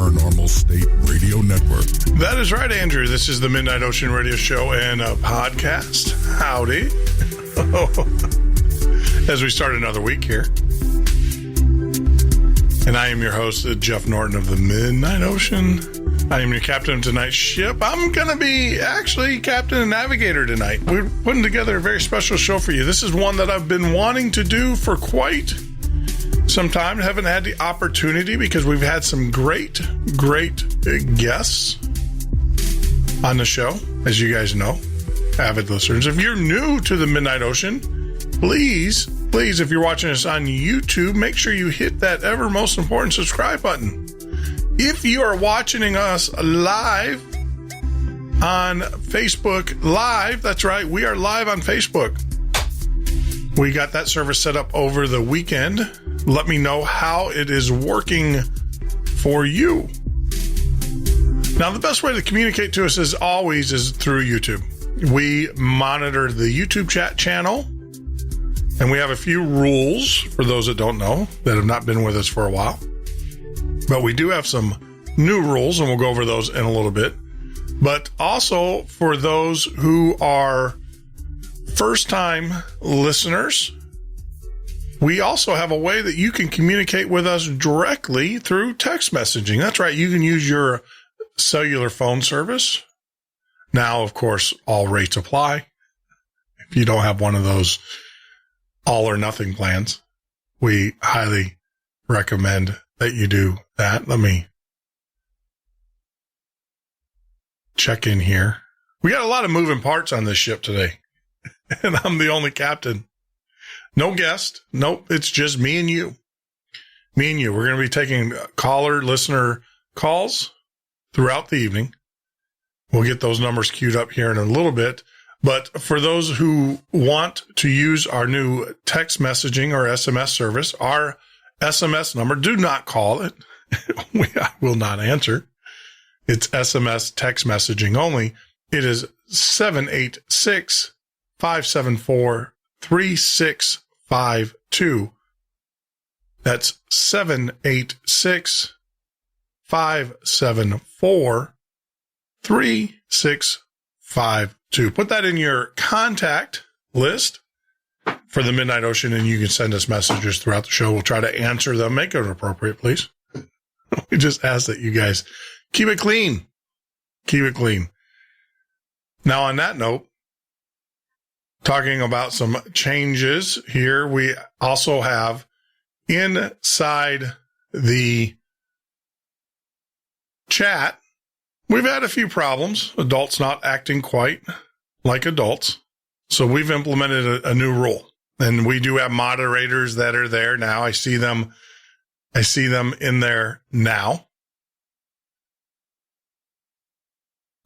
Paranormal State Radio Network. That is right, Andrew. This is the Midnight Ocean Radio Show and a podcast. Howdy. As we start another week here. And I am your host, Jeff Norton of the Midnight Ocean. I am your captain of tonight's ship. I'm going to be actually captain and navigator tonight. We're putting together a very special show for you. This is one that I've been wanting to do for quite some time. Haven't had the opportunity because we've had some great guests on the show, as you guys know, avid listeners. If you're new to the Midnight Ocean, please, if you're watching us on YouTube, make sure you hit that ever most important subscribe button. If you are watching us live on Facebook Live, that's right, we are live on Facebook. We got that service set up over the weekend. Let me know how it is working for you. Now, the best way to communicate to us, as always, is through YouTube. We monitor the YouTube chat channel, and we have a few rules for those that don't know, that have not been with us for a while. But we do have some new rules, and we'll go over those in a little bit. But also, for those who are first-time listeners, we also have a way that you can communicate with us directly through text messaging. That's right. You can use your cellular phone service. Now, of course, all rates apply. If you don't have one of those all or nothing plans, we highly recommend that you do that. Let me check in here. We got a lot of moving parts on this ship today, and I'm the only captain. No guest. Nope. It's just me and you. Me and you. We're going to be taking listener calls throughout the evening. We'll get those numbers queued up here in a little bit. But for those who want to use our new text messaging or SMS service, our SMS number, do not call it. I will not answer. It's SMS text messaging only. It is 786-574-3652. That's 786-574-3652. Put that in your contact list for the Midnight Ocean, and you can send us messages throughout the show. We'll try to answer them. Make it appropriate, please. We just ask that you guys keep it clean. Keep it clean. Now, on that note, talking about some changes here, we also have inside the chat, we've had a few problems. Adults not acting quite like adults. So we've implemented a new rule, and we do have moderators that are there now. I see them in there now.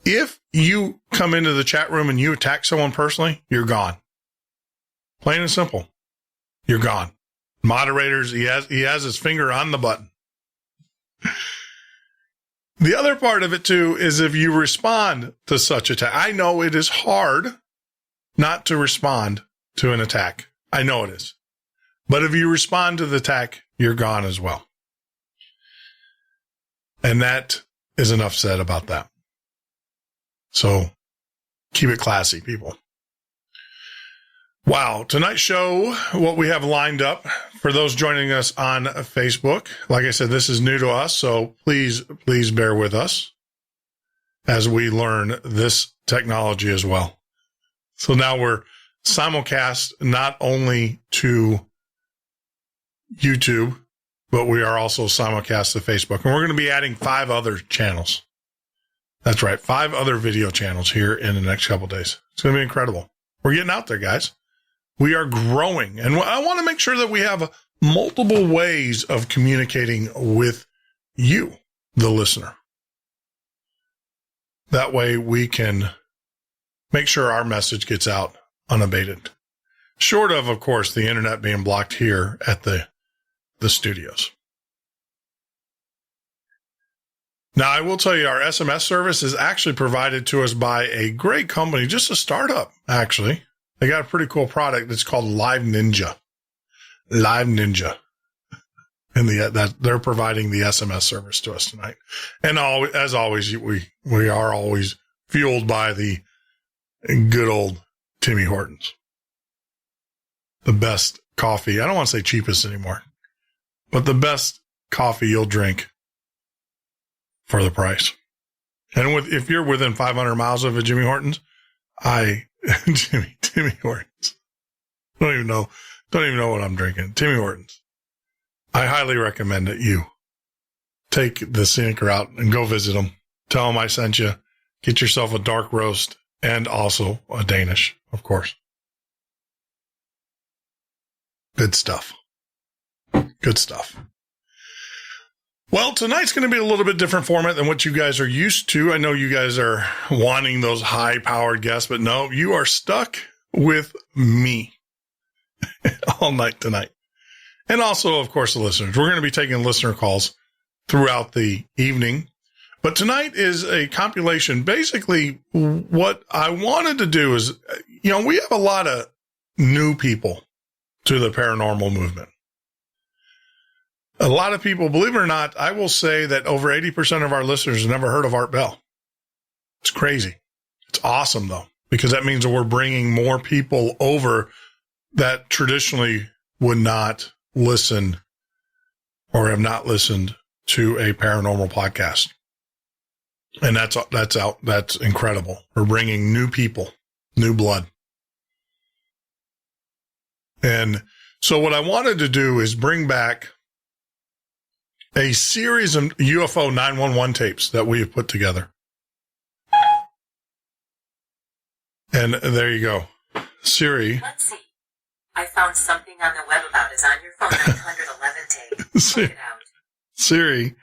If you come into the chat room and you attack someone personally, you're gone. Plain and simple. You're gone. Moderators, he has his finger on the button. The other part of it, too, is if you respond to such attack. I know it is hard not to respond to an attack. I know it is. But if you respond to the attack, you're gone as well. And that is enough said about that. So keep it classy, people. Wow. Tonight's show, what we have lined up for those joining us on Facebook. Like I said, this is new to us, so please bear with us as we learn this technology as well. So now we're simulcast not only to YouTube, but we are also simulcast to Facebook. And we're going to be adding 5 other channels. That's right, 5 other video channels here in the next couple of days. It's going to be incredible. We're getting out there, guys. We are growing. And I want to make sure that we have multiple ways of communicating with you, the listener. That way we can make sure our message gets out unabated. Short of course, the internet being blocked here at the studios. Now, I will tell you, our SMS service is actually provided to us by a great company, just a startup, actually. They got a pretty cool product. It's called Live Ninja. Live Ninja. and that they're providing the SMS service to us tonight. And as always, we are always fueled by the good old Timmy Hortons. The best coffee. I don't want to say cheapest anymore, but the best coffee you'll drink for the price. And if you're within 500 miles of a Jimmy Hortons, Timmy Hortons. Don't even know what I'm drinking. Timmy Hortons. I highly recommend that you take the scenic route and go visit them. Tell them I sent you. Get yourself a dark roast and also a Danish, of course. Good stuff. Good stuff. Well, tonight's going to be a little bit different format than what you guys are used to. I know you guys are wanting those high-powered guests, but no, you are stuck with me all night tonight. And also, of course, the listeners. We're going to be taking listener calls throughout the evening. But tonight is a compilation. Basically, what I wanted to do is, we have a lot of new people to the paranormal movement. A lot of people, believe it or not, I will say that over 80% of our listeners have never heard of Art Bell. It's crazy. It's awesome, though, because that means that we're bringing more people over that traditionally would not listen or have not listened to a paranormal podcast. And that's incredible. We're bringing new people, new blood. And so what I wanted to do is bring back a series of UFO 911 tapes that we have put together. And there you go. Siri. Let's see. I found something on the web about his on your phone 911 tape. Check it out. Siri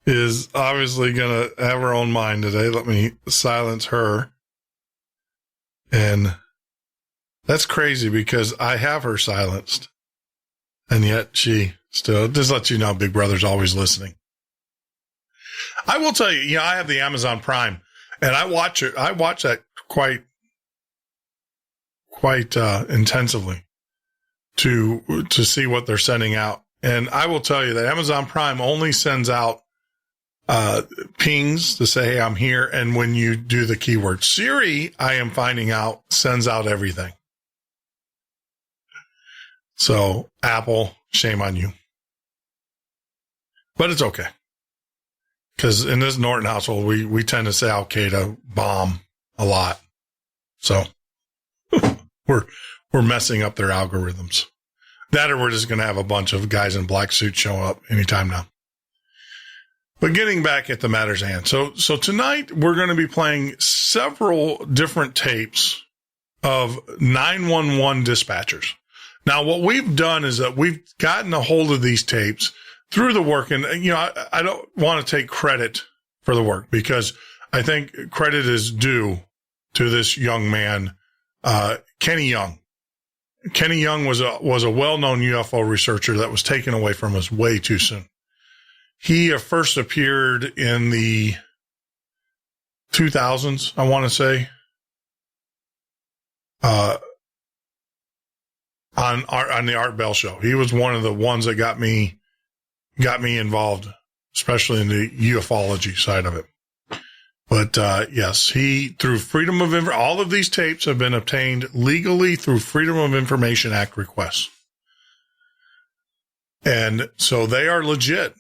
is obviously going to have her own mind today. Let me silence her. And that's crazy because I have her silenced. And yet she still, just lets you know Big Brother's always listening. I will tell you, I have the Amazon Prime and I watch it. I watch that quite intensively to see what they're sending out. And I will tell you that Amazon Prime only sends out pings to say, hey, I'm here. And when you do the keyword Siri, I am finding out, sends out everything. So Apple, shame on you. But it's okay. Because in this Norton household, we tend to say Al-Qaeda bomb a lot. So we're messing up their algorithms. That or we're just going to have a bunch of guys in black suits show up anytime now. But getting back at the matters at hand. So tonight we're going to be playing several different tapes of 911 dispatchers. Now, what we've done is that we've gotten a hold of these tapes through the work. And, I don't want to take credit for the work because I think credit is due to this young man, Kenny Young. Kenny Young was a well-known UFO researcher that was taken away from us way too soon. He first appeared in the 2000s, I want to say, on the Art Bell show. He was one of the ones that got me involved, especially in the ufology side of it. But yes, he, through Freedom of Information, all of these tapes have been obtained legally through Freedom of Information Act requests. And so they are legit.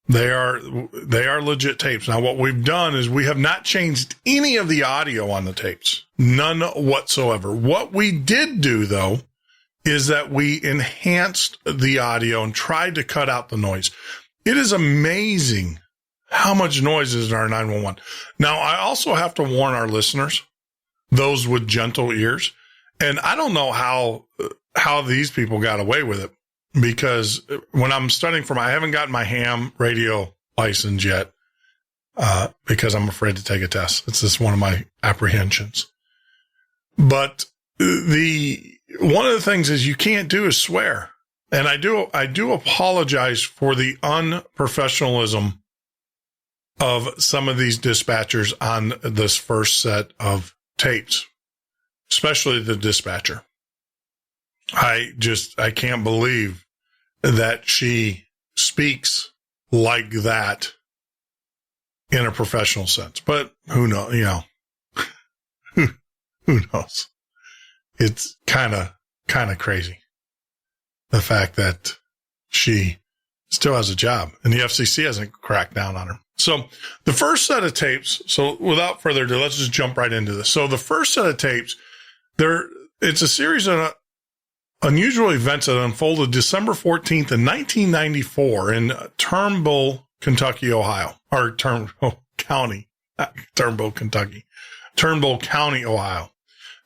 They are legit tapes. Now, what we've done is we have not changed any of the audio on the tapes. None whatsoever. What we did do, though, is that we enhanced the audio and tried to cut out the noise. It is amazing how much noise is in our 911. Now, I also have to warn our listeners, those with gentle ears, and I don't know how these people got away with it, because when I'm studying I haven't gotten my ham radio license yet, because I'm afraid to take a test. It's just one of my apprehensions. But one of the things is you can't do is swear. And I do apologize for the unprofessionalism of some of these dispatchers on this first set of tapes, especially the dispatcher. I can't believe that she speaks like that in a professional sense. But who knows, who knows? It's kind of crazy. The fact that she still has a job and the FCC hasn't cracked down on her. So the first set of tapes, so without further ado, let's just jump right into this. So the first set of tapes, it's a series of unusual events that unfolded December 14th in 1994 in Turnbull, Kentucky, Ohio, or Turnbull County, Ohio.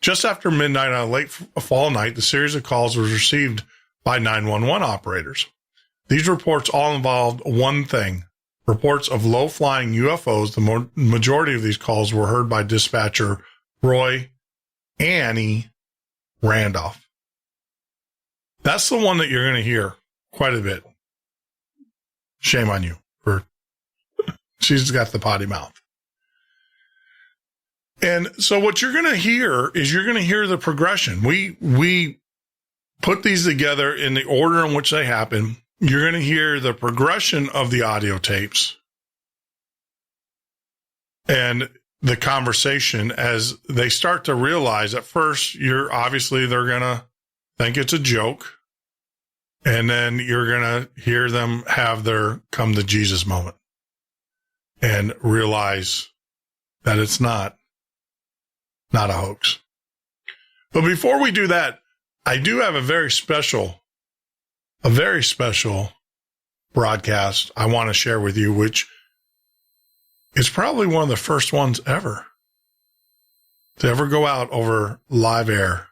Just after midnight on a late fall night, the series of calls was received by 911 operators. These reports all involved one thing, reports of low-flying UFOs. The majority of these calls were heard by dispatcher Roy Annie Randolph. That's the one that you're going to hear quite a bit. Shame on you. She's got the potty mouth. And so what you're going to hear is the progression. We put these together in the order in which they happen. You're going to hear the progression of the audio tapes and the conversation as they start to realize at first they're going to think it's a joke. And then you're going to hear them have their come to Jesus moment and realize that it's not a hoax. But before we do that, I do have a very special broadcast I want to share with you, which is probably one of the first ones ever to ever go out over live air.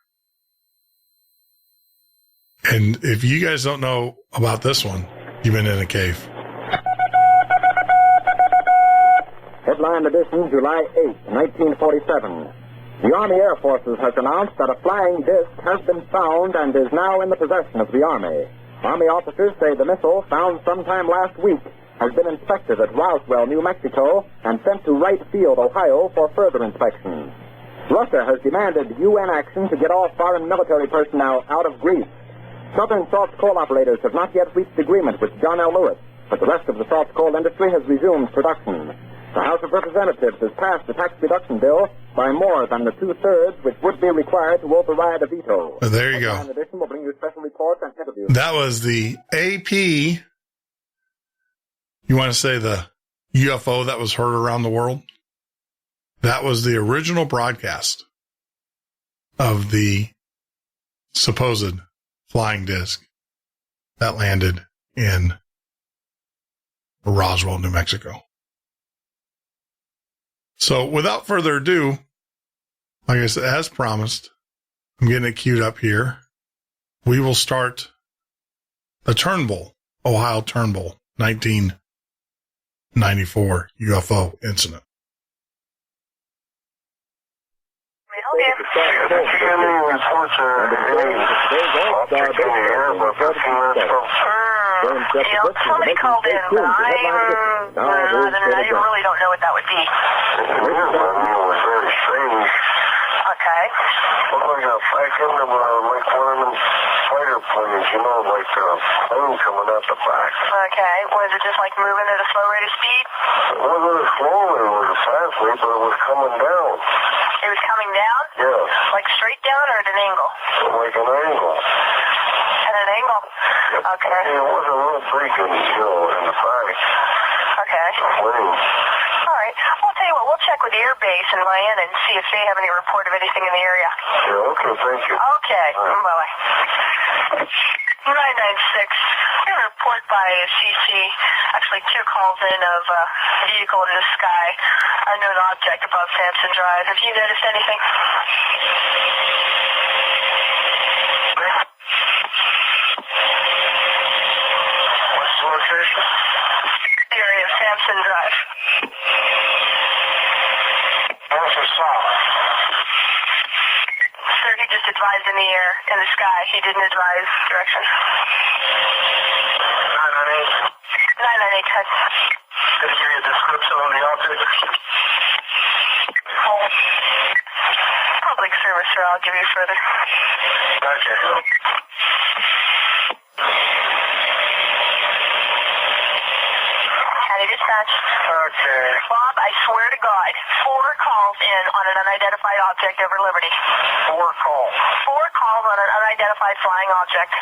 And if you guys don't know about this one, you've been in a cave. Headline edition, July 8, 1947. The Army Air Forces has announced that a flying disc has been found and is now in the possession of the Army. Army officers say the missile, found sometime last week, has been inspected at Roswell, New Mexico, and sent to Wright Field, Ohio, for further inspection. Russia has demanded UN action to get all foreign military personnel out of Greece. Southern salt coal operators have not yet reached agreement with John L. Lewis, but the rest of the salt coal industry has resumed production. The House of Representatives has passed the tax reduction bill by more than the 2/3, which would be required to override a veto. There you go. In addition, we'll bring you special reports and interviews. That was the AP. You want to say the UFO that was heard around the world? That was the original broadcast of the supposed flying disc that landed in Roswell, New Mexico. So without further ado, like I said, as promised, I'm getting it queued up here. We will start the Turnbull, Ohio Turnbull, 1994 UFO incident. Somebody called in. I really don't know what that would be. Okay. Looked like a back end of like one of them fighter planes, like a plane coming out the back. Okay. Was it just like moving at a slow rate of speed? It wasn't slowly, it was fastly, but it was coming down. It was coming down? Yeah. Like straight down or at an angle? Like an angle. At an angle? Okay. It was a little freaking, in the back. Okay. Plane. All right. Well, I'll tell you what, we'll check with the air base in Miami and see if they have any report of anything in the area. Yeah, okay, thank you. Okay. Right. Bye-bye. 996. We have a report by CC. Actually, 2 calls in of a vehicle in the sky. Unknown object above Sampson Drive. Have you noticed anything? What's the location? The area of Sampson Drive. North or south? Sir, he just advised in the air, in the sky. He didn't advise direction. 998. 998, Ted. Did he give you a description of the object? Public service, sir. I'll give you further. Gotcha. dispatch. Okay. Bob, I swear to God, 4 calls in on an unidentified object over Liberty. 4 calls. 4 calls on an unidentified flying object.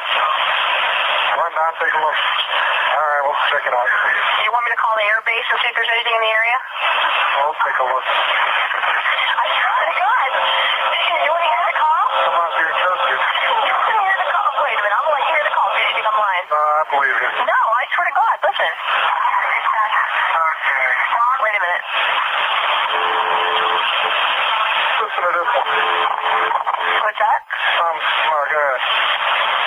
Run down, take a look. All right, we'll check it out. You want me to call the air base and see if there's anything in the area? We'll take a look. I swear to God. You want to hear the call? Come on, dear church. You want to hear the call? Wait a minute, I'm going to let you hear the call. You think I'm lying? I believe you. No, I swear to God. Listen. Okay. Wait a minute. Listen to this one. What's that? Oh, good.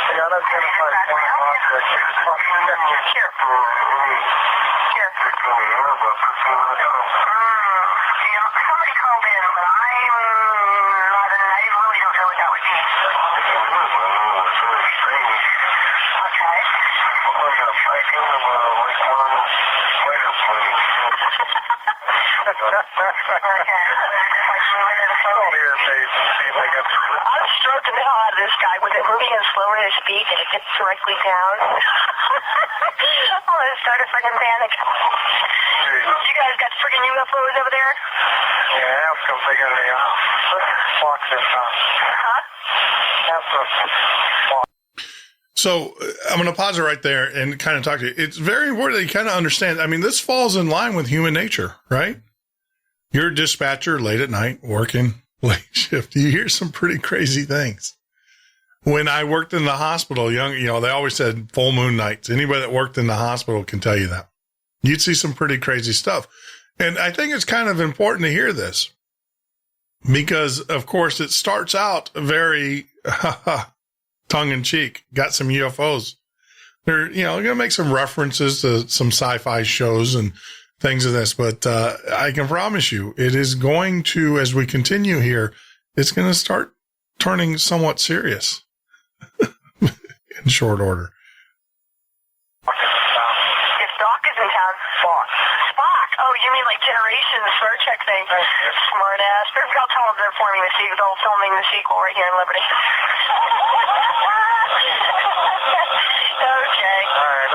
Yeah, that's going to try to find an object. Here. Here. Somebody called in, but I'm not in. I really don't know what that would be. Okay. I'm stroking the hell out of this guy with it moving in slower at his feet and it gets directly down. Oh, it started freaking panic. You guys got freaking UFOs over there? Yeah, that's come big on the box in town. Huh? That's a box. So I'm going to pause it right there and kind of talk to you. It's very important that you kind of understand. I mean, this falls in line with human nature, right? You're a dispatcher late at night working late shift. You hear some pretty crazy things. When I worked in the hospital, they always said full moon nights. Anybody that worked in the hospital can tell you that. You'd see some pretty crazy stuff. And I think it's kind of important to hear this because, of course, it starts out very tongue in cheek. Got some UFOs. They're, going to make some references to some sci-fi shows and things of this, but I can promise you it is going to, as we continue here, it's going to start turning somewhat serious in short order. If Doc is in town. Spock. Oh, you mean like Generation, the Star Trek thing? Smart ass. Maybe I'll tell them they're filming the sequel right here in Liberty. Okay. All right.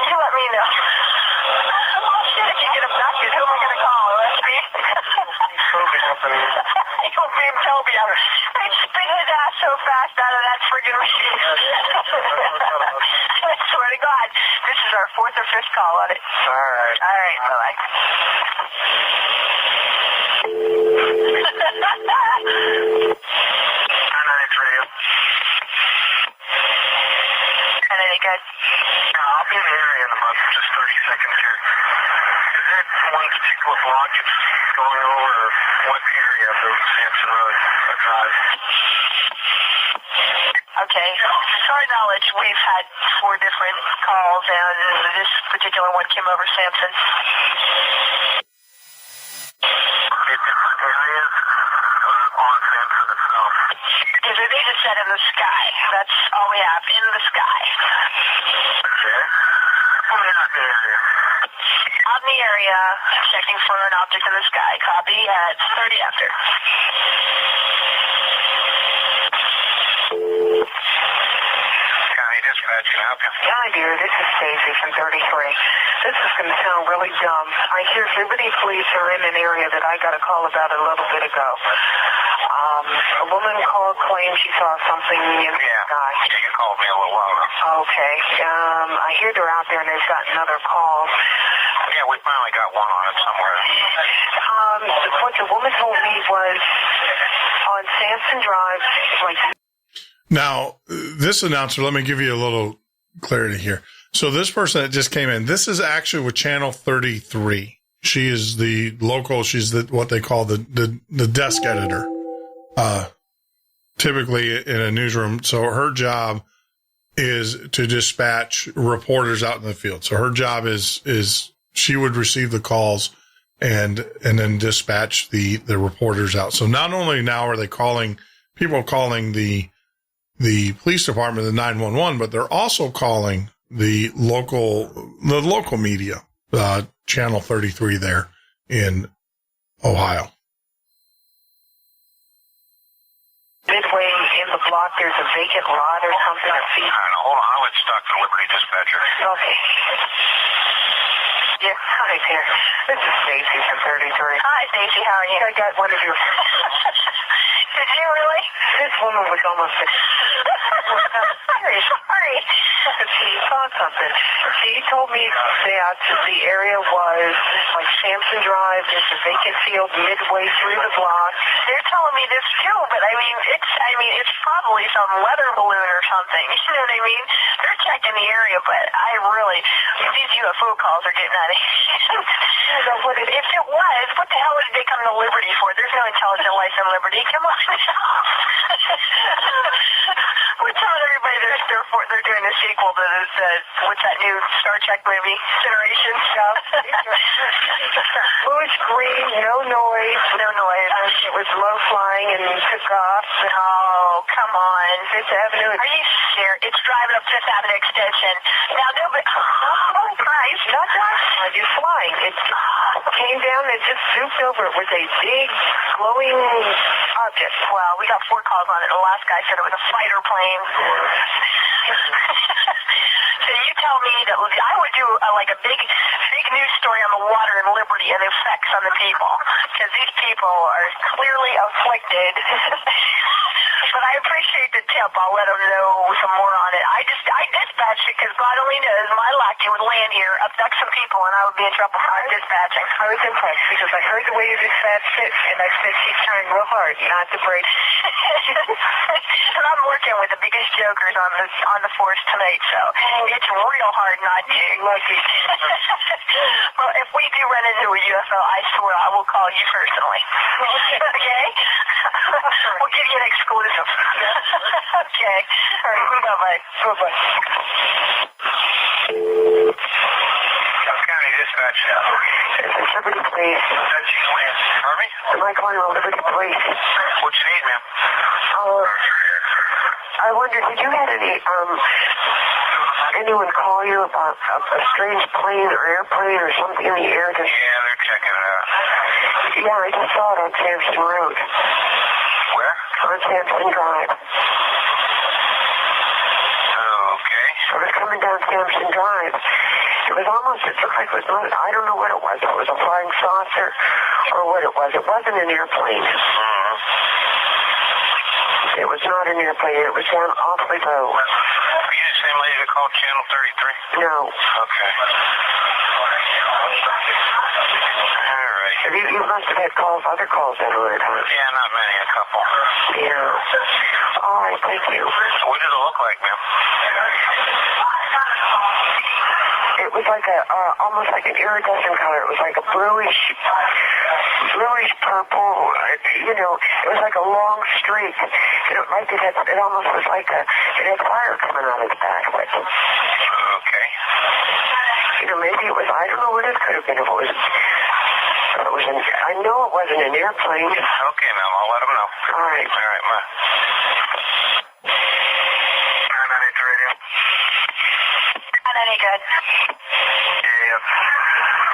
You let me know. Oh shit, if you get abducted, who am I going to call? Leslie? You'll be Toby. They'd spit his ass so fast out of that friggin' machine. I swear to God, this is our 4th or 5th call on it. All right. Bye-bye. Anything good? No, I'll be in the area in about just 30 seconds here. Is that one particular block it's going over, or what area of the Sampson Road drive? Okay. To our knowledge, we've had 4 different calls, and this particular one came over Sampson. Different areas on Sampson itself. They just said in the sky. That's all we have, in the sky. Okay. Well, in the area. Out in the area, checking for an object in the sky. Copy at 30 after. County Dispatch, can I help you? Hi, dear. This is Stacy from 33. This is going to sound really dumb. I hear Liberty Police are in an area that I got a call about a little bit ago. A woman called, claimed she saw something in the sky. Yeah, you called me a little while ago. Okay. I hear they're out there and they've gotten other calls. Yeah, we finally got one on it somewhere. What the woman told me was on Sampson Drive, like... Now, this announcer, let me give you a little clarity here. So this person that just came in, this is actually with Channel 33. She is the local, she's what they call the desk editor, typically in a newsroom. So her job is to dispatch reporters out in the field. So her job is she would receive the calls and then dispatch the reporters out. So not only now are they people calling the police department, the 911, but they're also calling the local media, Channel 33 there in Ohio. Midway in the block, there's a vacant lot or something. Hold on, I'll let you talk to the Liberty Dispatcher. Okay. help you? Hi there. This is Stacy from 33. Hi, Stacy. How are you? I got one of your... Did you really? This woman was almost... Sorry. She saw something. She told me that the area was like Sampson Drive. There's a vacant field midway through the block. They're telling me this too, but it's probably some weather balloon or something. You know what I mean? They're checking the area, but these UFO calls are getting out of hand. If it was, what the hell did they come to Liberty for? There's no intelligent life in Liberty. Come on. We're telling everybody they're doing a sequel to this, what's that new Star Trek movie? Generation stuff. Bush green, no noise. No noise. It was low flying and took off. Oh, come on. Fifth Avenue. Are you serious? It's driving up Fifth Avenue Extension. Now, nobody... Oh, Christ. Not that. It's flying. It came down and just zooped over it with a big, glowing object. Well, we got 4 calls on it. The last guy said it was a fighter plane. So you tell me that I would do a big news story on the water in Liberty and the effects on the people, because these people are clearly afflicted. But I appreciate the tip. I'll let them know some more on it. I dispatched it because God only knows my luck. It would land here, abduct some people, and I would be in trouble for dispatching. I was impressed because I heard the way you dispatched it, and I said she's trying real hard not to break. And I'm working with the biggest jokers on the force tonight, so it's real hard not to. Lucky. Well, if we do run into a UFO, I swear I will call you personally. Okay? We'll give you an exclusive. Okay. All right. Bye-bye. Bye-bye. County Dispatch now. Liberty Police. Pardon me? Am I calling on Liberty Police? What you need, ma'am? I wonder, did you have anyone call you about a strange plane or airplane or something in the air? Yeah, they're checking it out. Yeah, I just saw it on Sampson Road. Where? On Sampson Drive. Oh, okay. I was coming down Sampson Drive. It looked like it was not, I don't know what it was. It was a flying saucer or what it was. It wasn't an airplane. It was not an airplane. It was down awfully low. Are you the same lady that called Channel 33? No. Okay. All right. You must have had other calls in on it, huh? Yeah, not many, a couple. Yeah. All right, thank you. What did it look like, ma'am? It was like almost like an iridescent color. It was like a bluish purple. It was like a long streak. It almost was like it had fire coming out of the back of it. Okay. Maybe it was. I don't know what it could have been. I know it wasn't an airplane. Okay, ma'am. I'll let them know. All right. All right, ma. 998 radio. Not any good. Yeah.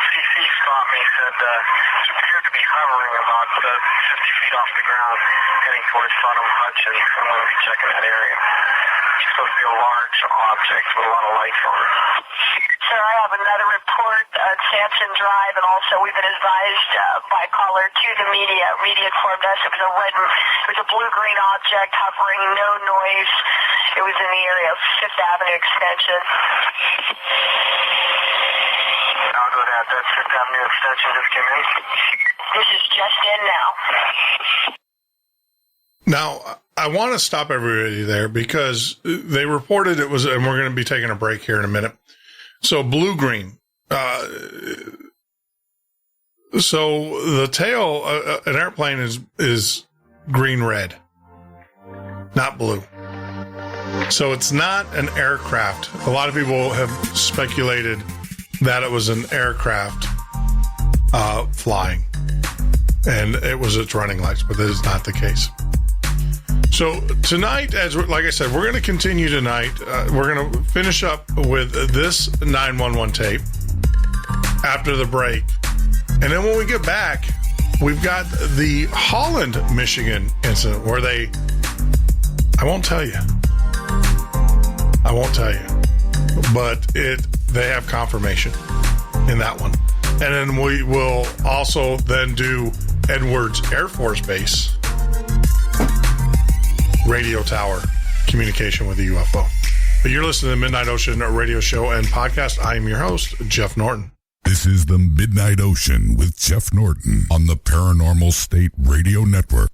CC stopped me, said it appeared to be hovering about 50 feet off the ground, heading towards Sodom Hutch, and I'm going to be checking that area. It's supposed to be a large object with a lot of lights on it. Sir, I have another report at Sampson Drive, and also we've been advised by a caller to the media. Media informed us it was a blue-green object hovering, no noise. It was in the area of Fifth Avenue Extension. I'll go that. That Fifth Avenue Extension just came in. This is just in now. Now, I want to stop everybody there because they reported it was, and we're going to be taking a break here in a minute. So blue-green. So the tail, an airplane is green-red, not blue. So it's not an aircraft. A lot of people have speculated that it was an aircraft flying, and it was its running lights, but that is not the case. So tonight, like I said, we're going to continue tonight. We're going to finish up with this 911 tape after the break. And then when we get back, we've got the Holland, Michigan incident where I won't tell you, but they have confirmation. in that one. And then we will also then do Edwards Air Force Base radio tower communication with a UFO. But you're listening to the Midnight Ocean radio show and podcast. I am your host, Jeff Norton. This is the Midnight Ocean with Jeff Norton on the Paranormal State Radio Network.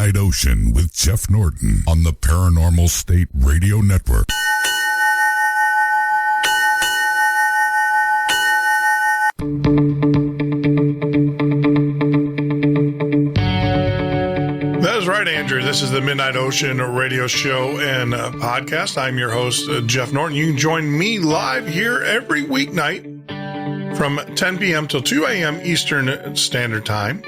Midnight Ocean with Jeff Norton on the Paranormal State Radio Network. That is right, Andrew. This is the Midnight Ocean radio show and podcast. I'm your host, Jeff Norton. You can join me live here every weeknight from 10 p.m. till 2 a.m. Eastern Standard Time,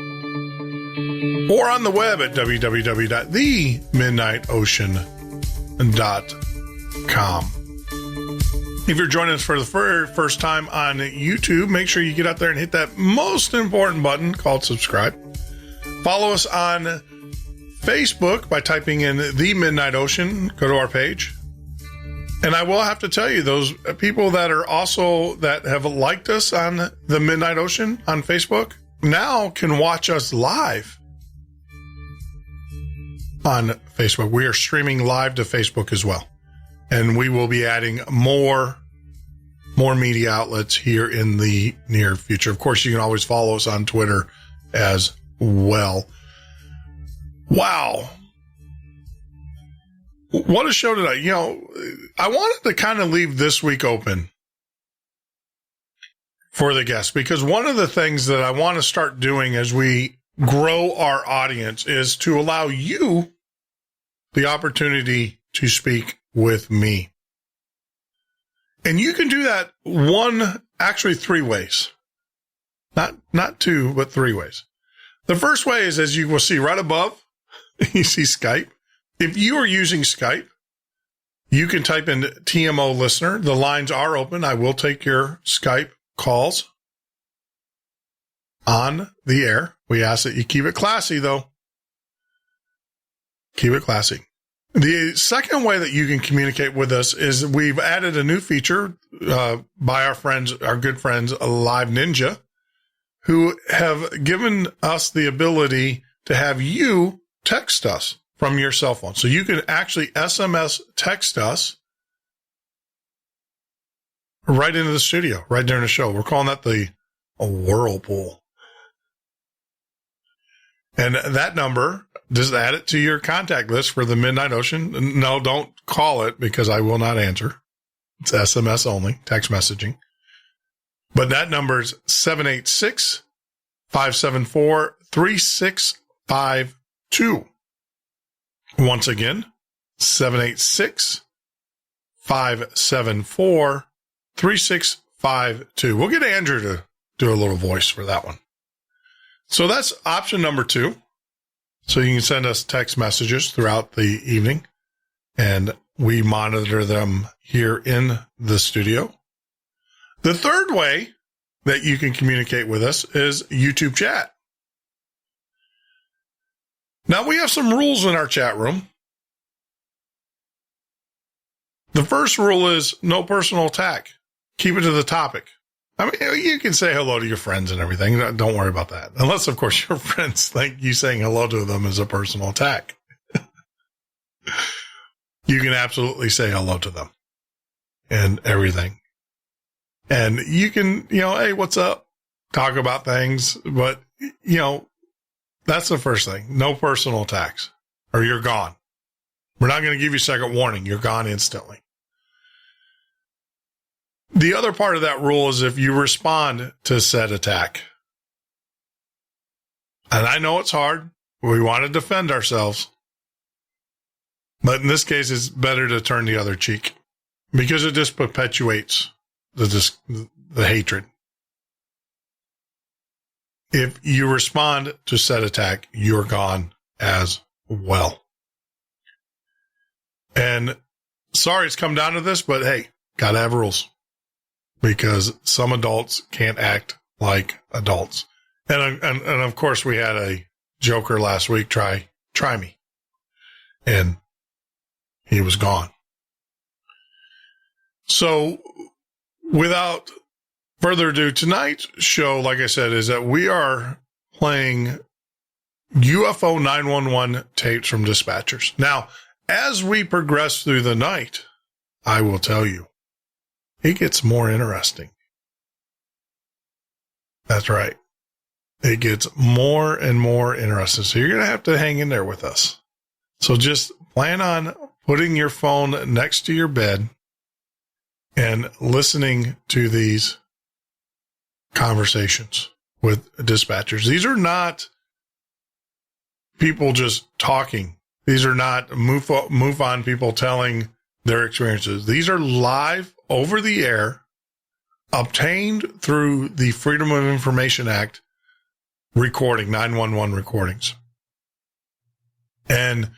or on the web at www.themidnightocean.com. If you're joining us for the very first time on YouTube, make sure you get out there and hit that most important button called subscribe. Follow us on Facebook by typing in The Midnight Ocean. Go to our page. And I will have to tell you, those people that are also that have liked us on The Midnight Ocean on Facebook now can watch us live on Facebook. We are streaming live to Facebook as well. And we will be adding more media outlets here in the near future. Of course, you can always follow us on Twitter as well. Wow. What a show tonight. You know, I wanted to kind of leave this week open for the guests, because one of the things that I want to start doing as we grow our audience is to allow you the opportunity to speak with me. And you can do that actually 3 ways. Not 2, but 3 ways. The first way is, as you will see right above, you see Skype. If you are using Skype, you can type in TMO listener. The lines are open. I will take your Skype calls on the air. We ask that you keep it classy, though. Keep it classy. The second way that you can communicate with us is we've added a new feature by our good friends, Live Ninja, who have given us the ability to have you text us from your cell phone. So you can actually SMS text us right into the studio, right during the show. We're calling that a whirlpool. And that number, just add it to your contact list for the Midnight Ocean. No, don't call it, because I will not answer. It's SMS only, text messaging. But that number is 786-574-3652. Once again, 786-574-3652. We'll get Andrew to do a little voice for that one. So that's option number 2. So you can send us text messages throughout the evening, and we monitor them here in the studio. The third way that you can communicate with us is YouTube chat. Now, we have some rules in our chat room. The first rule is no personal attack. Keep it to the topic. I mean, you can say hello to your friends and everything. Don't worry about that. Unless, of course, your friends think you saying hello to them is a personal attack. You can absolutely say hello to them and everything. And you can, hey, what's up? Talk about things. But, that's the first thing. No personal attacks, or you're gone. We're not going to give you second warning. You're gone instantly. The other part of that rule is if you respond to said attack. And I know it's hard. We want to defend ourselves. But in this case, it's better to turn the other cheek, because it just perpetuates the hatred. If you respond to said attack, you're gone as well. And sorry it's come down to this, but hey, gotta have rules, because some adults can't act like adults. And of course, we had a joker last week try me, and he was gone. So without further ado, tonight's show, like I said, is that we are playing UFO 911 tapes from dispatchers. Now, as we progress through the night, I will tell you, it gets more interesting. That's right. It gets more and more interesting. So you're going to have to hang in there with us. So just plan on putting your phone next to your bed and listening to these conversations with dispatchers. These are not people just talking. These are not move on people telling their experiences. These are live, over the air, obtained through the Freedom of Information Act recording, 911 recordings. And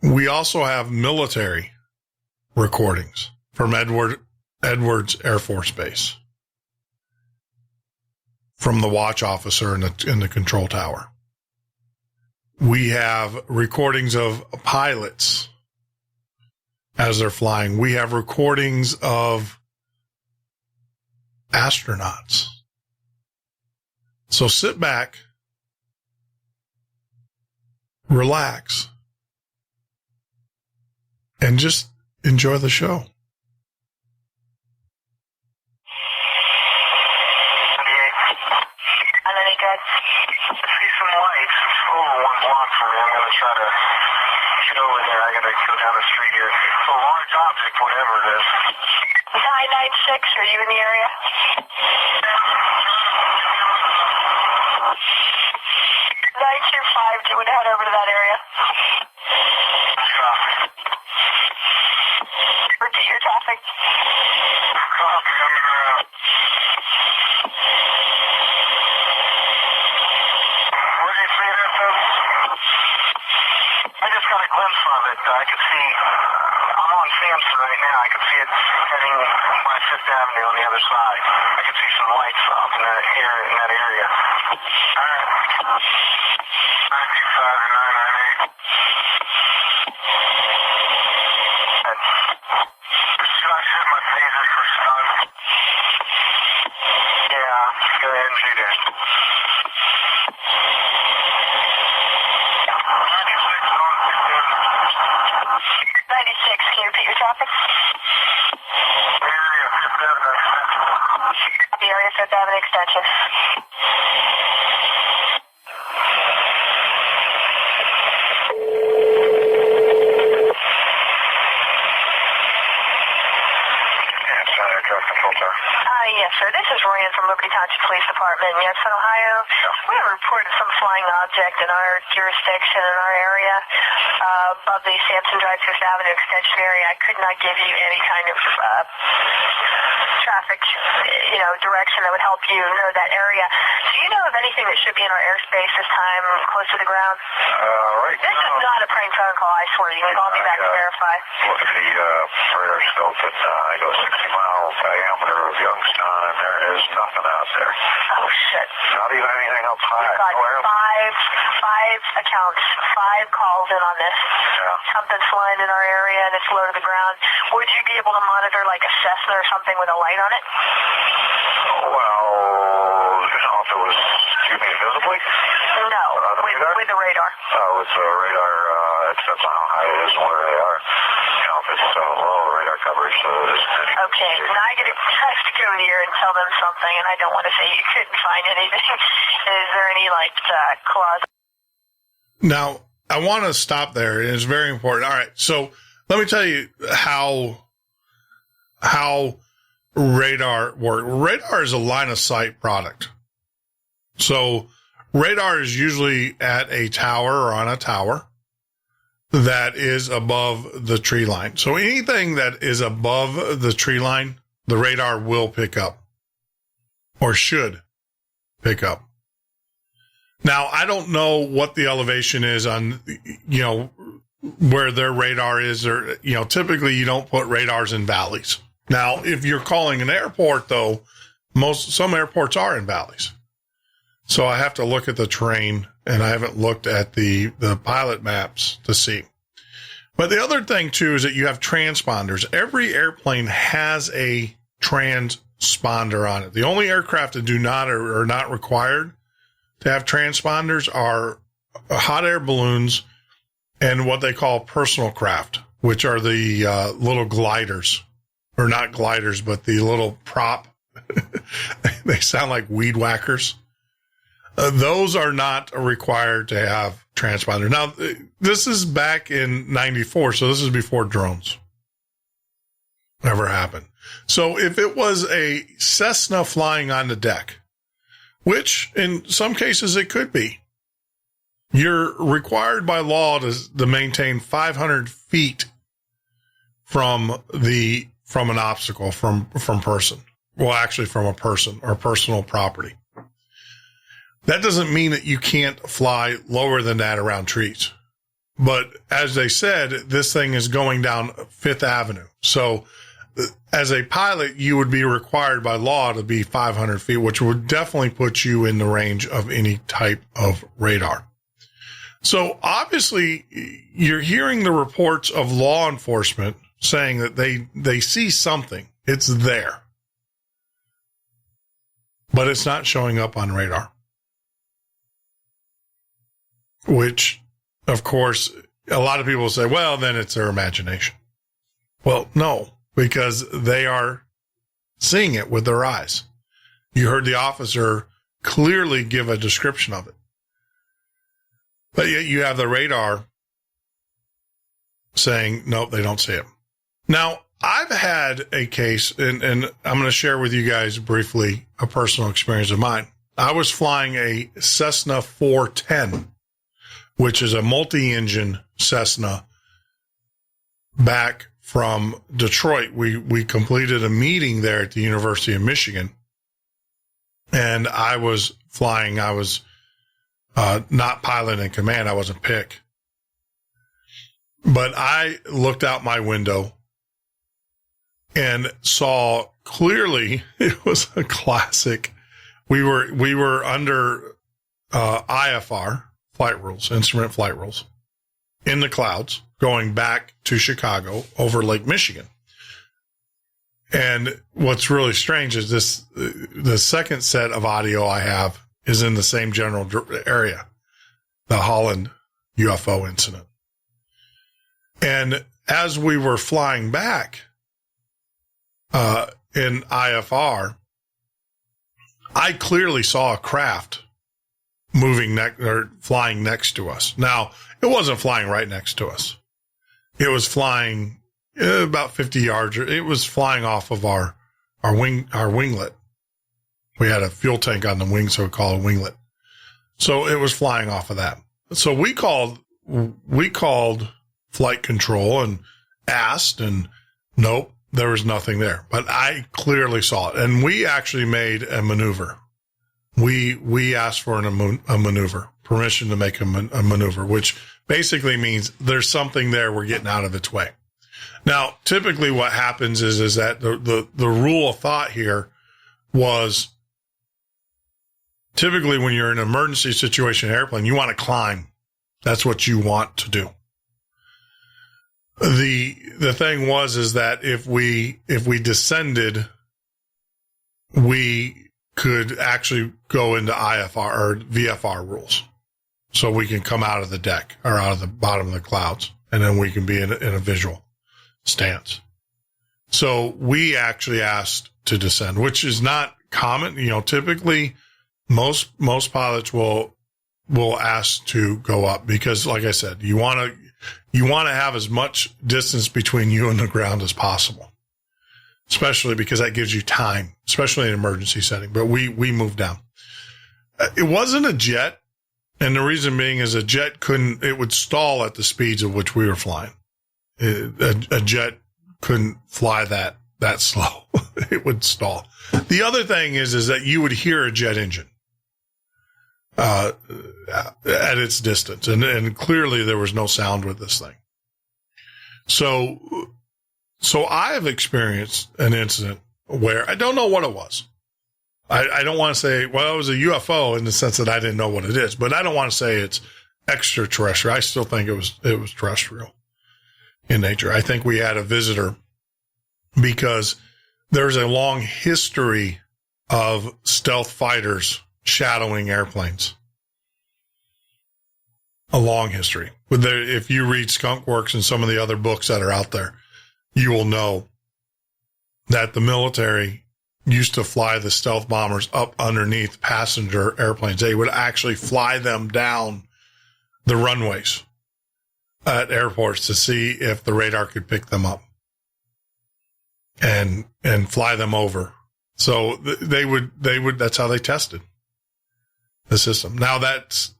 we also have military recordings from Edwards Air Force Base, from the watch officer in the control tower. We have recordings of pilots as they're flying. We have recordings of astronauts. So sit back, relax, and just enjoy the show. I see some lights. It's over 1 block from me. I'm going to try to get over there. I got to go down the street here. It's a large object, whatever it is. 996, are you in the area? 925, do you want to head over to that area? Copy. Repeat your traffic. Copy, I'm in around. Where do you see that, though? I just got a glimpse of it. I can see, I'm on Scarcely right now. I can see it heading by 5th Avenue on the other side. I can see some lights up in that area. All right. 925 or 998. Should I set my phaser for stun? Yeah, go ahead and do that. 96, can you repeat your traffic? Area 5th Avenue extension. The area 5th Avenue extension. Yes, sir. This is Ryan from Liberty Township Police Department in Yetson, Ohio. We have reported some flying object in our jurisdiction, in our area, above the Sampson Drive 5th Avenue extension area. I could not give you any kind of traffic, direction that would help you know that area. Do you know of anything that should be in our airspace this time, close to the ground? Right This now, is not a prank phone call, I swear. You can call me back to verify. look at the radar scope, and I go 60-mile diameter of Youngstown, and there is nothing out there. Oh, shit. Not even anything up high. We've got five accounts, 5 calls in on this. Yeah. Something's flying in our area and it's low to the ground. Would you be able to monitor like a Cessna or something with a light on it? Well, if it was, do you mean visibly? No, with the radar. With the radar, it depends on how high it is and where they are. If it's low radar coverage, so it isn't any. Okay, now I get to go here and tell them something, and I don't want to say you couldn't find anything. Is there any, clause? Now, I want to stop there. It's very important. All right. So let me tell you how radar works. Radar is a line of sight product. So radar is usually at a tower or on a tower that is above the tree line. So anything that is above the tree line, the radar will pick up or should pick up. Now, I don't know what the elevation is on, where their radar is, or, typically you don't put radars in valleys. Now, if you're calling an airport, though, some airports are in valleys. So I have to look at the terrain, and I haven't looked at the pilot maps to see. But the other thing, too, is that you have transponders. Every airplane has a transponder on it. The only aircraft that do not or are not required to have transponders are hot air balloons and what they call personal craft, which are the little gliders, or not gliders, but the little prop. They sound like weed whackers. Those are not required to have transponders. Now, this is back in 94, so this is before drones ever happened. So if it was a Cessna flying on the deck, which in some cases it could be, you're required by law to maintain 500 feet from an obstacle, from person. Well, actually from a person or personal property. That doesn't mean that you can't fly lower than that around trees. But as they said, this thing is going down 5th Avenue. So as a pilot, you would be required by law to be 500 feet, which would definitely put you in the range of any type of radar. So obviously you're hearing the reports of law enforcement saying that they see something. It's there. But it's not showing up on radar. Which, of course, a lot of people say, well, then it's their imagination. Well, no, because they are seeing it with their eyes. You heard the officer clearly give a description of it. But yet you have the radar saying, nope, they don't see it. Now, I've had a case, and I'm going to share with you guys briefly a personal experience of mine. I was flying a Cessna 410, which is a multi-engine Cessna, back from Detroit. We completed a meeting there at the University of Michigan, and I was flying. I was not pilot in command. I wasn't pick. But I looked out my window and saw clearly, it was a classic. We were under IFR flight rules, instrument flight rules, in the clouds, going back to Chicago over Lake Michigan. And what's really strange is the second set of audio I have is in the same general area, the Holland UFO incident. And as we were flying back in IFR, I clearly saw a craft moving flying next to us. Now, it wasn't flying right next to us. It was flying about 50 yards. It was flying off of our winglet. We had a fuel tank on the wing, so we call it a winglet. So it was flying off of that. So we called flight control and asked, and nope, there was nothing there. But I clearly saw it, and we actually made a maneuver. We asked for a maneuver, permission to make a maneuver, which basically means there's something there. We're getting out of its way. Now, typically what happens is that the rule of thought here was, typically when you're in an emergency situation in an airplane, you want to climb. That's what you want to do. The thing is that if we descended, we could actually go into IFR or VFR rules. So we can come out of the deck or out of the bottom of the clouds, and then we can be in a visual stance. So we actually asked to descend, which is not common. Typically most pilots will ask to go up because, like I said, you want to have as much distance between you and the ground as possible, especially because that gives you time, especially in an emergency setting. But we moved down. It wasn't a jet. And the reason being is a jet it would stall at the speeds of which we were flying. A jet couldn't fly that slow. It would stall. The other thing is that you would hear a jet engine at its distance. And clearly there was no sound with this thing. So I have experienced an incident where I don't know what it was. I don't want to say, well, it was a UFO in the sense that I didn't know what it is, but I don't want to say it's extraterrestrial. I still think it was terrestrial in nature. I think we had a visitor because there's a long history of stealth fighters shadowing airplanes. A long history. If you read Skunk Works and some of the other books that are out there, you will know that the military used to fly the stealth bombers up underneath passenger airplanes. They would actually fly them down the runways at airports to see if the radar could pick them up and fly them over. So they would, that's how they tested the system. Now that's,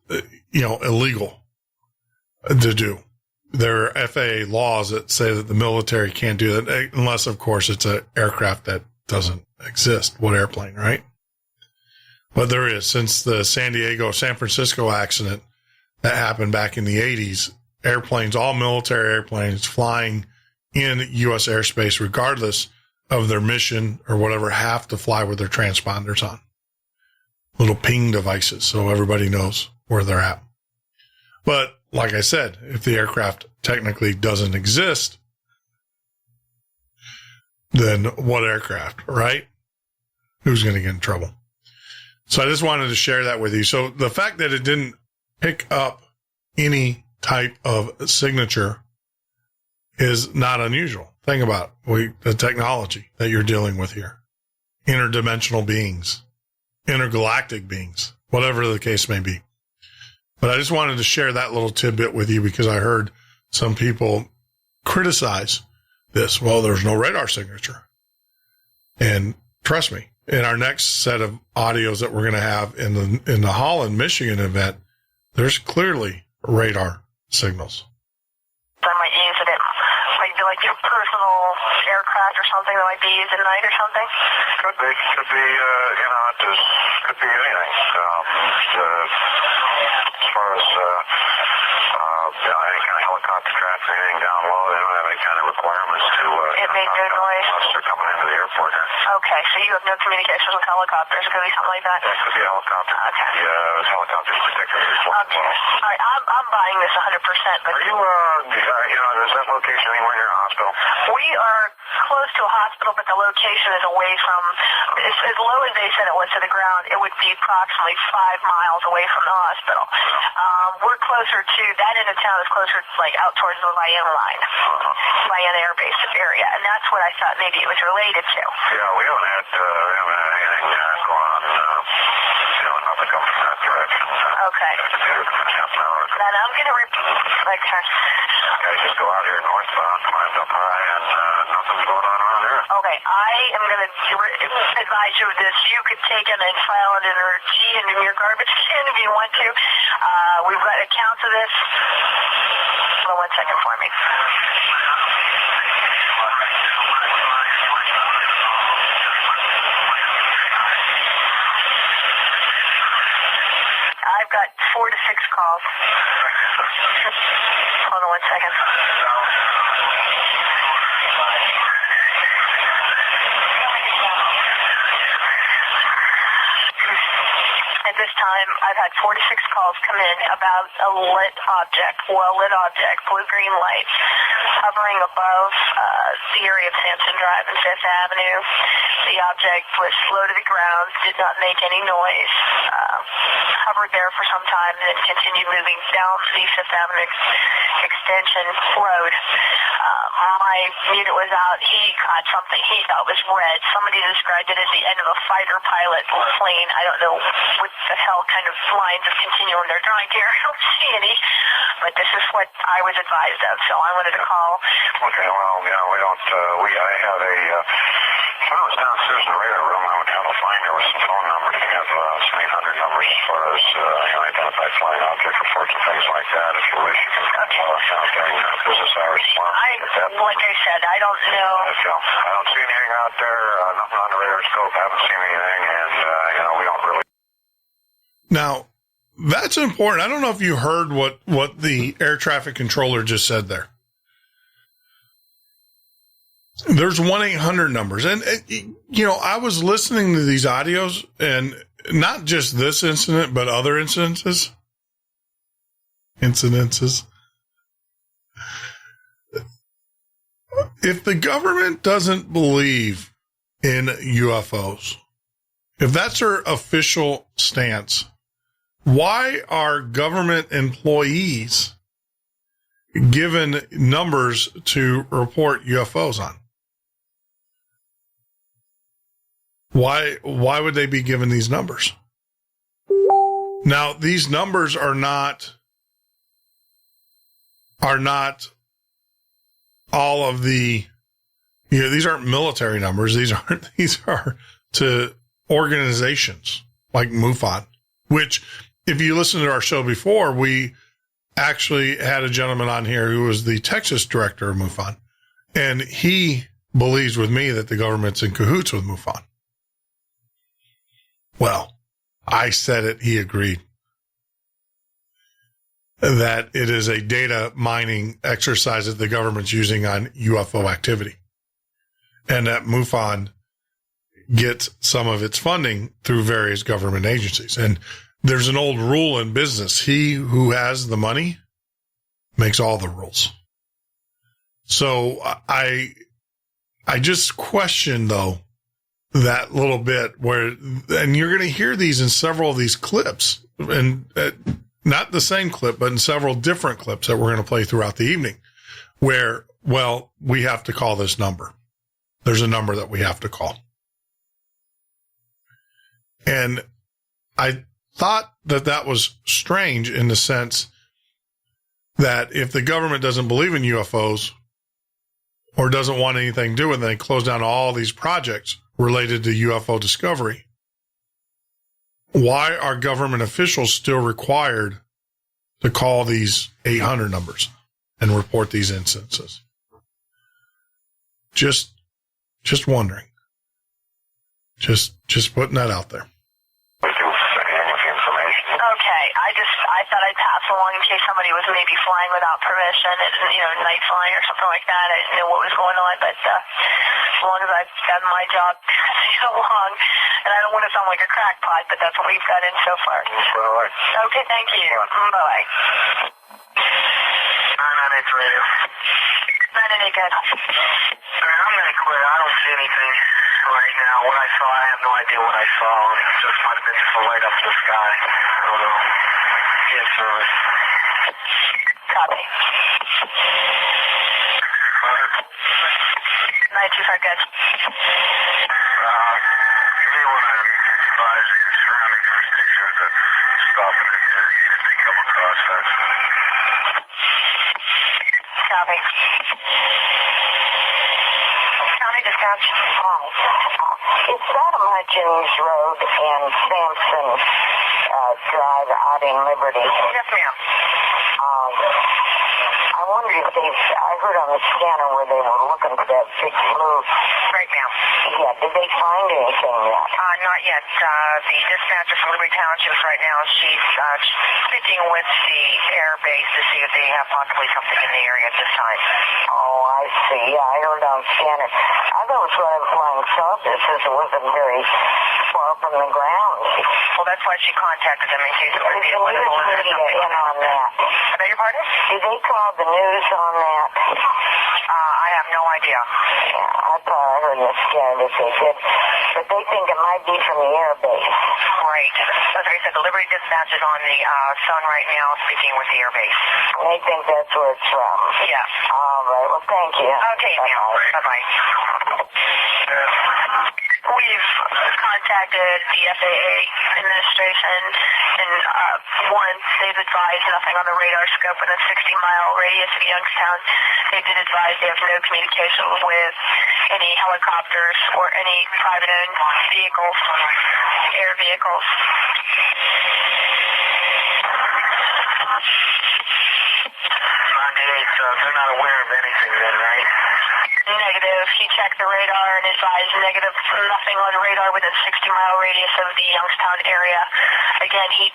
illegal to do. There are FAA laws that say that the military can't do that unless, of course, it's an aircraft that doesn't exist. What airplane, right? But there is. Since the San Francisco accident that happened back in the 80s, airplanes, all military airplanes flying in U.S. airspace, regardless of their mission or whatever, have to fly with their transponders on. Little ping devices so everybody knows where they're at. But like I said, if the aircraft technically doesn't exist, then what aircraft, right? Who's going to get in trouble? So I just wanted to share that with you. So the fact that it didn't pick up any type of signature is not unusual. Think about the technology that you're dealing with here. Interdimensional beings, intergalactic beings, whatever the case may be. But I just wanted to share that little tidbit with you because I heard some people criticize this. Well, there's no radar signature. And trust me, in our next set of audios that we're going to have in the Holland, Michigan event, there's clearly radar signals. I might use it. Might be like your personal aircraft or something that might be used at night or something. Could be, it just could be anything. As far as any kind of helicopter traffic, anything down low, they don't have any kind of requirements to. It made no noise. Unless they're coming into the airport here. Okay, so you have no communications with helicopters. It could be something like that. Yeah, it could be a helicopter. Okay. Helicopters particularly. Okay. All right, I'm buying this 100%. But are you, is that location anywhere near a hospital? We are close to a hospital, but the location is away from, as low as they said it was to the ground, it would be approximately 5 miles away from the hospital. We're closer to, that end of town is closer, like, out towards the Vienna line, Vienna Air Base area, and that's what I thought maybe it was related to. Yeah, we haven't had anything going on, nothing coming from that direction. Okay. Half an hour. Then I'm going to guys just go out here northbound, climbed up high, and nothing's going on around here. Okay, I am going to advise you of this. You could take it and file it in your garbage can if you want to. We've got accounts of this. Hold on 1 second for me. I've got 4 to 6 calls. Hold on 1 second. At this time, I've had 4 to 6 calls come in about a lit object, well-lit object, blue-green lights, hovering above the area of Sampson Drive and 5th Avenue. The object was low to the ground, did not make any noise, hovered there for some time, and then continued moving down the 5th Avenue extension road. My unit was out. He caught something he thought was red. Somebody described it as the end of a fighter pilot plane. I don't know what the hell kind of lines of continuum they're drawing here. I don't see any, but this is what I was advised of, so I wanted to call. Okay, well, yeah, we don't, I have a, when I was downstairs in the radar room, I would have to find there was some phone numbers. We have some 800 numbers as far as identified flying object reports and things like that. If you wish, you can call us out during business hours. Like I said, I don't know. I don't see anything out there, nothing on the radar scope. I haven't seen anything, and, we don't really. Now, that's important. I don't know if you heard what the air traffic controller just said there. There's 1-800 numbers. And, I was listening to these audios, and not just this incident, but other incidences. If the government doesn't believe in UFOs, if that's their official stance, why are government employees given numbers to report UFOs on? Why would they be given these numbers? Now, these numbers are not all of the, these aren't military numbers. These are to organizations like MUFON, which, if you listen to our show before, we actually had a gentleman on here who was the Texas director of MUFON, and he believes with me that the government's in cahoots with MUFON. Well, I said it, he agreed. That it is a data mining exercise that the government's using on UFO activity. And that MUFON gets some of its funding through various government agencies. And there's an old rule in business. He who has the money makes all the rules. So I just question, though, that little bit where, and you're going to hear these in several of these clips, and not the same clip, but in several different clips that we're going to play throughout the evening, where, well, we have to call this number. There's a number that we have to call. And I thought that was strange in the sense that if the government doesn't believe in UFOs or doesn't want anything to do with it, they close down all these projects related to UFO discovery. Why are government officials still required to call these 800 numbers and report these instances? Just wondering. Just putting that out there. Okay, I thought I'd pass along in case somebody was maybe flying without permission, and, night flying or something like that. I didn't know what was going on, but as long as I've done my job so long, and I don't want to sound like a crackpot, but that's what we've got in so far. Okay, thank you. Bye-bye. 998 radio. 998, good. I'm going to quit. I don't see anything right now. What I saw, I have no idea what I saw. It just might have been just a light up in the sky. I don't know. Yes, service. Copy. 925, good. You may want to advise the surrounding jurisdictions that stopping it here. You just take a couple crossfires. Copy. County dispatch. It's Adam Hutchins Road and Sampson Drive out in Liberty. Yes, ma'am. I wondered if I heard on the scanner where they were looking for that big blue. Right, ma'am. Yeah, did they find anything yet? Not yet. The dispatcher from Liberty Township right now, she's speaking with the air base to see if they have possibly something in the area at this time. Oh, I see. Yeah, I heard on scanner. I thought it was one of the flying saucers since it wasn't very far from the ground. Well, that's why she contacted them in case it would be Did the news media in on that? I beg your pardon? Did they call the news on that? I have no idea. Yeah, I thought I heard in the scanner that they did. But they think it might be from the air base. Right. As I said, the Liberty dispatch is on the phone right now speaking with the air base. They think that's where it's from. Yes. All right. Well, thank you. Okay, ma'am. Bye-bye. We've contacted the FAA administration, and one, they've advised nothing on the radar scope in a 60-mile radius of Youngstown. They did advise they have no communication with any helicopters or any private-owned vehicles, air vehicles. They're not aware of anything then, right? Negative. He checked the radar and advised negative, nothing on radar within 60-mile radius of the Youngstown area. Again, he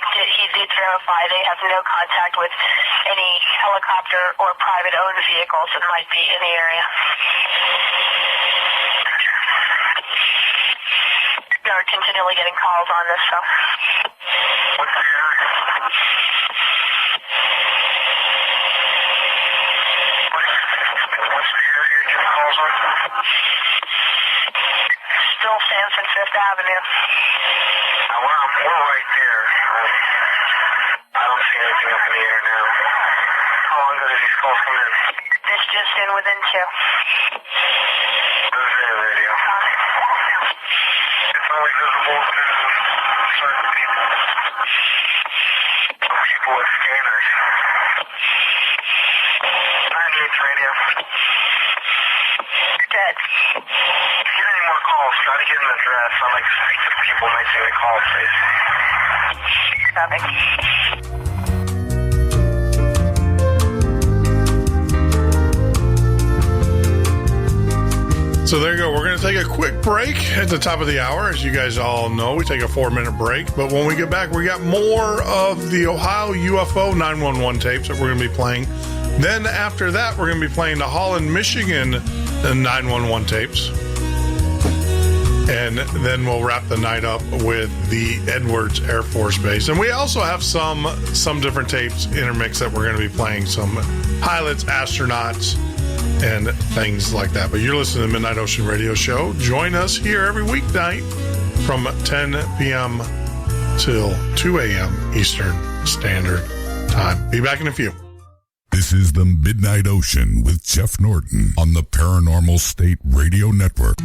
did verify they have no contact with any helicopter or private-owned vehicles that might be in the area. We are continually getting calls on this, so. What's the area? What's the area you're getting calls on? Still Scarcely, Fifth Avenue. We're right there. I don't see anything up in the air now. How long ago did these calls come in? This just in within 2. Where's the radio? It's only visible to certain people. People with scanners. 98 radio. Dead. If you get any more calls, try to get an address. I'd like to speak to the people when they see the call, please. Copy. So there you go. We're going to take a quick break at the top of the hour. As you guys all know, we take a 4-minute break. But when we get back, we got more of the Ohio UFO 911 tapes that we're going to be playing. Then after that, we're going to be playing the Holland, Michigan 911 tapes. And then we'll wrap the night up with the Edwards Air Force Base. And we also have some different tapes intermixed that we're going to be playing, some pilots, astronauts, and things like that. But you're listening to the Midnight Ocean Radio Show. Join us here every weeknight from 10 p.m. till 2 a.m. Eastern Standard Time. Be back in a few. This is the Midnight Ocean with Jeff Norton on the Paranormal State Radio Network.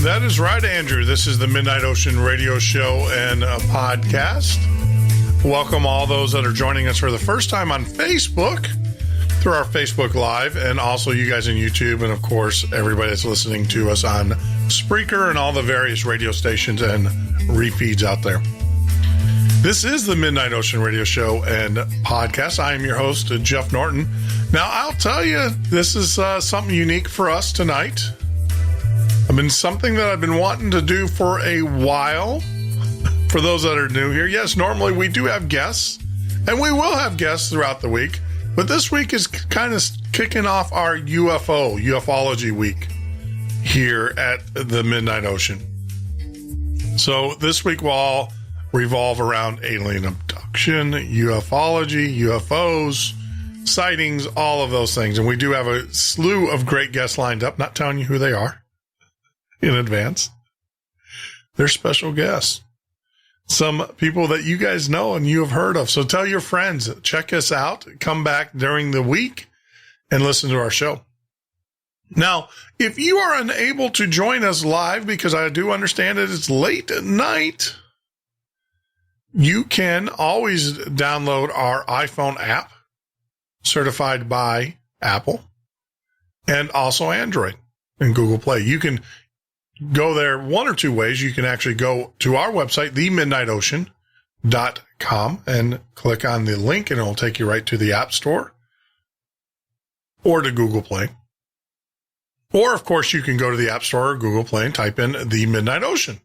That is right, Andrew. This is the Midnight Ocean Radio Show and a podcast. Welcome all those that are joining us for the first time on Facebook through our Facebook Live, and also you guys on YouTube, and of course, everybody that's listening to us on Spreaker and all the various radio stations and refeeds out there. This is the Midnight Ocean Radio Show and Podcast. I am your host, Jeff Norton. Now, I'll tell you, this is something unique for us tonight. Something that I've been wanting to do for a while. For those that are new here, yes, normally we do have guests, and we will have guests throughout the week. But this week is kind of kicking off our ufology week here at the Midnight Ocean. So this week will all revolve around alien abduction, ufology, UFOs, sightings, all of those things. And we do have a slew of great guests lined up, not telling you who they are in advance. They're special guests. Some people that you guys know and you have heard of. So tell your friends, check us out, come back during the week and listen to our show. Now, if you are unable to join us live, because I do understand that it's late at night, you can always download our iPhone app, certified by Apple, and also Android and Google Play. You can go there one or two ways. You can actually go to our website, themidnightocean.com, and click on the link, and it'll take you right to the App Store or to Google Play. Or, of course, you can go to the App Store or Google Play and type in The Midnight Ocean,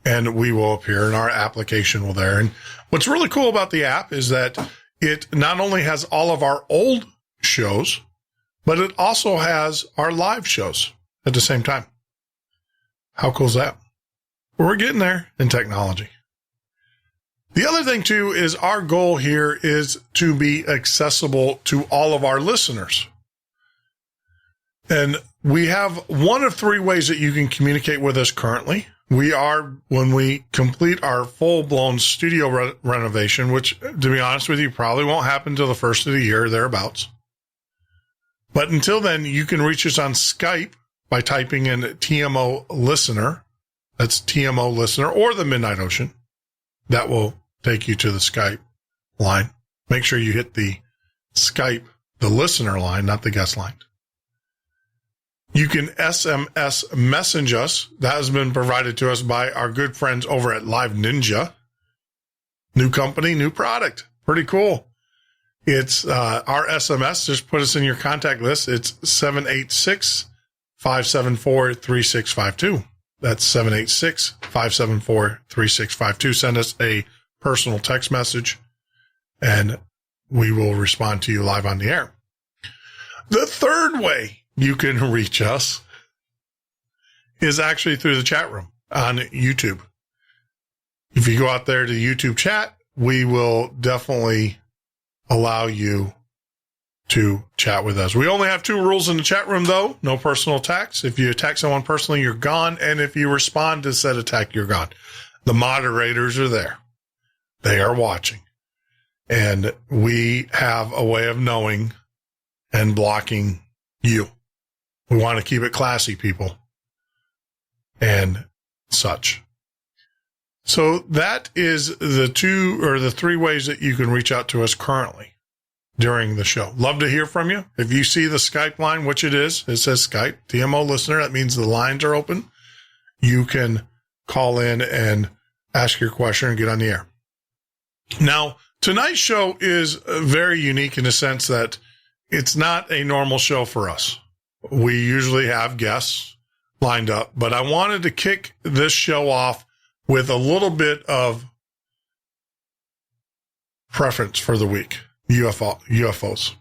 and we will appear in our application there. And what's really cool about the app is that it not only has all of our old shows, but it also has our live shows at the same time. How cool is that? We're getting there in technology. The other thing, too, is our goal here is to be accessible to all of our listeners. And we have one of three ways that you can communicate with us currently. We are, when we complete our full-blown studio renovation, which, to be honest with you, probably won't happen until the first of the year, thereabouts. But until then, you can reach us on Skype by typing in TMO Listener. That's TMO Listener, or the Midnight Ocean. That will take you to the Skype line. Make sure you hit the Skype, the listener line, not the guest line. You can SMS message us. That has been provided to us by our good friends over at Live Ninja. New company, new product. Pretty cool. It's our SMS. Just put us in your contact list. It's 786-574-3652. That's 786-574-3652. Send us a personal text message, and we will respond to you live on the air. The third way you can reach us is actually through the chat room on YouTube. If you go out there to YouTube chat, we will definitely allow you to chat with us. We only have two rules in the chat room, though. No personal attacks. If you attack someone personally, you're gone. And if you respond to said attack, you're gone. The moderators are there. They are watching. And we have a way of knowing and blocking you. We want to keep it classy, people, and such. So that is the two or the three ways that you can reach out to us currently during the show. Love to hear from you. If you see the Skype line, which it is, it says Skype, TMO Listener. That means the lines are open. You can call in and ask your question and get on the air. Now, tonight's show is very unique in the sense that it's not a normal show for us. We usually have guests lined up, but I wanted to kick this show off with a little bit of preference for the week, UFOs.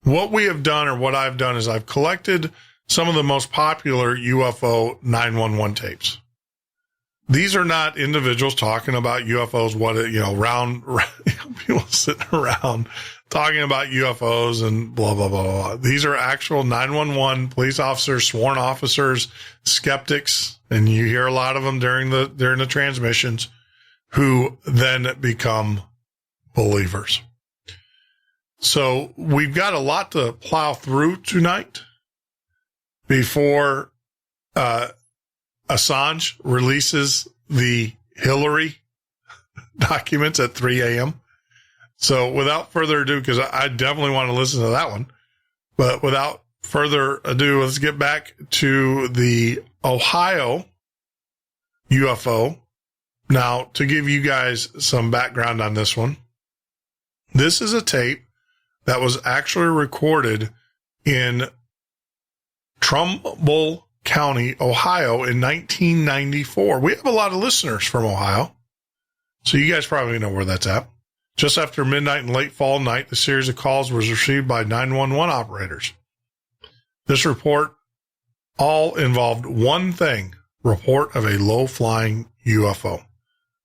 What we have done, or what I've done, is I've collected some of the most popular UFO 911 tapes. These are not individuals talking about UFOs, round people sitting around talking about UFOs and blah, blah, blah, blah. These are actual 911 police officers, sworn officers, skeptics, and you hear a lot of them during the transmissions, who then become believers. So we've got a lot to plow through tonight before Assange releases the Hillary documents at 3 a.m. So without further ado, because I definitely want to listen to that one, but without further ado, let's get back to the Ohio UFO. Now, to give you guys some background on this one, this is a tape that was actually recorded in Trumbull County, Ohio in 1994. We have a lot of listeners from Ohio, so you guys probably know where that's at. Just after midnight and late fall night, the series of calls was received by 911 operators. This report all involved one thing, report of a low-flying UFO.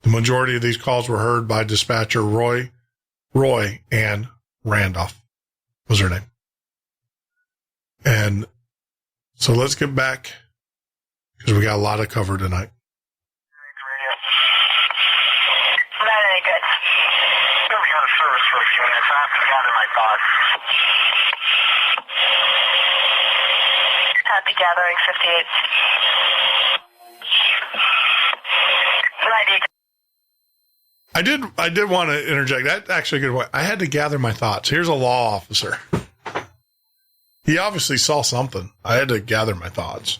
The majority of these calls were heard by dispatcher Roy Ann Randolph was her name. And so let's get back, because we got a lot to cover tonight. Not any good. We got a service for a few minutes. I have to gather my thoughts. Happy gathering 58. I did want to interject. That's actually a good point. I had to gather my thoughts. Here's a law officer. He obviously saw something. I had to gather my thoughts.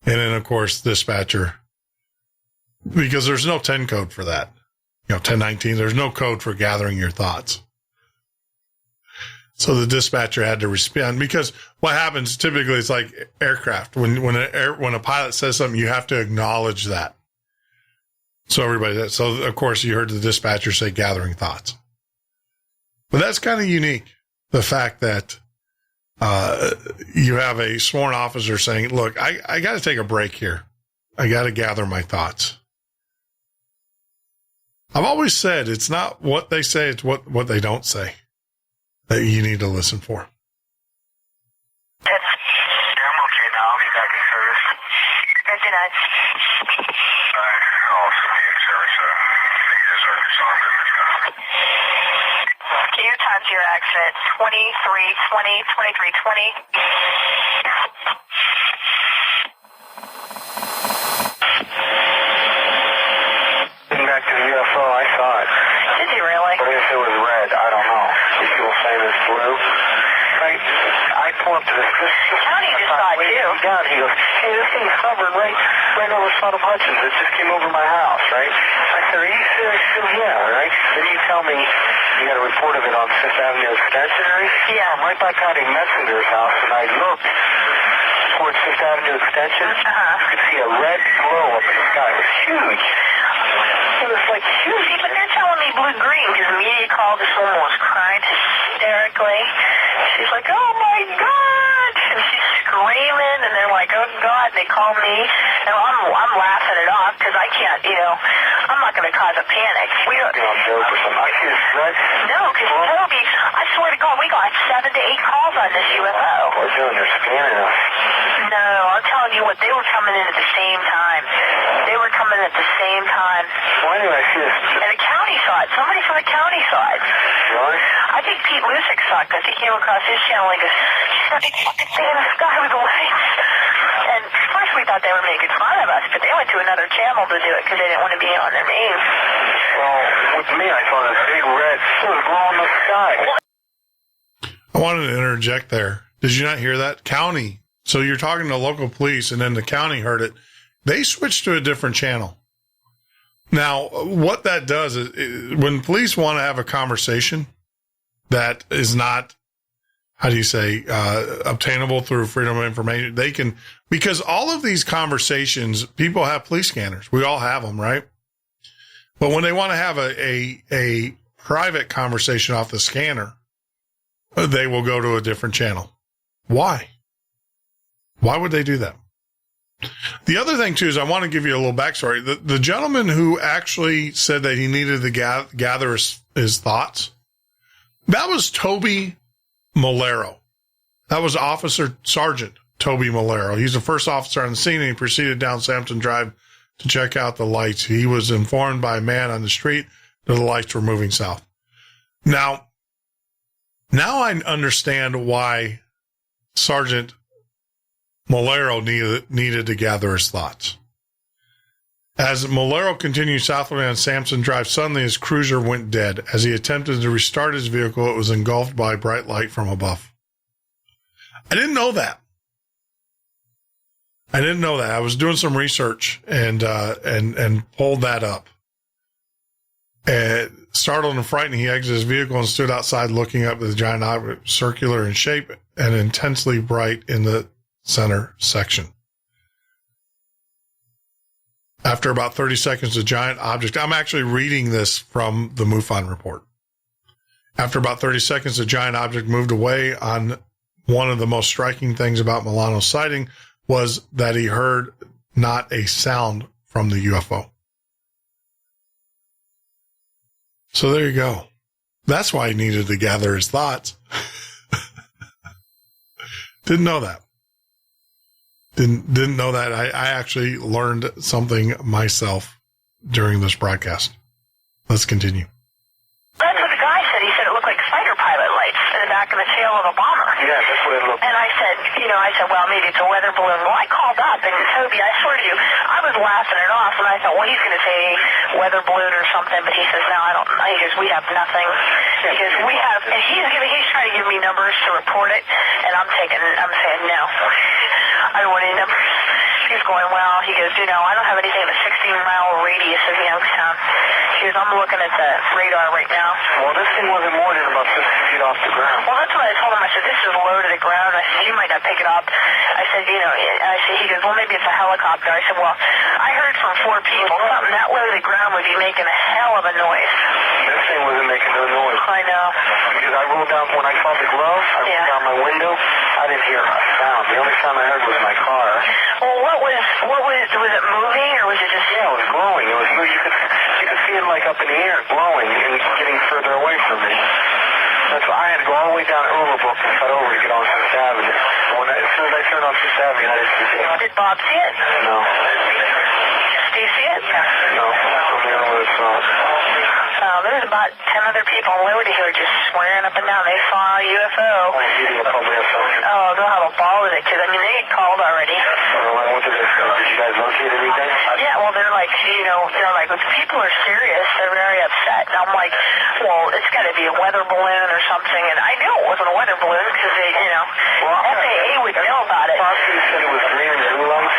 And then, of course, dispatcher, because there's no 10 code for that. 1019, there's no code for gathering your thoughts. So the dispatcher had to respond, because what happens typically, it's like aircraft. When a pilot says something, you have to acknowledge that. So of course you heard the dispatcher say gathering thoughts. But that's kind of unique. The fact that, you have a sworn officer saying, look, I got to take a break here. I got to gather my thoughts. I've always said it's not what they say, it's what they don't say that you need to listen for. Yeah, I'm okay now. I'll be back in service. 59. I'll also be in service. Vegas, Arkansas, this time. Okay, your time to your accident, 23:20, 23:20. Getting back to the UFO, I saw it. Did you really? But if it was red, I don't know. People saying it's blue. Right? I pull up to this. The county just saw it too. Down, he goes, hey, this thing's covered right over Sodom Hutchins. It just came over my house, right? I said, are you serious? He goes, yeah, right? Then you tell me you got a report of it on Fifth Avenue Extension, right? Yeah. I'm right by County Messenger's house, and I looked towards Fifth Avenue Extension. You could see a red glow up in the sky. It was huge. It was like huge. See, but they're telling me blue-green, because the media called this woman was crying hysterically. She's like, oh my God! And she's screaming, and they're like, oh God, and they call me. And I'm laughing it off, because I can't, I'm not going to cause a panic. We don't. Dope or something. I see this red. No, because Toby, I swear to God, we got 7 to 8 calls on this UFO. We're doing your scanning us. No, I'm telling you what, they were coming in at the same time. They were coming at the same time. Well, anyway, I see this. And the county saw it. Somebody from the county saw it. Really? I think Pete Lusick saw it, because he came across his channel and goes, "She's a big fucking thing in the sky with the lights." And first we thought they were making fun of us, but they went to another channel to do it because they didn't want to be on their names. Well, with me, I saw this big red thing glow in the sky. I wanted to interject there. Did you not hear that? County. So you're talking to local police, and then the county heard it. They switched to a different channel. Now, what that does is when police want to have a conversation that is not, obtainable through freedom of information, they can, because all of these conversations, people have police scanners. We all have them, right? But when they want to have a private conversation off the scanner, they will go to a different channel. Why? Why would they do that? The other thing, too, is I want to give you a little backstory. The gentleman who actually said that he needed to gather his thoughts, that was Toby Malero. That was Officer Sergeant Toby Malero. He's the first officer on the scene, and he proceeded down Sampson Drive to check out the lights. He was informed by a man on the street that the lights were moving south. Now I understand why Sergeant Malero needed to gather his thoughts. As Malero continued southward on Sampson Drive, suddenly his cruiser went dead. As he attempted to restart his vehicle, it was engulfed by bright light from above. I didn't know that. I was doing some research and pulled that up. And startled and frightened, he exited his vehicle and stood outside looking up at the giant object, circular in shape and intensely bright in the center section. After about 30 seconds, the giant object, I'm actually reading this from the MUFON report. After about 30 seconds, the giant object moved away. On one of the most striking things about Milano's sighting was that he heard not a sound from the UFO. So there you go. That's why he needed to gather his thoughts. Didn't know that. Didn't know that. I actually learned something myself during this broadcast. Let's continue. That's what the guy said. He said it looked like fighter pilot lights in the back of the tail of a bomber. Yeah, that's what it looked like. And I said, well, maybe it's a weather balloon. Well, I called up, and Toby, I swear to you, I was laughing it off, and I thought, well, he's going to say weather balloon or something, but he says, no, I don't. He goes, we have nothing. Because we have, and he's trying to give me numbers to report it, and I'm saying, no. I don't want any numbers. He's going, well, he goes, I don't have anything in a 16-mile radius of Youngstown. He goes, I'm looking at the radar right now. Well, this thing wasn't more than about 50 feet off the ground. Well, that's what I told him. I said, this is low to the ground. I said, you might not pick it up. I said, he goes, well, maybe it's a helicopter. I said, well, I heard from 4 people, something that low to the ground would be making a hell of a noise. This thing wasn't making no noise. I know. Because I rolled down, when I saw the glow, I rolled down my window, I didn't hear a sound. The only sound I heard was my car. Well, was it moving, or was it just... Yeah, it was glowing. You could see it like up in the air, glowing, and getting further away from me. That's why I had to go all the way down to Overbrook and cut over to get on Fifth Avenue. As soon as I turned on Fifth Avenue, I didn't see it. Did Bob see it? No. Do you see it? No. There's about 10 other people in Liberty who are just swearing up and down they saw a UFO. Oh, they'll have a ball with it, because, they get called already. What did you guys locate anything? Yeah, well, they're like, if people are serious, they're very upset. And I'm like, well, it's got to be a weather balloon or something. And I knew it wasn't a weather balloon because they, FAA would know about it. You said it was green and blue lights?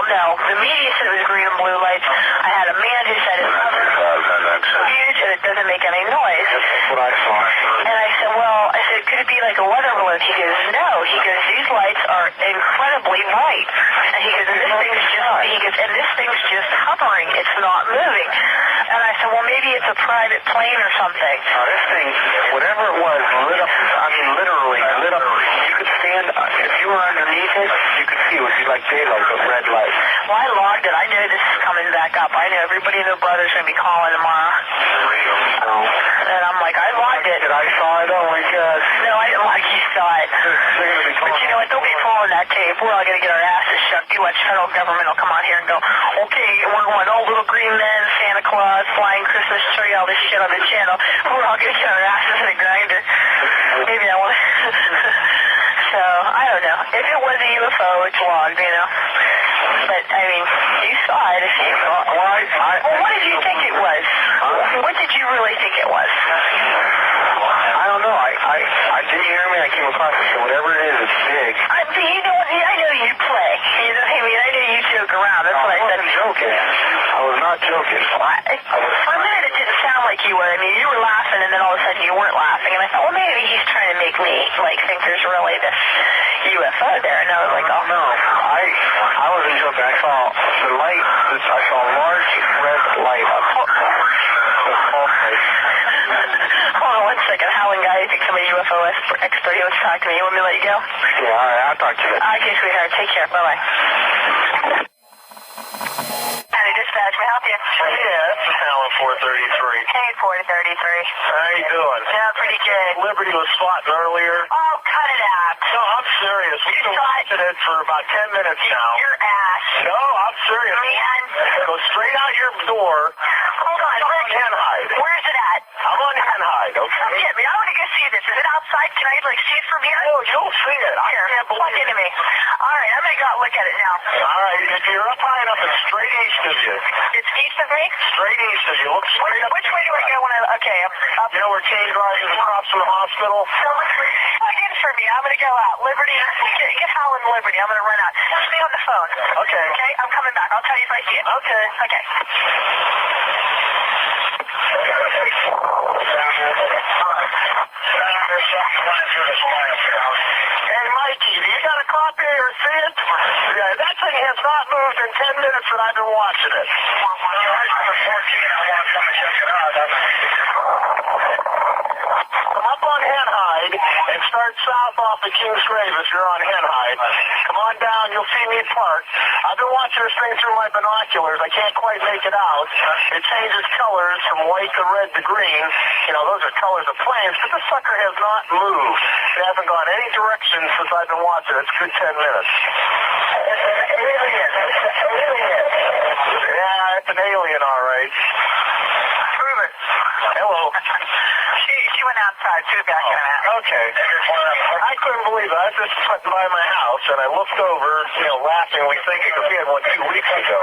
No. The media said it was green and blue lights. I had a man who said it's huge and it doesn't make any noise. That's what I saw. And I said, could it be like a weather balloon? He goes, no. He goes, these lights are incredibly bright. And he goes, and this thing's just hovering. It's not moving. And I said, well, maybe it's a private plane or something. This thing, whatever it was, lit up. Literally lit up. You could stand, if you were underneath it, you could see it would be like daylight, but red light. Well, I logged it. I know this is coming back up. I know everybody and their brother's going to be calling tomorrow. And I'm like, I logged it. I saw it. Oh, my God. No, I didn't like you saw it. But you know what? Don't be pulling that tape. We're all going to get our asses shucked. You watch federal government will come on here and go, okay, we're going, little green men, Santa Claus, flying Christmas tree, all this shit on the channel. We're all going to get our asses in a grinder. Maybe I want to. So, I don't know. If it was a UFO, it's logged, But, you saw it. If you... Well, what did you think it was? What did you really think it was? I don't know. I didn't hear me. I came across it. So whatever it is, it's big. I know you play. I know you joke around. That's what I said. I wasn't joking. I was not joking. For a minute, it didn't sound like you were. You were laughing, and then all of a sudden you weren't laughing. And I thought, well, maybe he's trying to make me, think there's really this UFO there. And I was like, oh. No, I wasn't joking. I saw the light. I saw a large red light up. Hold on 1 second. Howling guy, I think somebody UFO expert. He wants to talk to me. You want me to let you go? Yeah, all right. I'll talk to you. Okay, sweetheart. Take care. Bye-bye. County Dispatch, may I help you? Yeah, this is Alan 433. Hey, 433. How you doing? Yeah, pretty good. Liberty was spotting earlier. Oh, cut it out. No, I'm serious. We've been watching it for about 10 minutes now. Your ass. No, I'm serious. Man. Go straight out your door. Hold on. You can't hide. Where's it at? at? I'm on Henhide, okay? Come get me. I want to go see this. Is it outside? Can I, see it from here? Oh, you'll see it. I can't believe plug into me. All right, I'm going to go out and look at it now. All right, you're up high enough. It's straight east of you. It's east of me? Straight east of you. Look straight up. Which way do I go when I... Okay, I'm up. You know where King Drive is across from the hospital? Plug in for me. I'm going to go out. Liberty. Get Howard and Liberty. I'm going to run out. Stay on the phone. Okay. Okay, I'm coming back. I'll tell you if I see it. Okay. Okay. Hey, Mikey, do you got a copy or see it? Yeah, that thing has not moved in 10 minutes that I've been watching it. Come up on Henhide and start south off of King's Grave if you're on Henhide. Come on down, you'll see me parked. I've been watching this thing through my binoculars. I can't quite make it out. It changes colors from white to red to green. You know, those are colors of planes, but the sucker has not moved. It hasn't gone any direction since I've been watching. It's a good 10 minutes. Yeah, it's an alien, all right. Prove it. Hello. She went outside, too, back in a minute. Okay. I couldn't believe it. I was just sitting by my house, and I looked over, laughingly thinking, because we had one 2 weeks ago.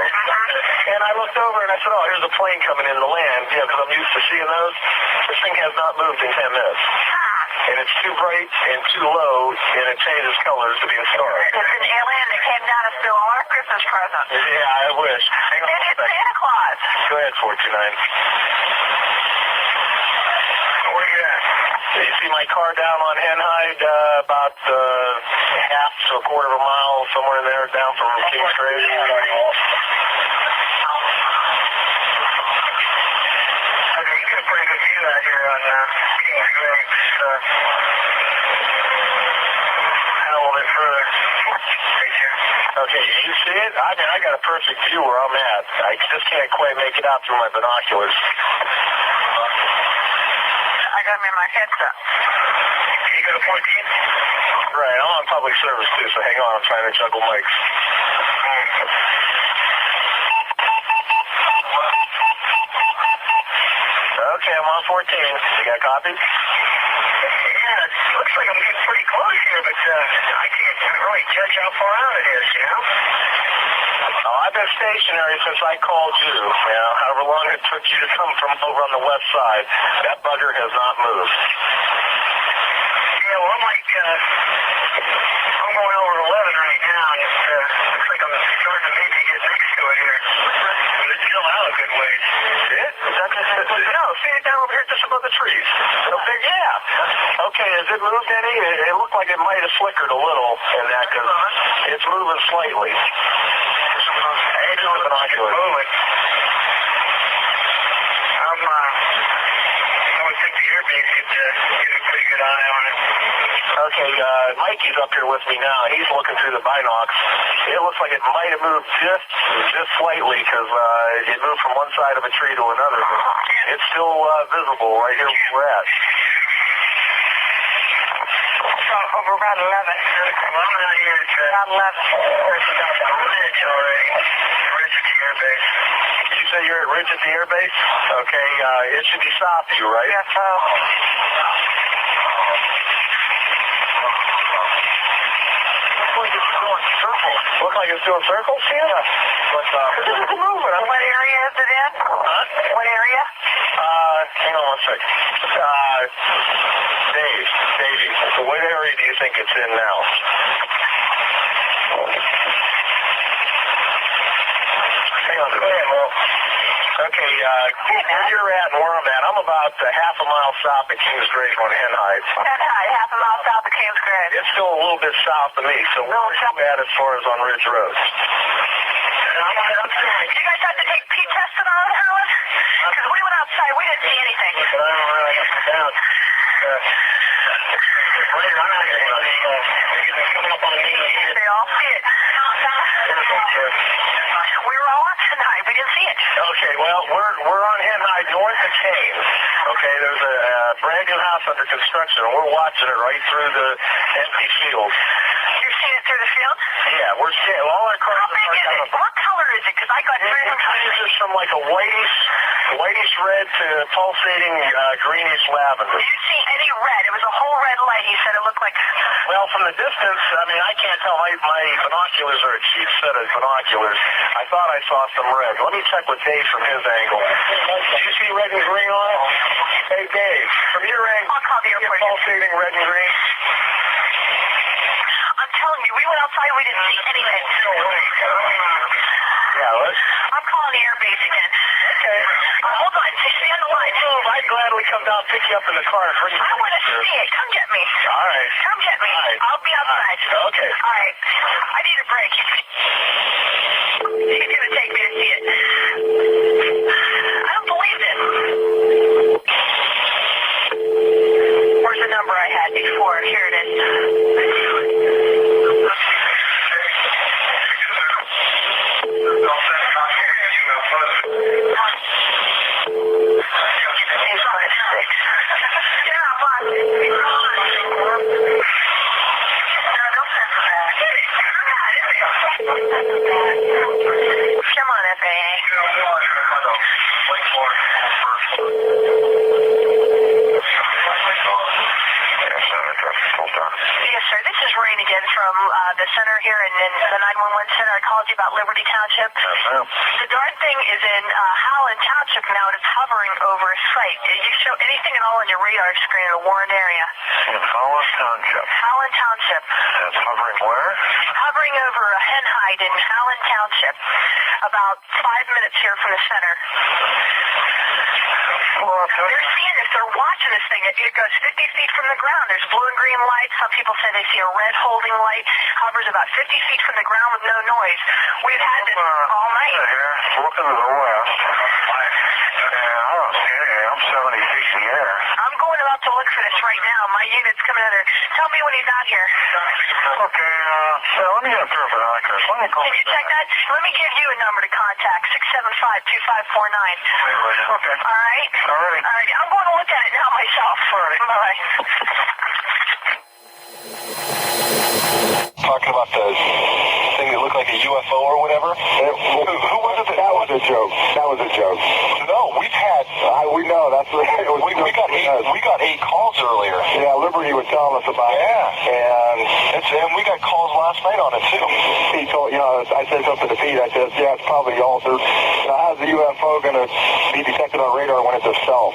And I looked over, and I said, oh, here's a plane coming in to land, because I'm used to seeing those. This thing has not moved in 10 minutes. And it's too bright and too low, and it changes colors to be a star. It's an alien that came down to steal our Christmas present. Yeah, I wish. Hang on a It's second. Santa Claus. Go ahead, 429. Where you at? You see my car down on Henhide, about half to a quarter of a mile, somewhere in there, down from King's Grave. Okay, you get a pretty good view out here on King's Grave. How a little bit further. Okay, you see it? I got a perfect view where I'm at. I just can't quite make it out through my binoculars. I got him in my headset. You got a 14? Right, I'm on public service too, so hang on, I'm trying to juggle mics. Okay, I'm on 14. You got copies? Yeah, it looks like I'm getting pretty close here, but I can't really judge how far out it is, Oh, I've been stationary since I called you. However long it took you to come from over on the west side. That bugger has not moved. Yeah, well, I'm going over 11 right now, and it looks like I'm starting to maybe get next to it here. It's still out a good ways. See it? No, see it down over here just above the trees. So big, yeah. Okay, has it moved any? It looked like it might have flickered a little in that, because it's moving slightly. Hey, it's moving. I would think the airbase could get a pretty good eye on it. Okay, Mikey's up here with me now. He's looking through the binocs. It looks like it might have moved just slightly, because it moved from one side of a tree to another. It's still visible right here where we're at. Over about 11. Well, I'm out here at About 11. Ridge already. Ridge at the airbase. Did you say you're at Ridge at the airbase? Okay, it should be south of you, right? Yes, so. Look like it's doing circles? Yeah. But, it's moving. What area is it in? Huh? What area? Hang on one second. Davey. So what area do you think it's in now? Hang on. Go ahead, Will. Okay, where you're at and where I'm at, I'm about half a mile south of King's Grave on Henhide. Henhide, half a mile south of King's Grave. It's still a little bit south of me, so where are you at as far as on Ridge Road? You guys have to take P tests and all that, Howard? Because we went outside, we didn't see anything. But I don't really up and down. Later on, coming up on me. They all see it. We were all on Henhide, we didn't see it. Okay, well, we're on Henhide north of Kane. Okay, there's a brand new house under construction, and we're watching it right through the empty field. You're seeing it through the field? Yeah, all our cars. How big is it? What color is it? Because I got three of them. It's just from like a whitish red to pulsating greenish lavender. Did you see any red? It was a whole red light. He said it looked like... Well, from the distance, I mean, I can't tell. My binoculars are a cheap set of binoculars. I thought I saw some red. Let me check with Dave from his angle. Did you see red and green on it? Hey, Dave, from your angle, I'll call the airport. pulsating red and green? I'm telling you, we went outside, we didn't see anything. Yeah, what? I'm calling the air base again. Okay. Hold on, stay on the line. I'd gladly come down, pick you up in the car and bring you. I want to see it. Come get me. All right. Come get me. All right. I'll be outside. All right. Okay. All right. I need a break. He's going to take me to see it. I don't believe this. Where's the number I had before? Here it is. Come on, FAA. Yes, sir. This is Rain again from the center here in the 911 center. I called you about Liberty Township. The darn thing is in Howland Township now, and it's hovering over a site. Did you show anything at all on your radar screen in the Warren area? In Howland Township. Howland Township. That's hovering where? Hovering over a hen hide in Howland Township, about 5 minutes here from the center. They're seeing this. They're watching this thing. It goes 50 feet from the ground. There's blue and green lights. Some people say they see a red holding light. Hovers about 50 feet from the ground with no noise. We've had this all night. Here, looking to the west. Yeah, I don't see anything. I'm 70 feet in the air. I'm going about to look for this right now. My unit's coming out here. Tell me when he's out here. Okay, let me get a pair of binoculars. Let me call Can you check that? Let me give you a number to contact, 675-2549. Okay. All right? All right. All right. I'm going to look at it now myself. All right. Bye-bye. Talking about the thing that looked like a UFO or whatever? Who was it? That was a joke. That was a joke. No, we've had... we know. That's what it was. We got 8 calls earlier. Yeah, Liberty was telling us about it. Yeah. And we got calls last night on it, too. He told, I said something to Pete. I said, yeah, it's probably altered. How's the UFO going to be detected on radar when it's itself?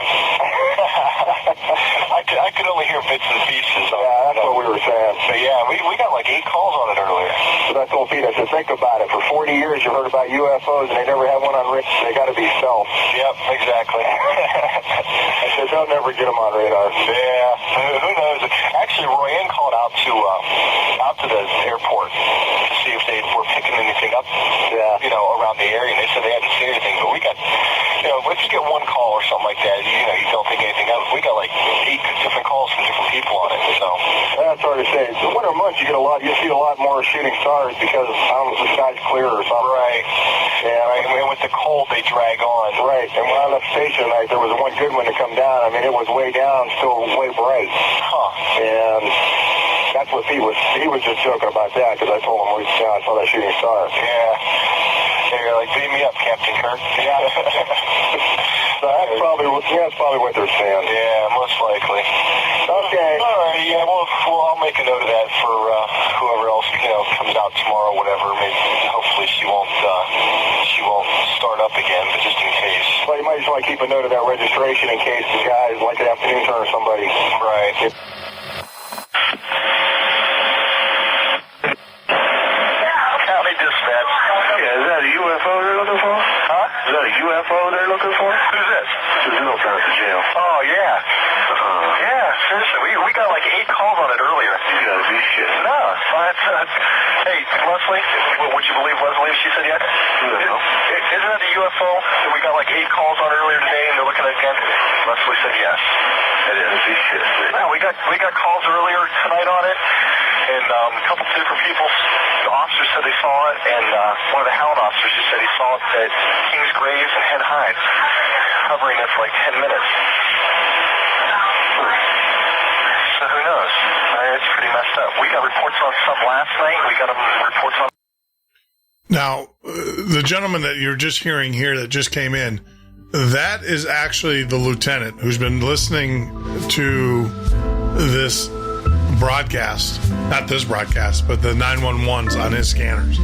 I could only hear bits and pieces. Yeah, that's what we were saying. But yeah, we got like 8 calls on it earlier. So I told Pete, I said, think about it. For 40 years you've heard about UFOs and they never have one on radar. They got to be self. Yep, exactly. I said, they'll never get them on radar. Yeah, who knows? Actually, Royanne called out to the airport to see if they were picking anything up, around the area. And they said they hadn't seen anything. But we got, if you get one call or something like that, you don't think anything of it. We got like 8 different calls from different people on it. So that's hard to say. The winter months, you see a lot more shooting stars because the sky's clear or something. Right. Yeah. And with the cold, they drag on. Right. And when I left station tonight, there was one good one to come down. I mean, it was way down, still way bright. Huh. And that's what he was just joking about that because I told him I saw that shooting star. Yeah. They're like, beam me up, Captain Kirk. Yeah. So that's probably what they're saying. Yeah, most likely. Okay. All right. Yeah. Well, I'll make a note of that for whoever else comes out tomorrow, whatever. Maybe hopefully she won't start up again, but just in case. Well, you might just want to keep a note of that registration in case the guy is like an afternoon turn or somebody. Right. County dispatch. Yeah, is that a UFO they're looking for? Huh? Is that a UFO they're looking for? Who's this? This is Milton at the jail. Oh, yeah. Yeah, seriously. We got like 8 calls on it earlier. You gotta be shit. No, it's fine. Hey, Leslie, would you believe Leslie if she said yes? Isn't it a UFO that we got like 8 calls on earlier today and they're looking at it again? Leslie said yes. It is. Shit. No, we got calls earlier tonight on it. And a couple different people, the officers said they saw it, and one of the Howland officers just said he saw it at King's Grave and Hen Hide, hovering there for like 10 minutes. So So who knows? It's pretty messed up. We got reports on some last night. We got reports on. Now, the gentleman that you're just hearing here that just came in, that is actually the lieutenant who's been listening to this broadcast, not this broadcast, but the 911s on his scanners.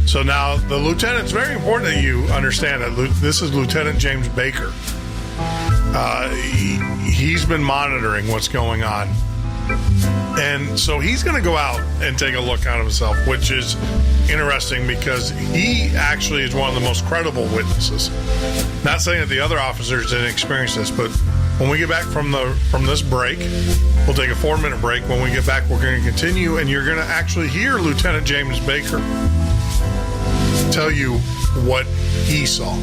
So now the lieutenant, it's very important that you understand that this is Lieutenant James Baker. He's been monitoring what's going on. And so he's going to go out and take a look at himself, which is interesting because he actually is one of the most credible witnesses. Not saying that the other officers didn't experience this, but when we get back from this break, we'll take a 4-minute break. When we get back, we're going to continue, and you're going to actually hear Lieutenant James Baker tell you what he saw.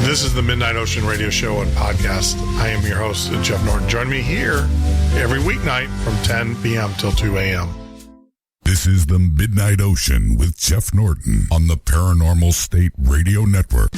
This is the Midnight Ocean Radio Show and Podcast. I am your host, Jeff Norton. Join me here every weeknight from 10 p.m. till 2 a.m. This is the Midnight Ocean with Jeff Norton on the Paranormal State Radio Network.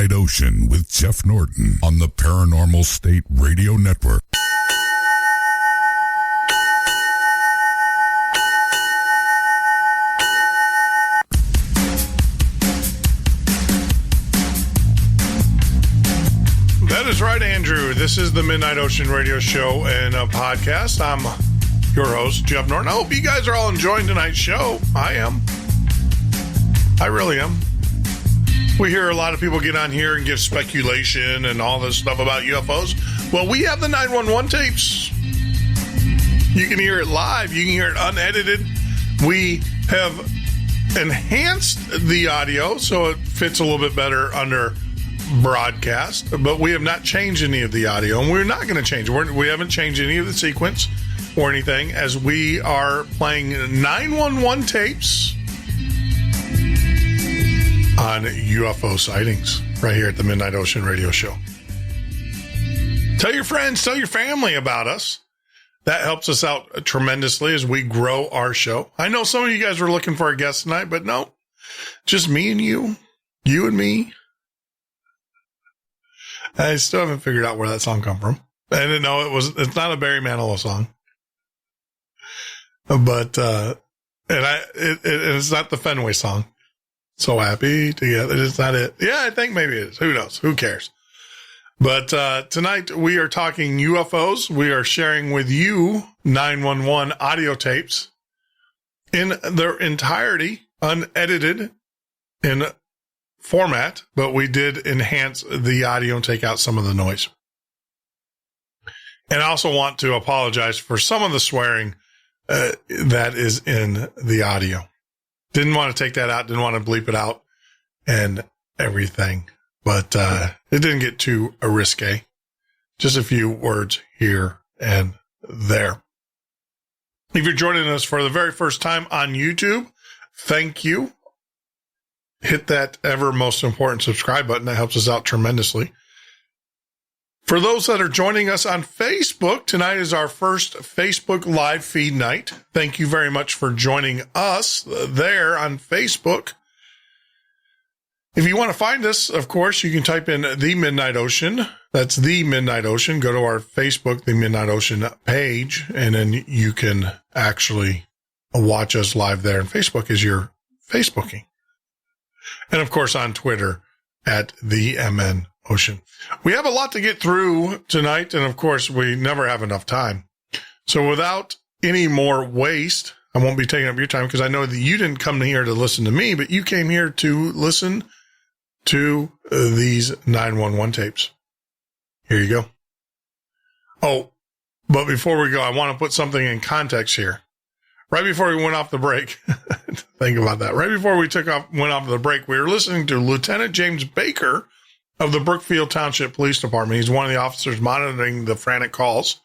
Midnight Ocean with Jeff Norton on the Paranormal State Radio Network. That is right, Andrew. This is the Midnight Ocean Radio Show and a podcast. I'm your host, Jeff Norton. I hope you guys are all enjoying tonight's show. I am. I really am. We hear a lot of people get on here and give speculation and all this stuff about UFOs. Well, we have the 911 tapes. You can hear it live. You can hear it unedited. We have enhanced the audio so it fits a little bit better under broadcast, but we have not changed any of the audio, and we're not going to change it. We haven't changed any of the sequence or anything, as we are playing 911 tapes on UFO sightings right here at the Midnight Ocean Radio Show. Tell your friends, tell your family about us. That helps us out tremendously as we grow our show. I know some of you guys were looking for a guest tonight, but no, just me and you and me. I still haven't figured out where that song come from. I didn't know it's not a Barry Manilow song. But, it's not the Fenway song. So happy together. It's not it. Yeah, I think maybe it is. Who knows? Who cares? But, tonight we are talking UFOs. We are sharing with you 911 audio tapes in their entirety, unedited in format, but we did enhance the audio and take out some of the noise. And I also want to apologize for some of the swearing that is in the audio. Didn't want to take that out, didn't want to bleep it out and everything, but it didn't get too risque. Just a few words here and there. If you're joining us for the very first time on YouTube, thank you. Hit that ever most important subscribe button. That helps us out tremendously. For those that are joining us on Facebook, tonight is our first Facebook live feed night. Thank you very much for joining us there on Facebook. If you want to find us, of course, you can type in The Midnight Ocean. That's The Midnight Ocean. Go to our Facebook, The Midnight Ocean page, and then you can actually watch us live there. And Facebook is your Facebooking. And, of course, on Twitter at the MN Ocean. We have a lot to get through tonight, and, of course, we never have enough time. So without any more waste, I won't be taking up your time because I know that you didn't come here to listen to me, but you came here to listen to these 911 tapes. Here you go. Oh, but before we go, I want to put something in context here. Right before we went off the break, think about that. Right before we went off the break, we were listening to Lieutenant James Baker of the Brookfield Township Police Department. He's one of the officers monitoring the frantic calls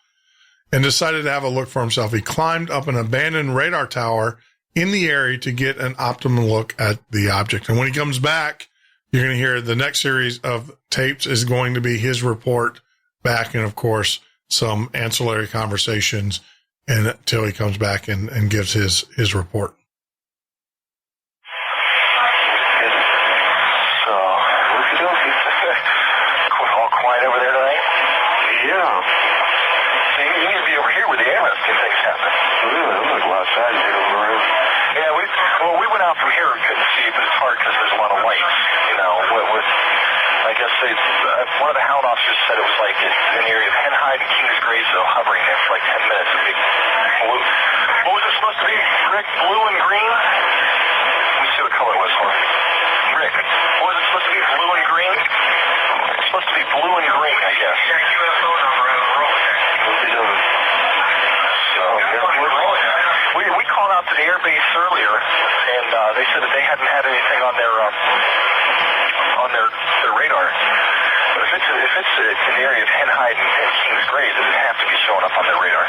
and decided to have a look for himself. He climbed up an abandoned radar tower in the area to get an optimum look at the object. And when he comes back, you're going to hear the next series of tapes is going to be his report back and, of course, some ancillary conversations until he comes back and gives his report. So, all quiet over there tonight? Yeah. So you need to be over here where the interesting things happen. Yeah, I'm going to go outside and take a look. Yeah, we went out from here and couldn't see, but it's hard because there's a lot of lights. You know, I guess one of the hound officers said it was like an area of Henhide and Kings Graysville hovering there for like 10 minutes. A big blue. What was it supposed to be, Rick? Blue and green? Let me see what color it was for. Rick, what was it supposed to be? Blue and green? It's supposed to be blue and green, I guess. Yeah, UFO number on the roll. So, we called out to the airbase earlier, and they said that they hadn't had anything on their radar. But if it's an area of Henhide and Kings Grays, it would have to be showing up on their radar.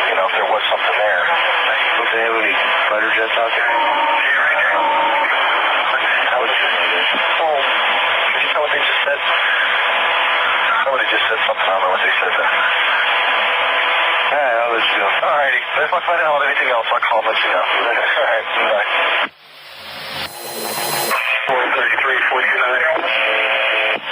You know, if there was something there. Don't they have any fighter jets out there? Yeah, right there. Oh, did you tell what they just said? Somebody just said something. I don't know what they said there. Alright, I'll let you know. Alrighty. If I find out anything else, I'll call and let you know. Alright, bye. 433, 429.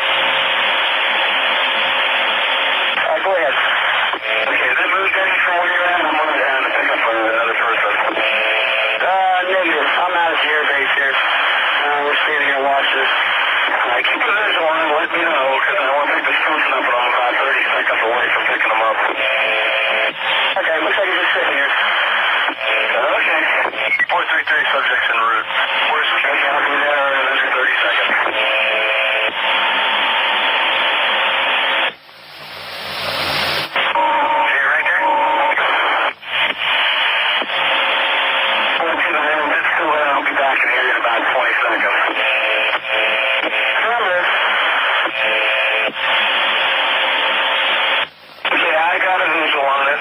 Yeah, I got a visual on it.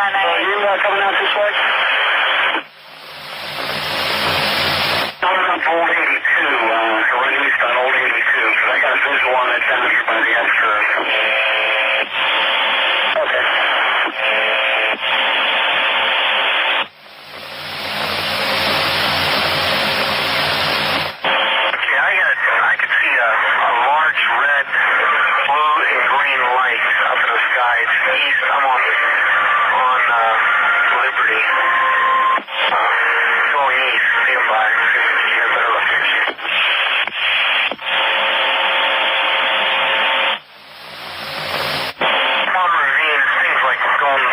Are you coming out this way? I'm on Old 82, we're east on Old 82, because I got a visual on it down here by the S-curve. Okay. I could see a large red, blue, and green light up in the sky. It's east. I'm on Liberty. Going east, nearby. See if we can get a better location. Palm Ravine, it seems like it's going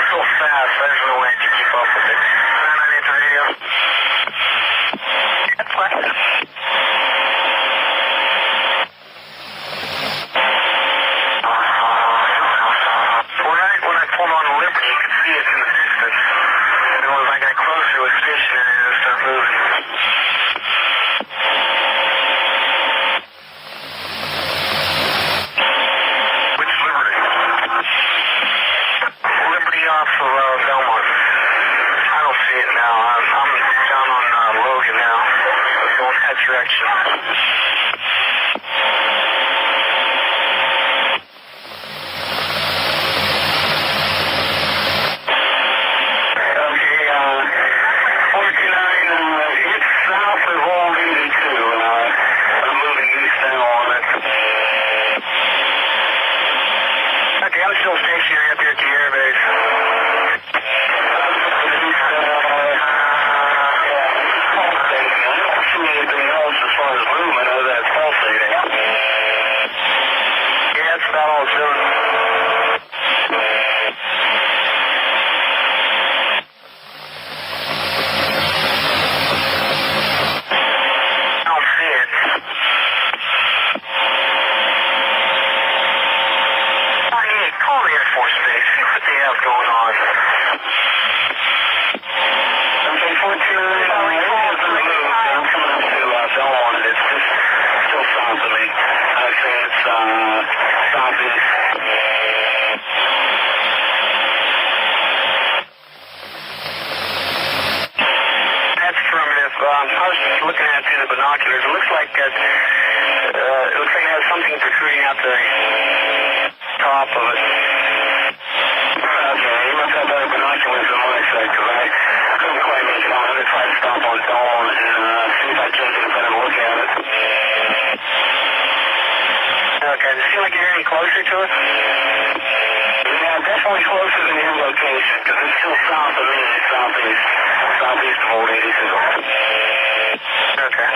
so fast. There's no way to keep up with it. 998 radio. That's what. When I pulled on Liberty, you could see it in the distance. And when I got closer, it was stationary and it started moving. Which Liberty? Liberty off of Belmont. I don't see it now. I'm down on Logan now. I'm going that direction. I'm still stationary up here at the air base. I don't see anything else as far as movement other than pulsating. Yeah, that's about all it's doing. I don't see it. Call the Air Force Base, see what they have going on. Okay, 14, I'm coming up to Belmont, and it's just still south of me. I say it's southeast. That's affirmative. I was just looking at it through the binoculars. It looks like it has something protruding out the top of it. Okay, you must have better binoculars than what I said, because I couldn't quite make it out. I'm going to try to stop on Dawn and see if I can get a better look at it. Okay, does it seem like you're getting closer to it? Yeah, definitely closer than your location, because it's still south of me, southeast of Old 82. Okay.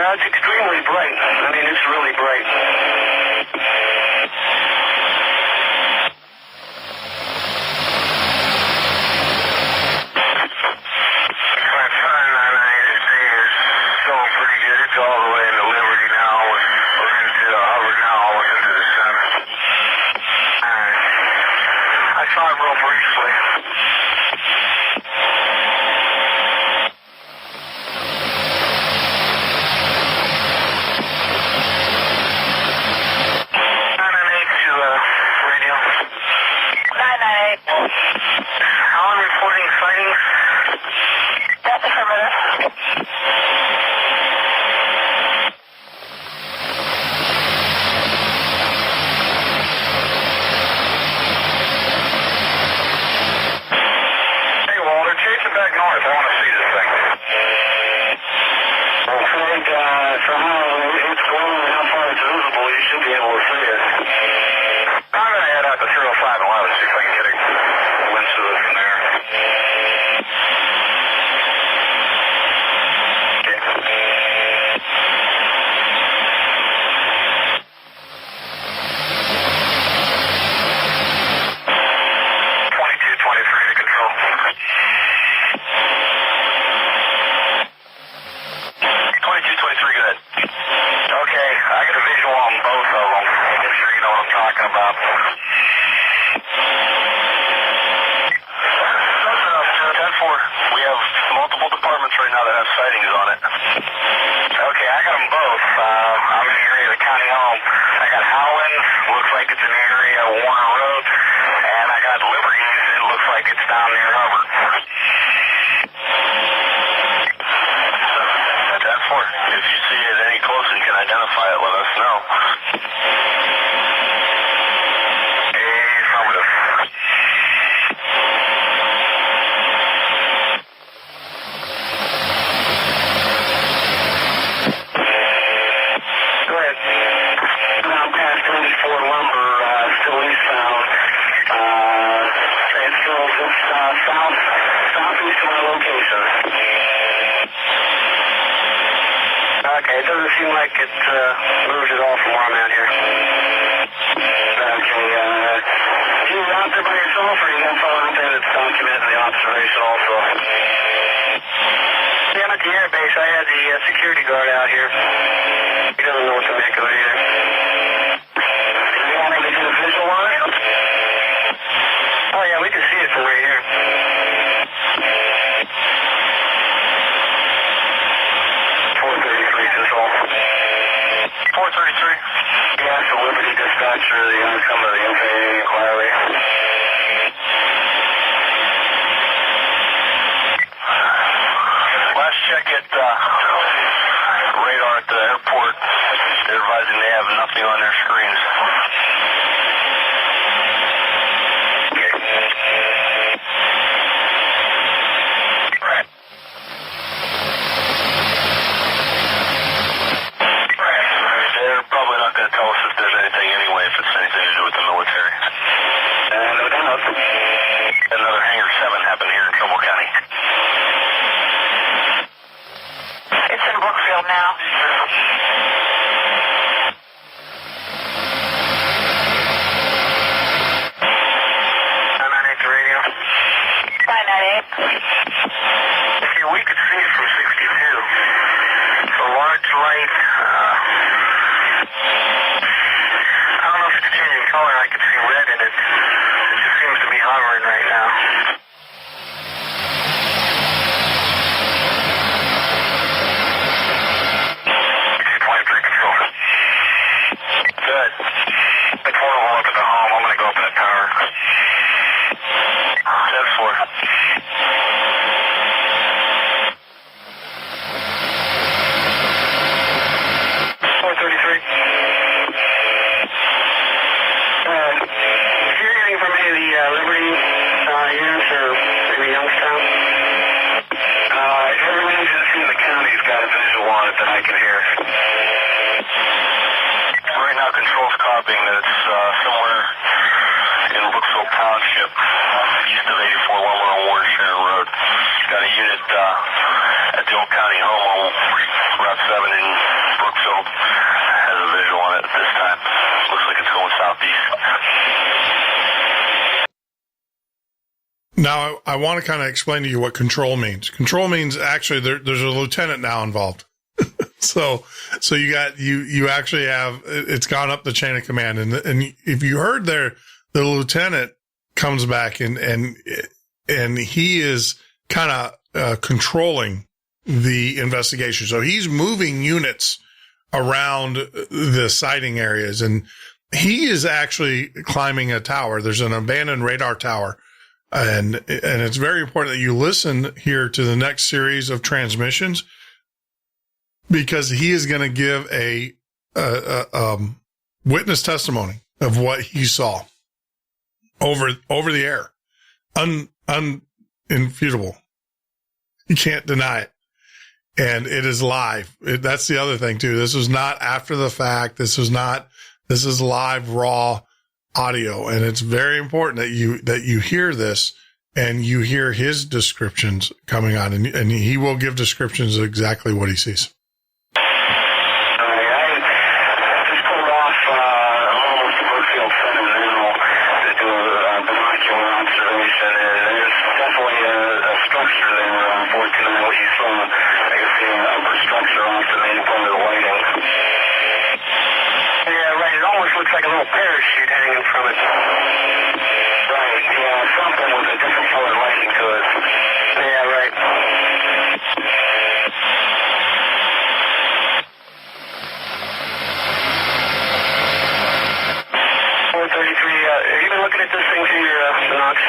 It's extremely bright. I mean, it's really bright. saw it real briefly. Alan reporting sightings. That's affirmative. Hey, Walter, chase it back north. I want to see this thing. Well, Frank, for how it's going and how far it's visible, you should be able to see it. I'm going to head out to 305 and we'll see if I can get a glimpse of it from there. Okay. 2223 to control. 2223, good. Okay, I got a visual on both of them. I'm sure you know what I'm talking about. We have multiple departments right now that have sightings on it. Okay, I got them both. I'm in the area of the county home. I got Howland, looks like it's in the area of Warner Road, and I got Liberties, it looks like it's down near Hubbard. That's for. If you see it any closer and can identify it, let us know. Affirmative. Go ahead. I'm past 24 lumber, still eastbound. It's still southeast of my location. Okay, it doesn't seem like it moved at all from where I'm at here. Okay, you out there by yourself, or you got someone out there that's documenting the observation also? Yeah, I'm at the air base. I had the security guard out here. He doesn't know what to make of it either. You want me to get a visual on it? Oh yeah, we can see it from right here. 433 control. 433. Yeah, it's the Liberty dispatcher, the outcome of the FAA inquiry. Last check at radar at the airport. They're advising they have nothing on their screens. Okay. Right. They're probably not going to tell us if there's anything anyway, if it's anything to do with the military. No doubt. Another Hangar 7 happened here in Trumbull County. It's in Brookfield now. 998 to radio. 998. See, we could see it from 62. It's a large light. I don't know if it's changing color. I can see red in it. It just seems to be hovering right now. Control. Good. The portal will up at the home. I'm going to go up in the tower. 10-4. 433. If you're getting from any of the Liberty units or maybe Youngstown, every agency in the county's got a visual on it that I can hear. Right now, control's copying that it's somewhere in Brookfield Township, east of 84 Lumber on Warren Sharon Road. Got a unit at the old county home on Route 7 in Brookfield. Has a visual on it at this time. Looks like it's going southeast. Now, I want to kind of explain to you what control means. Control means actually there's a lieutenant now involved. So you got, you actually have, it's gone up the chain of command. And if you heard there, the lieutenant comes back and he is kind of controlling the investigation. So he's moving units around the sighting areas, and he is actually climbing a tower. There's an abandoned radar tower. And it's very important that you listen here to the next series of transmissions, because he is going to give a witness testimony of what he saw over the air. Unirrefutable. You can't deny it. And it is live. That's the other thing too. This is not after the fact. This is live, raw audio. And it's very important that you hear this and you hear his descriptions coming on, and he will give descriptions of exactly what he sees. Looks like a little parachute hanging from it. Right, yeah, something with a different color lighting to it. Yeah, right. 433, have you been looking at this thing through your binocs?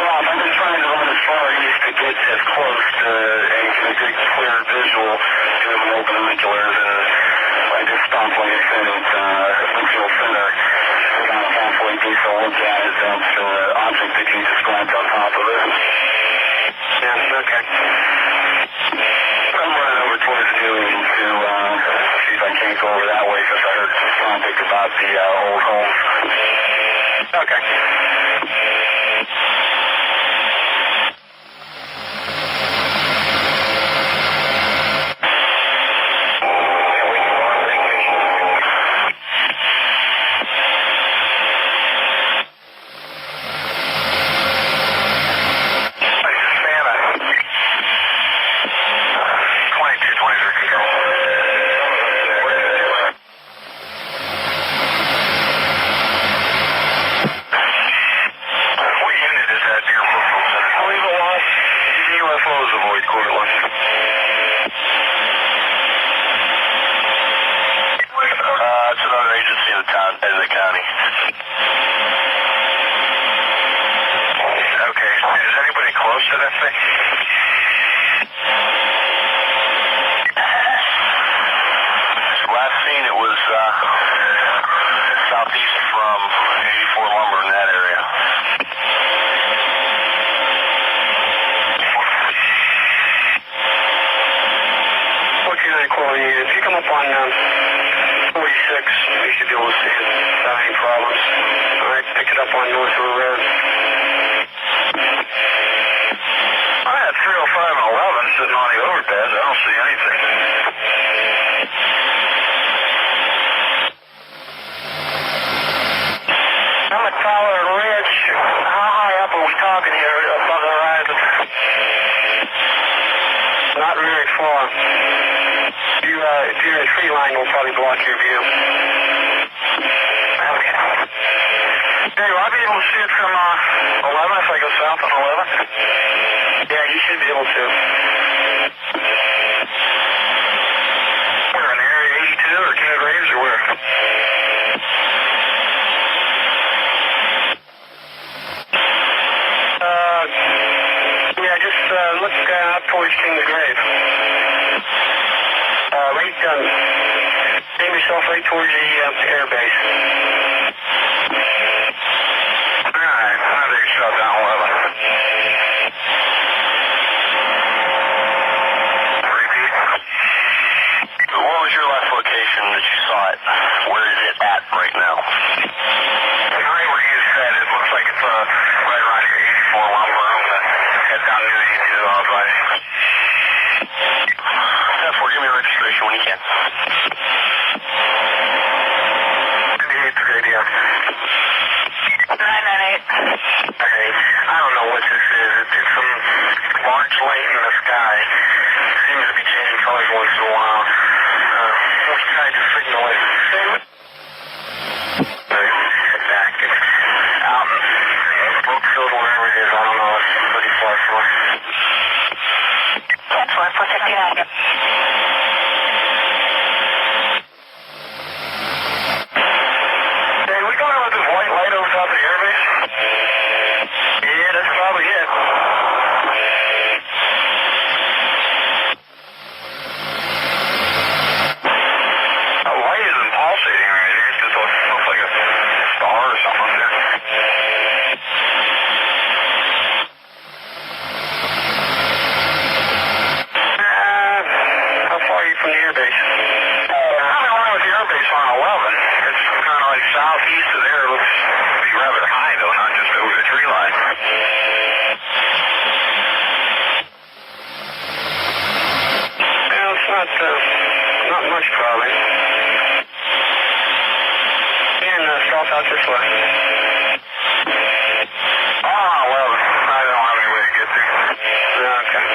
Rob, I've been trying to run as far east to get as close to a good clear visual doing my open binoculars, and I just stopped, like I said, at Brookfield Center, about halfway decent look at it. That's the object that you described on top of it. Yeah, okay. I'm running over towards Newing to see if I can't go over that way, because I heard some topic about the old homes. Okay. Out Scarcely. That's 459. Hey, we going with this white light over top of the airbase? Yeah, that's probably it. That light isn't pulsating or anything. It just looks like a star or something up there. How far are you from the airbase? I'm around with the airbase on 11. It's kind of like southeast of there. It looks to be rather high, though, not just over the tree line. Well, it's not much, probably. And south out this way. Ah, well, I don't have any way to get there. Okay.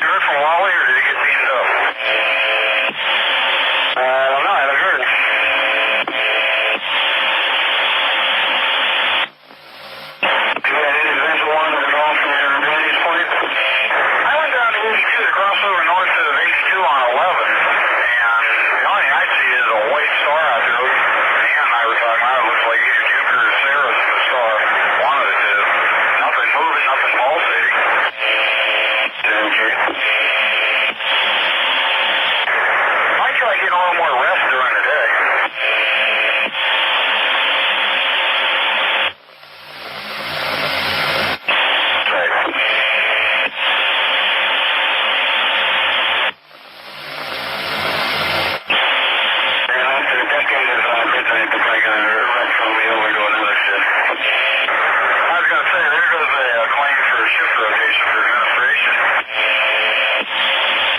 You heard from Wally, or did he get beaten up? I don't know. I haven't heard. You had any visual one at all from your vantage point? I went down to 82 to cross over north of 82 on 11, and the only thing I see is a white star out there. Dan and I were talking about it. Looks like either Jupiter or Ceres is the star. One of the two. Nothing moving, nothing pulsating. Okay. Might try getting a little more rest during the day. Right. And after the deck ended at midnight, they're probably going to rest on me over to another shift. I was going to say, there goes a claim for a shift rotation for administration.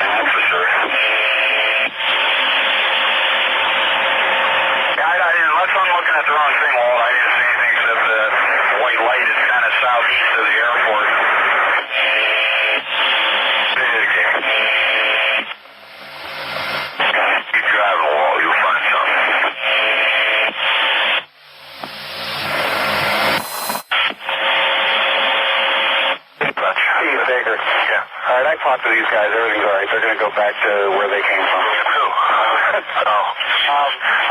That's for sure. Yeah, unless I'm looking at the wrong thing, Walt, I didn't see anything except the white light is kind of southeast of the airport. Okay. Keep driving, Walt, you'll find something. Steve Baker. Yeah. All right, I talked to these guys. Everything's all right. They're going to go back to where they came from. Who?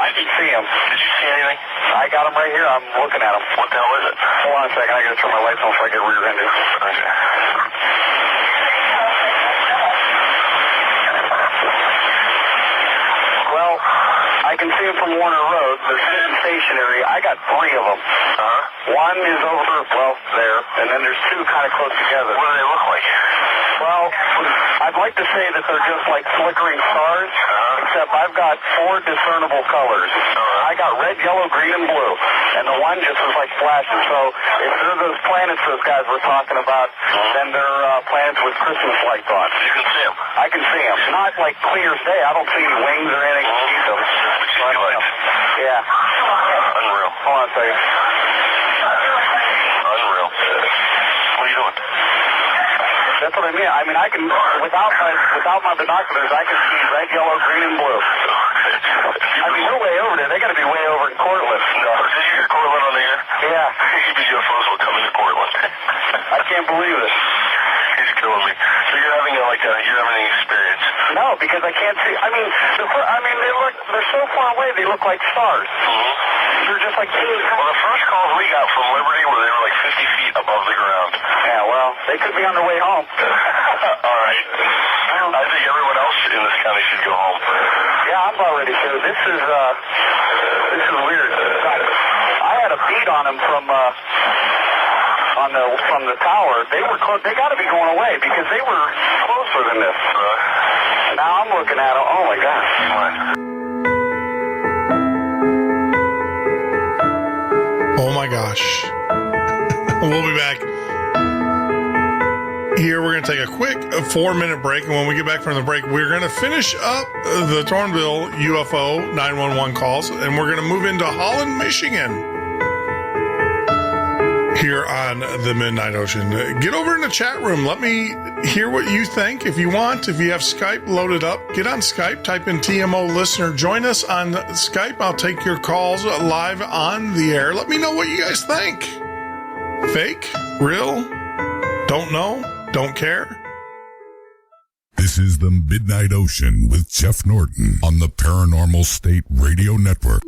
I can see them. Did you see anything? I got them right here. I'm looking at them. What the hell is it? Hold on a second. I got to turn my lights on so I get rear-ended. Okay. Well, I can see them from Warner Road. They're sitting stationary. I got 3 of them. One is over, well, there, and then there's 2 kind of close together. What do they look like? Well, I'd like to say that they're just like flickering stars, except I've got 4 discernible colors. I got red, yellow, green, and blue, and the one just was like flashing. So if they're those planets those guys were talking about, then they're planets with Christmas lights on. You can see them? I can see them. Not like clear as day. I don't see any wings or anything to see them. Yeah. Unreal. Hold on a second. Unreal. What are you doing? That's what I mean. I mean, I can, without my binoculars, I can see red, yellow, green, and blue. I mean, they're way over there. They got to be way over in Cortland. No. Did you hear Cortland on the air? Yeah. The UFOs will come into Cortland. I can't believe it. He's killing me. So you're having you're having an experience? No, because I can't see. I mean, they're so far away. They look like stars. They're just like. Well, the first calls we got from Liberty were they were like 50 feet above the ground. Yeah, well, they could be on their way home. All right. I think everyone else in this county should go home. Yeah, I'm about ready to. This is weird. I had a beat on them from the tower. They got to be going away because they were closer than this. Now I'm looking at them. Oh my gosh. Oh my gosh. We'll be back. Here, we're going to take a quick 4-minute break, and when we get back from the break, we're going to finish up the Tornville UFO 911 calls, and we're going to move into Holland, Michigan. here on the Midnight Ocean. Get over in the chat room. Let me hear what you think. If you want, if you have Skype loaded up, get on Skype, type in TMO listener. Join us on Skype. I'll take your calls live on the air. Let me know what you guys think. Fake? Real? Don't know? Don't care? This is the Midnight Ocean with Jeff Norton on the Paranormal State Radio Network.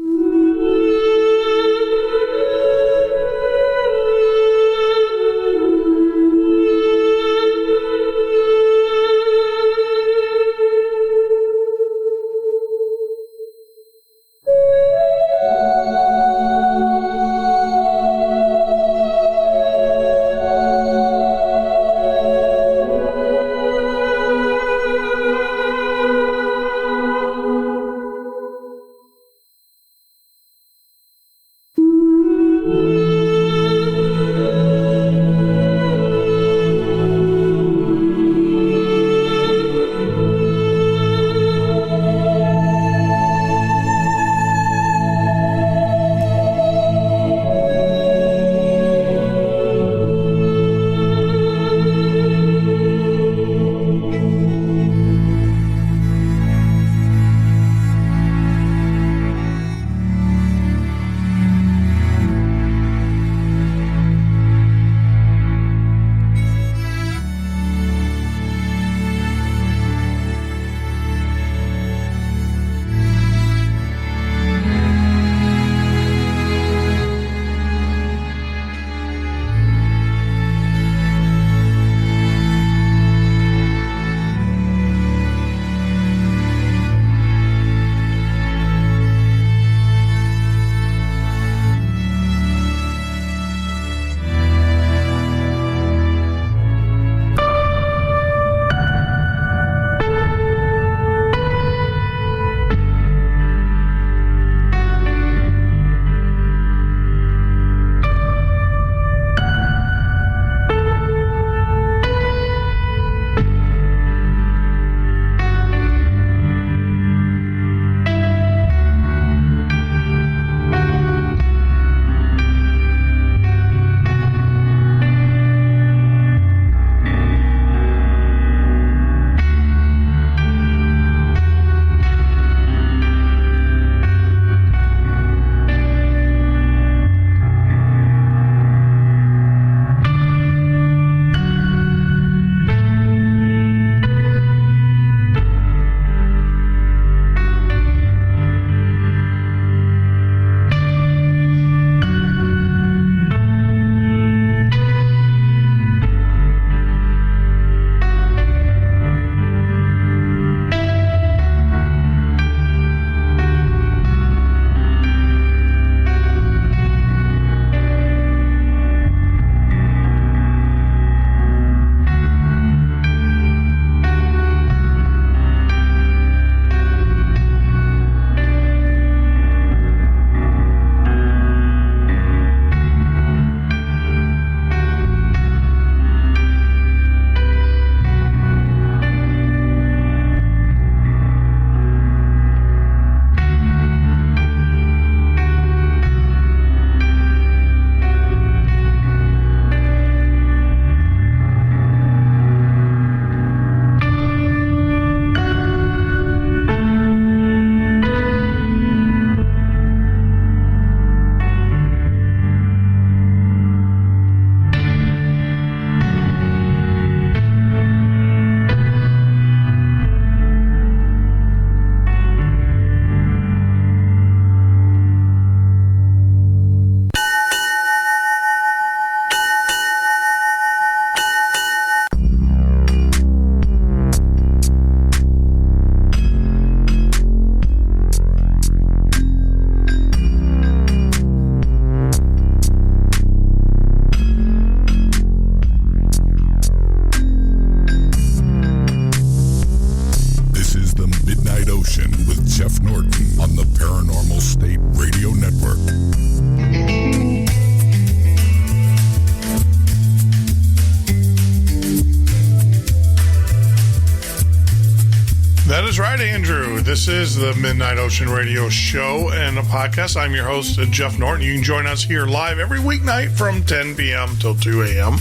That is right, Andrew. This is the Midnight Ocean Radio Show and a podcast. I'm your host, Jeff Norton. You can join us here live every weeknight from 10 p.m. till 2 a.m.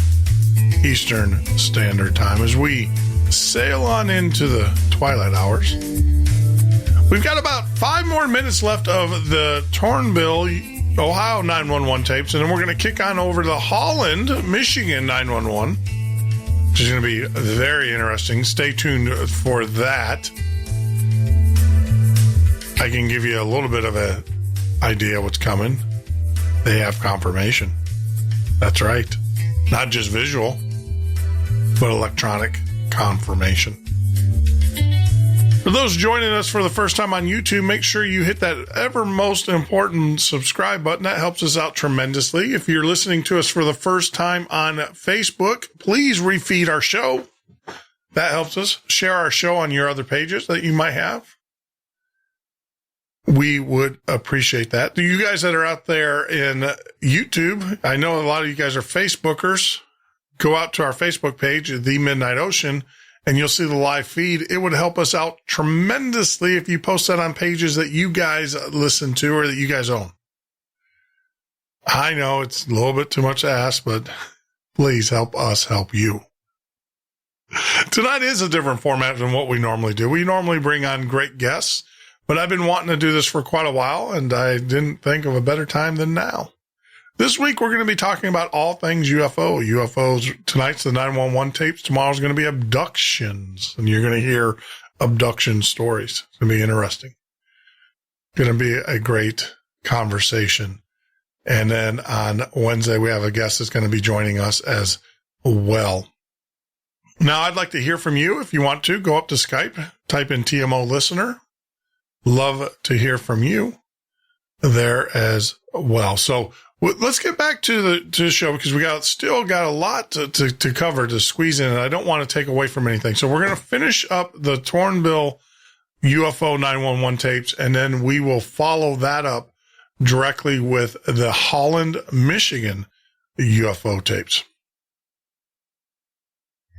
Eastern Standard Time as we sail on into the twilight hours. We've got about 5 more minutes left of the Tornville, Ohio 911 tapes, and then we're going to kick on over to Holland, Michigan 911. Which is going to be very interesting. Stay tuned for that. I can give you a little bit of an idea what's coming. They have confirmation. That's right. Not just visual, but electronic confirmation. For those joining us for the first time on YouTube, make sure you hit that ever most important subscribe button. That helps us out tremendously. If you're listening to us for the first time on Facebook, please refeed our show. That helps us. Share our show on your other pages that you might have. We would appreciate that. You guys that are out there in YouTube, I know a lot of you guys are Facebookers. Go out to our Facebook page, The Midnight Ocean, and you'll see the live feed. It would help us out tremendously if you post that on pages that you guys listen to or that you guys own. I know it's a little bit too much to ask, but please help us help you. Tonight is a different format than what we normally do. We normally bring on great guests, but I've been wanting to do this for quite a while, and I didn't think of a better time than now. This week, we're going to be talking about all things UFO. UFOs, tonight's the 911 tapes. Tomorrow's going to be abductions, and you're going to hear abduction stories. It's going to be interesting. Going to be a great conversation. And then on Wednesday, we have a guest that's going to be joining us as well. Now, I'd like to hear from you. If you want to, go up to Skype, type in TMO listener. Love to hear from you there as well. So, let's get back to the show because we still got a lot to cover, to squeeze in, and I don't want to take away from anything. So we're going to finish up the Tornville UFO 911 tapes, and then we will follow that up directly with the Holland, Michigan UFO tapes.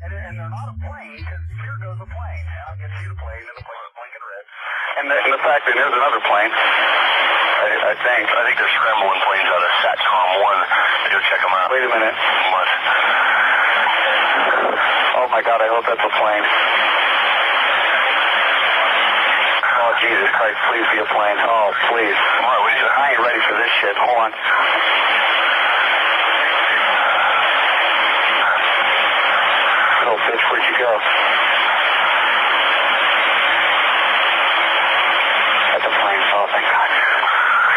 And they're not a plane, because here goes a plane. I can see the plane, and the plane is blinking red. And the fact that there's another plane. I think they're scrambling planes out of SATCOM 1 to go check them out. Wait a minute. What? Oh my God, I hope that's a plane. Oh Jesus Christ, please be a plane. Oh, please. Come on, I ain't ready for this shit. Hold on. Little bitch, where'd you go? That's a plane. Oh, thank God.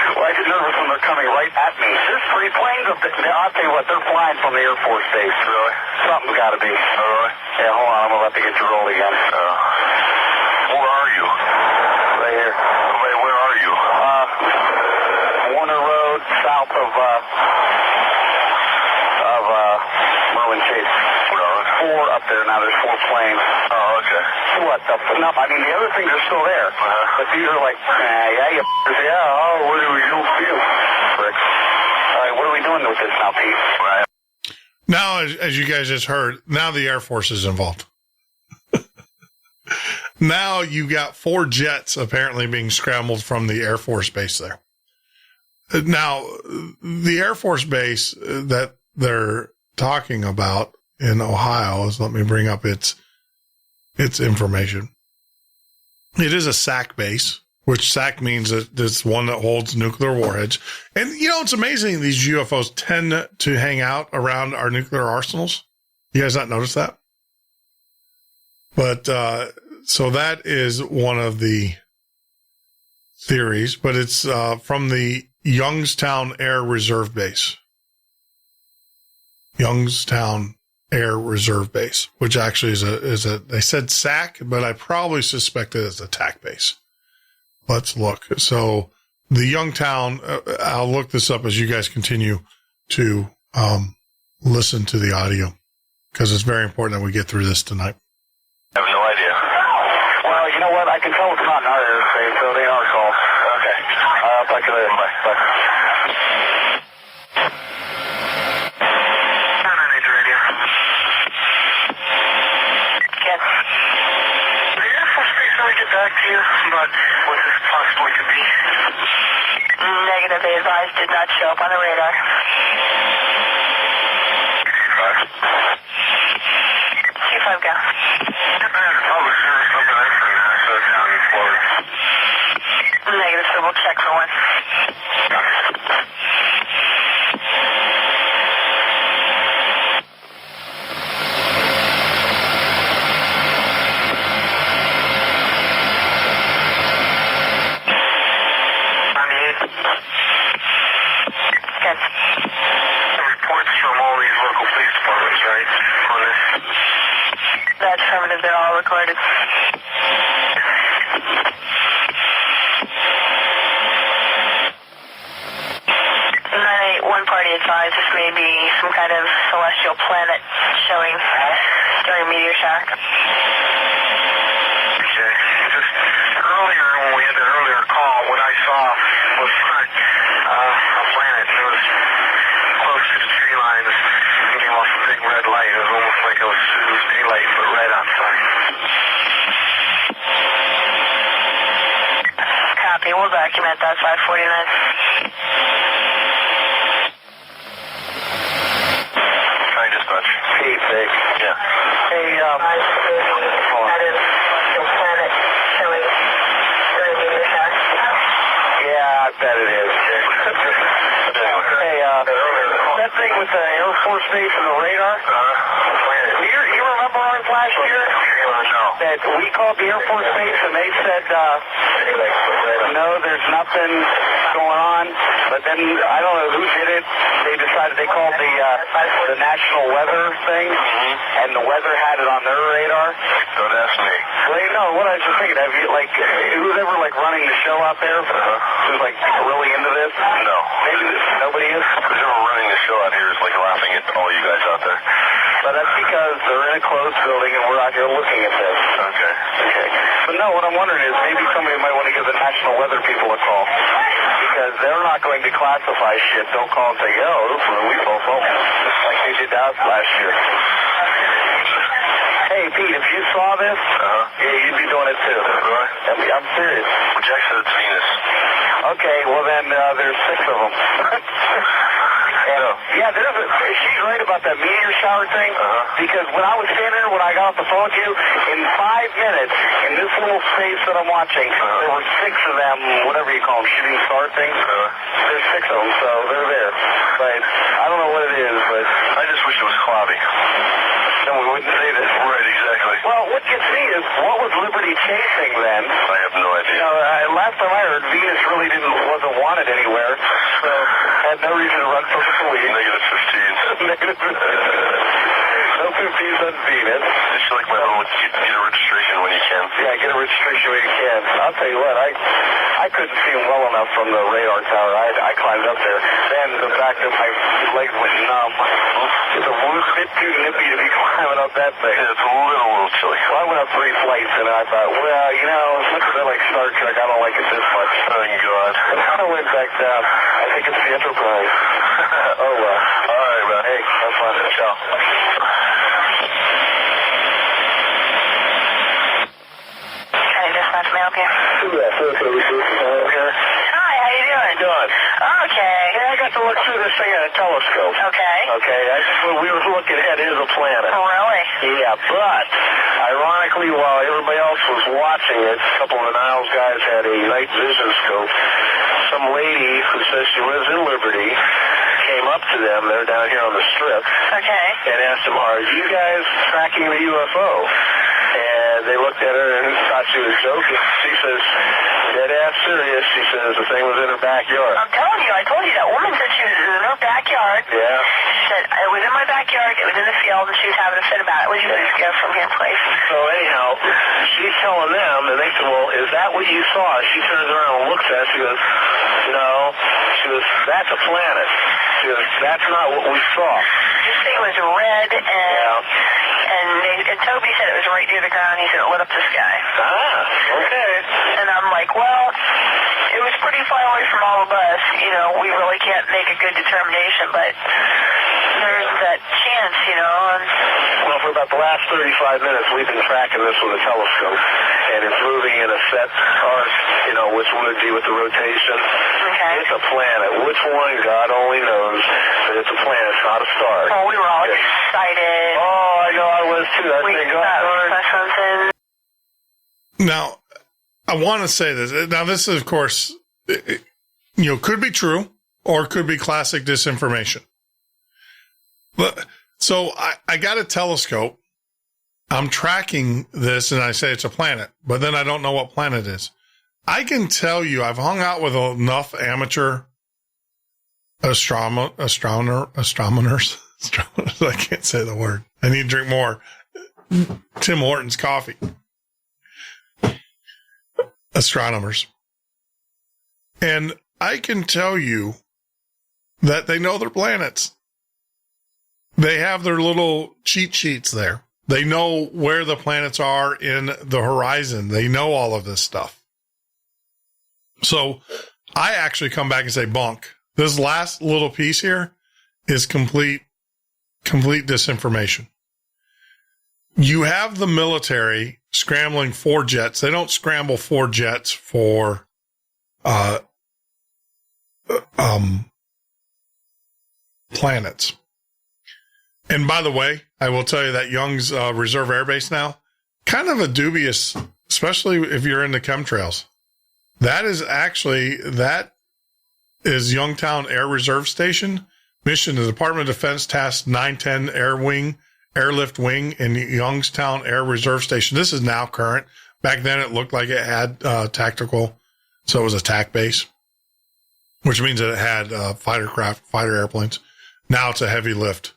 Well, I get nervous when they're coming right at me. There's 3 planes up there. I'll tell you what, they're flying from the Air Force Base. Really? Something's got to be. Oh, really? Yeah, hold on. I'm about to get you rolled again. Where are you? Right here. Wait, where are you? Warner Road, south of Merwin Chase. 4 up there now. There's 4 planes. Oh, okay. What the? No, I mean, the other things are still there. But these are like, yeah, oh, what do we do? Bricks. All right, what are we doing with this now, Pete? Right. Now, as you guys just heard, now the Air Force is involved. Now you got 4 jets apparently being scrambled from the Air Force Base there. Now, the Air Force Base that they're talking about in Ohio is, let me bring up its information. It is a SAC base, which SAC means that it's one that holds nuclear warheads. And, you know, it's amazing these UFOs tend to hang out around our nuclear arsenals. You guys not notice that? But, so that is one of the theories, but it's from the Youngstown Air Reserve Base. Youngstown Air Reserve Base, which actually is a they said SAC, but I probably suspect it as a TAC base. Let's look. So the Youngstown, I'll look this up as you guys continue to listen to the audio because it's very important that we get through this tonight. I have no idea. Well, you know what? I can tell it's not in our airspace, so they are called. Okay. I'll talk to you later. Bye. advised, did not show up on the radar. C5, go. Negative, so we'll check for one. That's affirmative, they're all recorded. 981 party advised this may be some kind of celestial planet showing during a meteor shower. Okay. Just earlier, when we had that earlier call, what I saw was a planet. It was close to the tree lines and gave off a big red light. It was almost like it was daylight, but red outside. Copy, we'll document that, 549. Hi, dispatch. Hey, Vic. Yeah. Hey, that is celestial planet showing during a meteor shower. Yeah, I bet it is. Hey, that thing with the Air Force Base and the radar? You remember ours last year? No. That we called the Air Force Base and they said, no, there's nothing going on. But then, I don't know who did it. They decided they called the National Weather thing, and the weather had it on their radar. Don't ask me. Well, you know, what I was just thinking, have you, like, who's ever, like, running the show out there? Who's, like, really into this? No. Maybe nobody is? Who's ever running the show out here is, like, laughing at all you guys out there. But that's because they're in a closed building and we're out here looking at this. Okay. But no, what I'm wondering is maybe somebody might want to give the National Weather people a call. Because they're not going to classify shit. They'll call and say, yo, this is a UFO phone. Just like they did to us last year. Hey, Pete, if you saw this, yeah, you'd be doing it too. Really? I'm serious. Well, Jack said it's Venus. Okay, well then there's 6 of them. Yeah, she's right about that meteor shower thing, because when I was standing there, when I got off the phone with you, in 5 minutes, in this little space that I'm watching, there were 6 of them, whatever you call them, shooting star things. There's 6 of them, so they're there. But I don't know what it is, but I just wish it was cloudy. Then we wouldn't say this. Right, exactly. Well, what gets me is, what was Liberty chasing then? I have no idea. You know, last time I heard, Venus really wasn't wanted anywhere, so had no reason to run from the police. Negative 15. Negative 15. No 15s on Venus. It's like my own, get a registration when you can. Yeah, get a registration when you can. I'll tell you what, I couldn't see him well enough from the radar tower. I climbed up there. Then the fact that my legs went numb. It's a bit too nippy to be climbing up that thing. Yeah, it's a little chilly. Well, I went up 3 flights and I thought, well, you know, look at that like Star Trek. I don't like it this much. Thank God. And I went back down. I think it's the Enterprise. Oh, well. All right, man. Hey, have fun. Ciao. Okay, dispatch, may I help you? Hi, how you doing? Good. Okay. Yeah, I got to look through this thing on a telescope. Okay. Okay, what we were looking at is a planet. Oh, really? Yeah, but ironically, while everybody else was watching it, a couple of the Niles guys had a night vision scope. Some lady who says she lives in Liberty came up to them, they're down here on the strip, Okay. and asked them, are you guys tracking the UFO? And they looked at her and thought she was joking. She says, dead ass serious. She says the thing was in her backyard. I'm telling you, I told you that woman said she was in her backyard. Yeah. She said, it was in my backyard, it was in the field, and she was having a fit about it. Would you please go from here, please? So anyhow, she's telling them, and they said, well, is that what you saw? She turns around and looks at it. She goes, no. She goes, that's a planet. She goes, that's not what we saw. This thing was red, and Toby said it was right near the ground. He said it lit up the sky. Ah, okay. And I'm like, well, it was pretty far away from all of us. You know, we really can't make a good determination, but there's that chance, you know. And well, for about the last 35 minutes, we've been tracking this with a telescope, and it's moving in a set, or in know which one would be with the rotation. Okay. It's a planet. Which one, God only knows. But it's a planet, it's not a star. Oh, we were all excited. Oh, I know I was too. I think God. Now, I want to say this. Now, this is, of course, could be true or could be classic disinformation. But so I got a telescope. I'm tracking this and I say it's a planet, but then I don't know what planet it is. I can tell you, I've hung out with enough amateur astronomers. I can't say the word. I need to drink more Tim Hortons coffee. Astronomers. And I can tell you that they know their planets. They have their little cheat sheets there. They know where the planets are in the horizon. They know all of this stuff. So I actually come back and say, bunk. This last little piece here is complete disinformation. You have the military scrambling 4 jets. They don't scramble 4 jets for planets. And by the way, I will tell you that Young's Reserve Air Base now, kind of a dubious, especially if you're in the chemtrails. That is Youngstown Air Reserve Station. Mission, the Department of Defense Task 910 Airlift Wing in Youngstown Air Reserve Station. This is now current. Back then it looked like it had tactical, so it was a TAC base, which means that it had fighter airplanes. Now it's a heavy lift.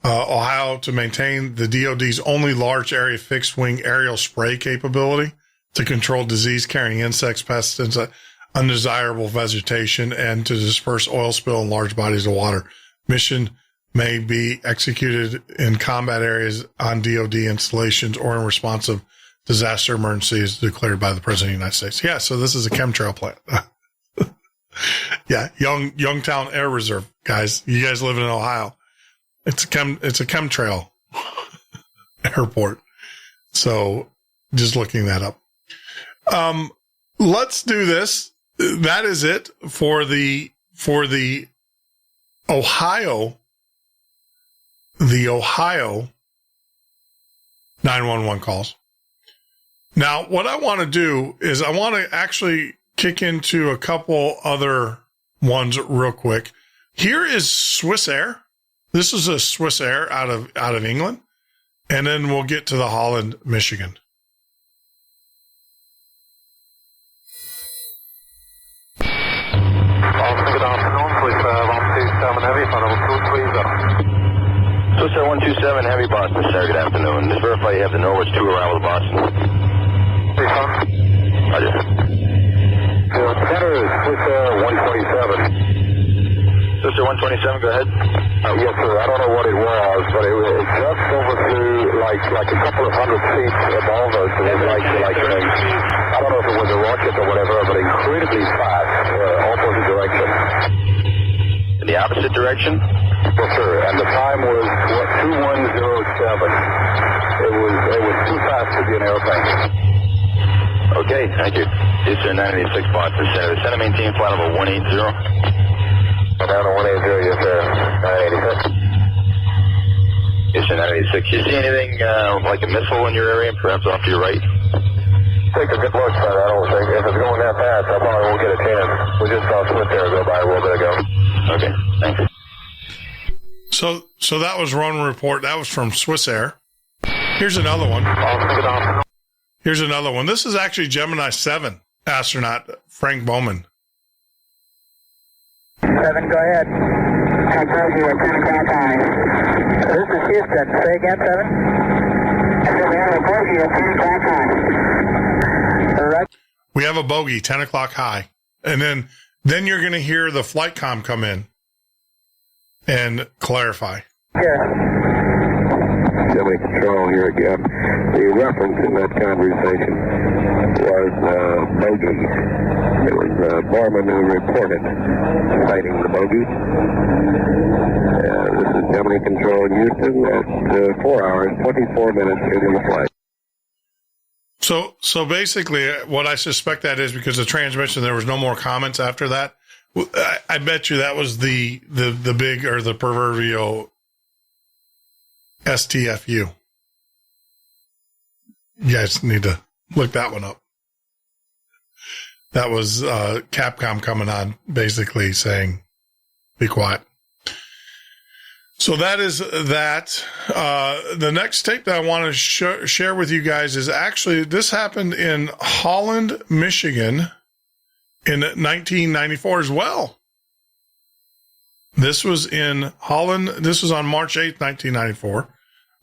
Ohio to maintain the DoD's only large area fixed wing aerial spray capability to control disease-carrying insects, pests, and undesirable vegetation, and to disperse oil spill in large bodies of water. Mission may be executed in combat areas on DoD installations or in response of disaster emergencies declared by the President of the United States. Yeah, so this is a chemtrail plant. Yeah, Youngstown Air Reserve, guys. You guys live in Ohio. It's a chemtrail airport. So just looking that up. Let's do this. That is it for the Ohio 911 calls. Now, what I want to do is I want to actually kick into a couple other ones real quick. Here is Swiss Air. This is a Swiss Air out of England, and then we'll get to the Holland, Michigan. Good afternoon, Swiss Air 127 Heavy, Swiss Air 127 Heavy, Boston, sir. Good afternoon. Just verify you have the Norwich 2 arrival to Boston. Roger. Center is Swiss Air 127. Swiss Air 127, go ahead. Yes, sir. I don't know what it was, but it just overflew like a couple of hundred feet above us. And it's I don't know if it was a rocket or whatever, but incredibly fast, opposite direction. In the opposite direction? Yes, sir. And the time was 2107. It was too fast to be an airplane. Okay, thank you. Eastern 986 Boston Center. Center maintain flight level 180. Down to 180, yes, sir. 986. Eastern 986. You see anything like a missile in your area, perhaps off to your right? Take a good look, but I don't think. If it's going that fast, I probably won't get a chance. We just saw Swiss Air go by a little bit ago. Okay, thank you. So that was one report. That was from Swiss Air. Here's another one. Here's another one. This is actually Gemini 7 astronaut Frank Bowman. 7, go ahead. This is Houston. Say again, 7. We have a bogey, 10 o'clock high. And then you're going to hear the flight comm come in and clarify. Here. Gemini Control here again. The reference in that conversation was bogey. It was Borman who reported sighting the bogey. This is Gemini Control in Houston at 4 hours, 24 minutes into the flight. So basically, what I suspect that is because the transmission, there was no more comments after that. I bet you that was the big or the proverbial STFU. You guys need to look that one up. That was Capcom coming on, basically saying, "Be quiet." So that is that. The next tape that I want to share with you guys is actually, this happened in Holland, Michigan in 1994 as well. This was in Holland. This was on March 8th, 1994.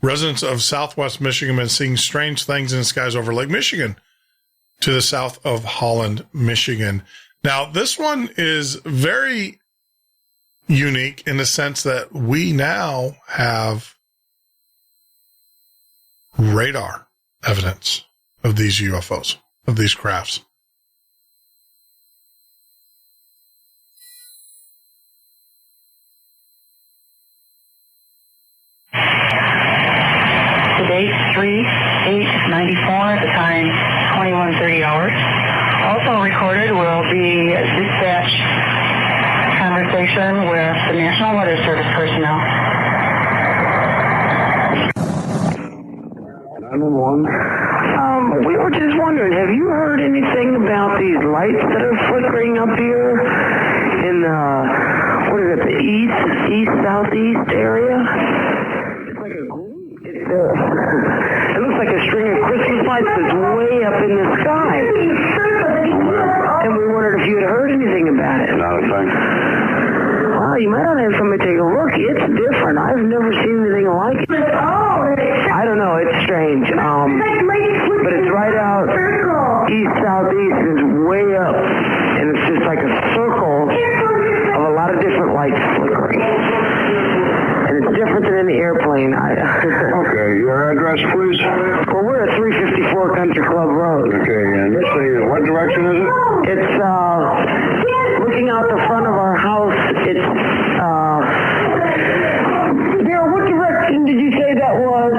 Residents of Southwest Michigan have been seeing strange things in the skies over Lake Michigan to the south of Holland, Michigan. Now, this one is very unique in the sense that we now have radar evidence of these UFOs, of these crafts. The date 3/8/94 at the time 21:30 hours. Also recorded will be dispatch conversation with the National Weather Service personnel. 911. We were just wondering, have you heard anything about these lights that are flickering up here in what is it, the east-southeast area? It's like it looks like a string of Christmas lights that's way up in the sky. And we wondered if you had heard anything about it. Not a thing. Well, you might want to have somebody take a look. It's different. I've never seen anything like it. I don't know. It's strange. But it's right out east-southeast. It's way up. And it's just like a circle of a lot of different lights flickering. And it's different than any airplane. Okay, your address, please? Well, we're at 354 Country Club Road. Okay, and let's see, what direction is it? It's looking out the front of our house. It's Darryl, what direction did you say that was?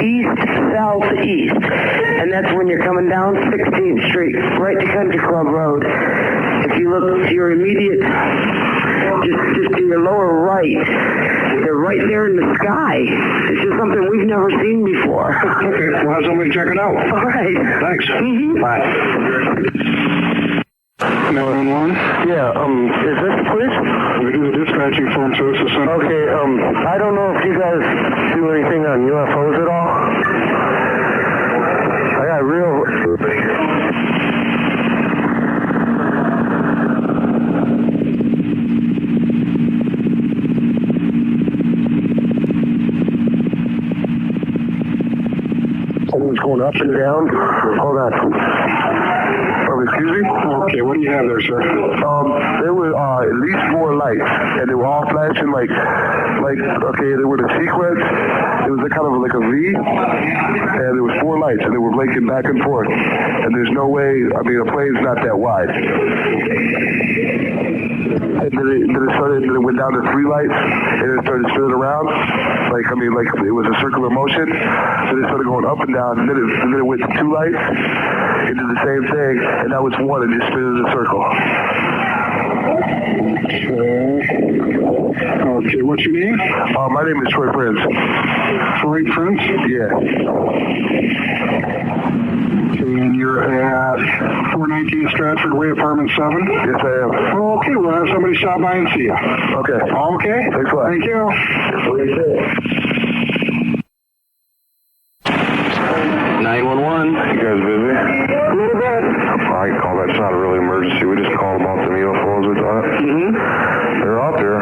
East-southeast. And that's when you're coming down 16th Street, right to Country Club Road. If you look to your immediate, just to your lower right, they're right there in the sky. It's just something we've never seen before. Okay, we'll have somebody check it out. All right. Thanks. Mm-hmm. Bye. 911? Yeah, is this the police? We do the dispatching phone services center. Okay, I don't know if you guys do anything on UFOs at all. I got real... Something's going up and down. Hold on. Excuse me? Okay, what do you have there, sir? There were at least 4 lights, and they were all flashing like okay, they were the sequence. It was a kind of like a V, and there was 4 lights, and they were blinking back and forth. And there's no way, I mean, a plane's not that wide. And then it went down to 3 lights, and it started spinning around. Like it was a circular motion. So it started going up and down, and then it went to 2 lights. It did the same thing, and now it's 1, and just spins in a circle. Okay, what's your name? My name is Troy Prince. Troy Prince? Yeah. And you're at 419 Stratford Way, Apartment 7? Yes, I am. Okay, we'll have somebody stop by and see you. Okay. Okay? Thanks a lot. Thank you. 911. You guys busy? A little bit. I call that. It's not a really emergency. We just called about them UFOs we thought. Mm-hmm. They're out there.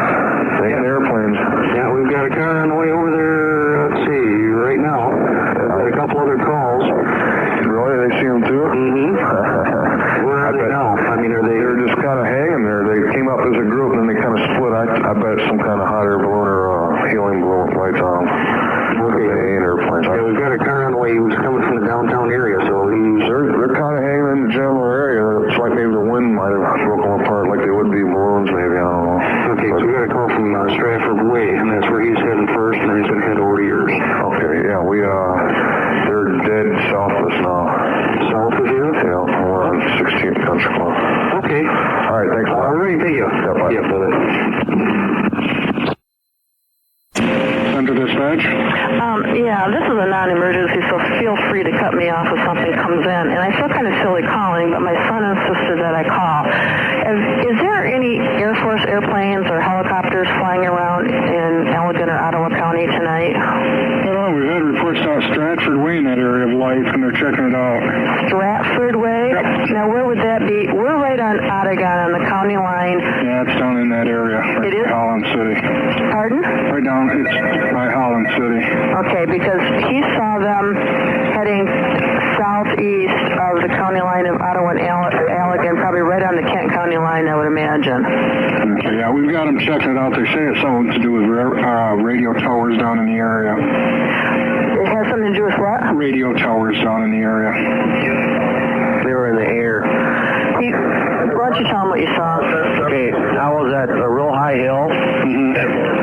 Taking airplanes. Yeah, we've got a car on the way over there, let's see, right now. Got a couple other calls. Really? They see them too? Mm-hmm. Where are they now? I mean, They're just kind of hanging there. They came up as a group and then they kind of split. I bet it's some kind of hot air balloon or helium balloon with lights on them. Okay. They ain't airplanes. Yeah, we've got a car on the way. He was coming from the downtown area, so They're kind of hanging in the general area. It's like maybe the wind might have broken them apart like they would be balloons, maybe. I don't know. Okay, so we got a Yes, sir. Center dispatch? Yeah, this is a non-emergency, so feel free to cut me off if something comes in. And I feel kind of silly calling, but my son insisted that I call. Is there any Air Force airplanes or helicopters flying around in Allegan or Ottawa County tonight? Oh, we've had reports out Stratford Way in that area of life, and they're checking it out. Stratford Way? Yep. Now, where would that be? We're right on Ottawa on the county line. Yeah, it's down in that area. Right. It is? Holland City. Pardon? Right down, it's by Holland City. Okay, because he saw them heading southeast of the county line of Ottawa and Allegan, probably right on the Kent County line, I would imagine. Okay, yeah, we've got them checking it out. They say it's something to do with radio towers down in the area. It has something to do with what? Radio towers down in the area. They were in the air. Why don't you tell them what you saw? Okay, I was at a real high hill,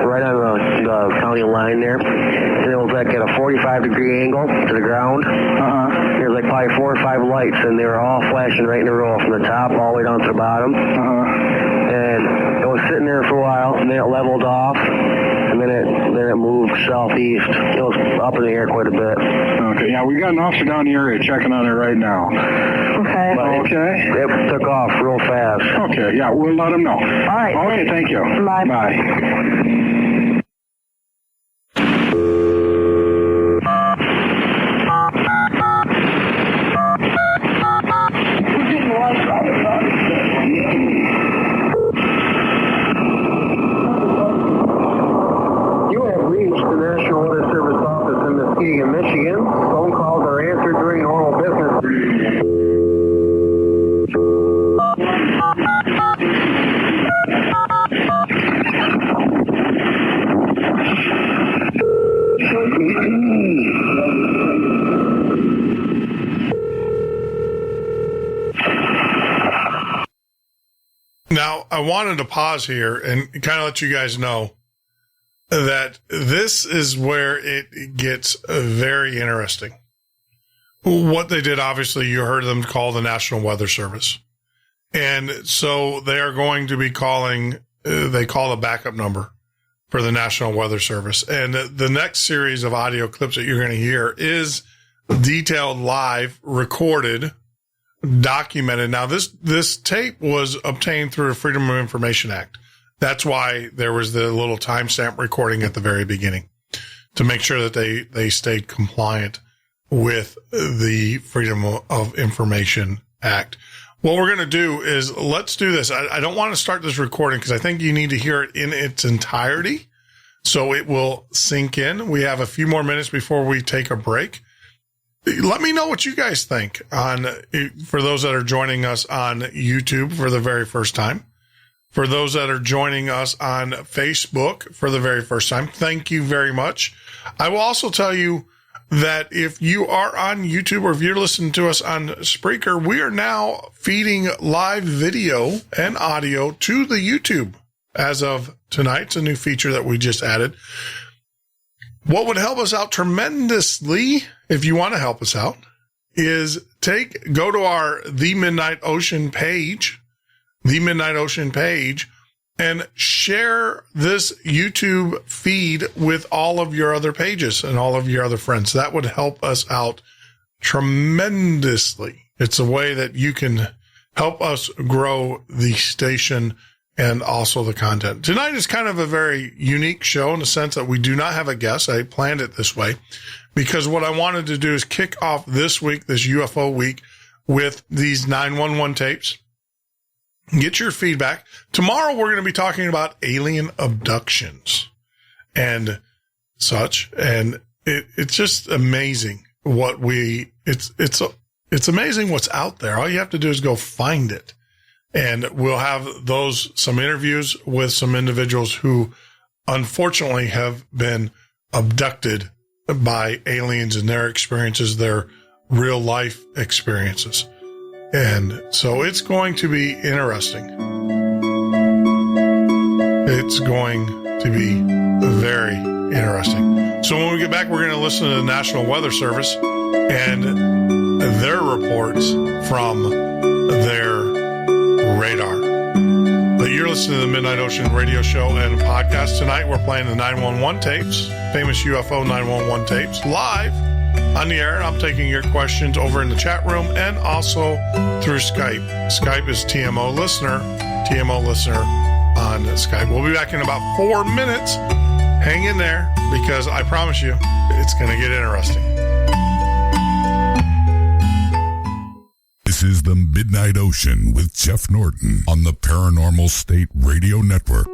right on the county line there, and it was like at a 45-degree angle to the ground. There was like probably 4 or 5 lights, and they were all flashing right in a row from the top all the way down to the bottom. And it was sitting there for a while, and then it leveled off, and then it moved southeast. It was up in the air quite a bit. Okay, yeah, we got an officer down the area checking on it right now. Okay. It took off real fast. Okay, yeah, we'll let them know. All right. Okay, thank you. Bye. Bye. You have reached the National Weather Service office in Muskegon, Michigan. Phone calls are answered during normal business. Now, I wanted to pause here and kind of let you guys know that this is where it gets very interesting. What they did, obviously, you heard them call the National Weather Service. And so they are going to be calling, they call a backup number for the National Weather Service. And the next series of audio clips that you're going to hear is detailed, live, recorded, documented. Now, this tape was obtained through the Freedom of Information Act. That's why there was the little timestamp recording at the very beginning to make sure that they stayed compliant with the Freedom of Information Act. What we're going to do is let's do this. I don't want to start this recording because I think you need to hear it in its entirety so it will sink in. We have a few more minutes before we take a break. Let me know what you guys think for those that are joining us on YouTube for the very first time. For those that are joining us on Facebook for the very first time, thank you very much. I will also tell you that if you are on YouTube or if you're listening to us on Spreaker, we are now feeding live video and audio to the YouTube as of tonight. It's a new feature that we just added. What would help us out tremendously, if you want to help us out, is go to our The Midnight Ocean page, and share this YouTube feed with all of your other pages and all of your other friends. That would help us out tremendously. It's a way that you can help us grow the station and also the content. Tonight is kind of a very unique show in the sense that we do not have a guest. I planned it this way because what I wanted to do is kick off this week, this UFO week, with these 911 tapes. Get your feedback. Tomorrow we're going to be talking about alien abductions and such. And it's just amazing it's amazing what's out there. All you have to do is go find it. And we'll have some interviews with some individuals who unfortunately have been abducted by aliens and their experiences, their real life experiences. And so it's going to be interesting. It's going to be very interesting. So when we get back, we're going to listen to the National Weather Service and their reports from their radar. But you're listening to the Midnight Ocean radio show and podcast. Tonight we're playing the 911 tapes, famous UFO 911 tapes, live on the air. I'm taking your questions over in the chat room and also through Skype. Skype is TMO Listener on Skype. We'll be back in about 4 minutes. Hang in there because I promise you it's going to get interesting. This is the Midnight Ocean with Jeff Norton on the Paranormal State Radio Network.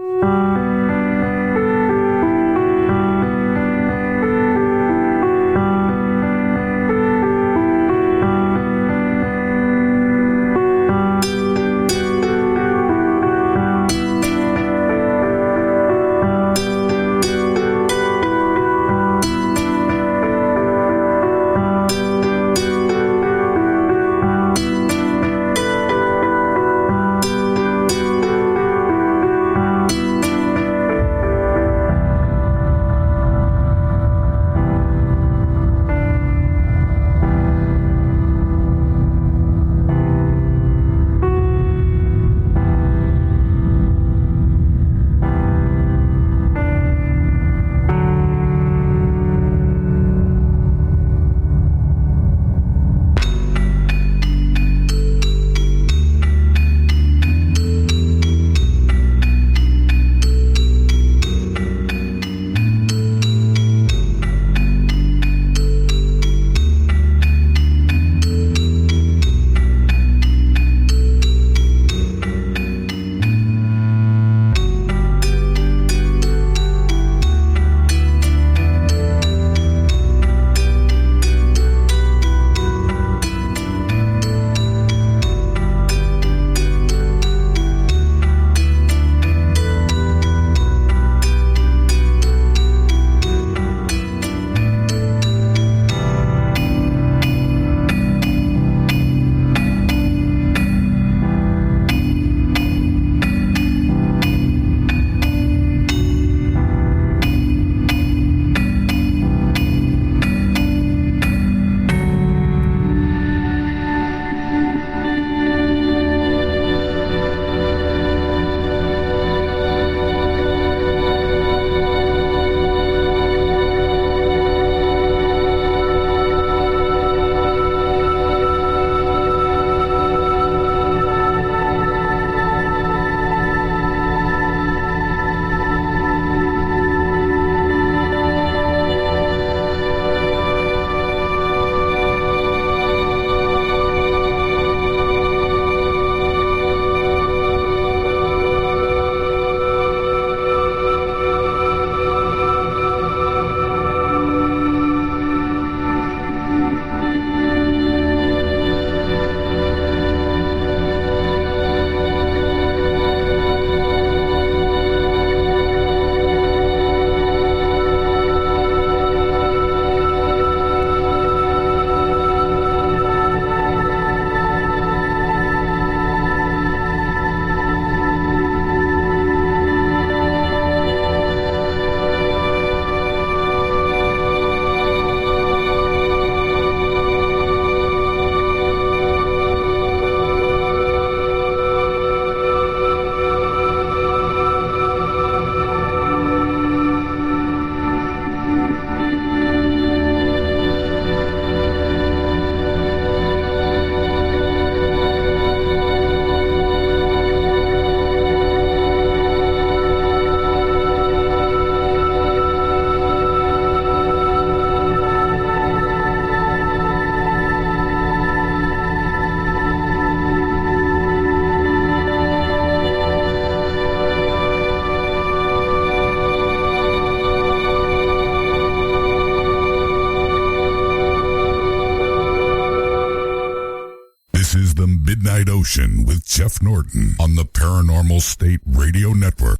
Midnight Ocean with Jeff Norton on the Paranormal State Radio Network.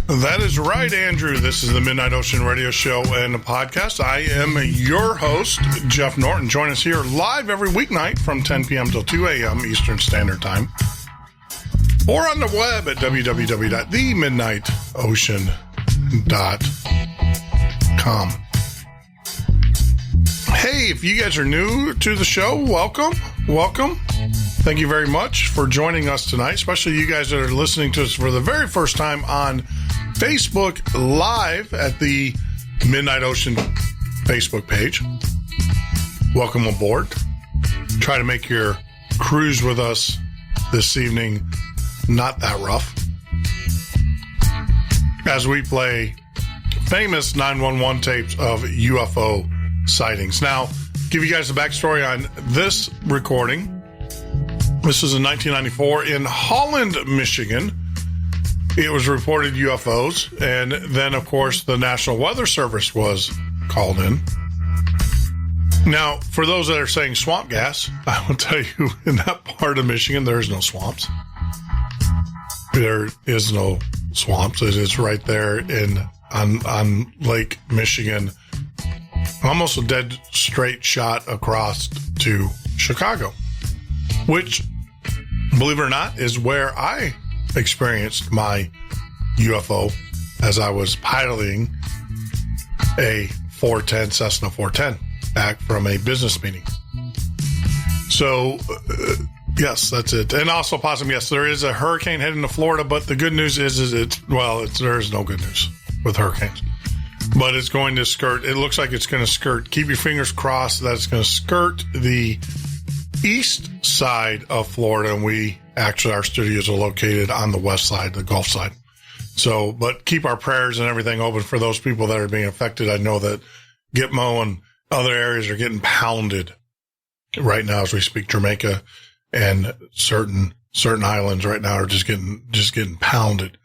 That is right, Andrew. This is the Midnight Ocean Radio Show and podcast. I am your host, Jeff Norton. Join us here live every weeknight from 10 p.m. till 2 a.m. Eastern Standard Time. Or on the web at www.themidnightocean.com. gmail.com. Hey, if you guys are new to the show, welcome. Thank you very much for joining us tonight, especially you guys that are listening to us for the very first time on Facebook Live at the Midnight Ocean Facebook page. Welcome aboard. Try to make your cruise with us this evening not that rough, as we play famous 911 tapes of UFO sightings. Now, give you guys the backstory on this recording. This was in 1994 in Holland, Michigan. It was reported UFOs, and then, of course, the National Weather Service was called in. Now, for those that are saying swamp gas, I will tell you, in that part of Michigan, there is no swamps. There is no swamps. It is right there on Lake Michigan, almost a dead straight shot across to Chicago, which, believe it or not, is where I experienced my UFO as I was piloting a Cessna 410 back from a business meeting. So, yes, that's it. And also, Possum, yes, there is a hurricane heading to Florida, but the good news is there is no good news with hurricanes. But it's going to skirt, it looks like it's going to skirt, keep your fingers crossed that it's going to skirt the east side of Florida, and our studios are located on the west side, the Gulf side. So, but keep our prayers and everything open for those people that are being affected. I know that Gitmo and other areas are getting pounded right now as we speak. Jamaica and certain islands right now are just getting pounded.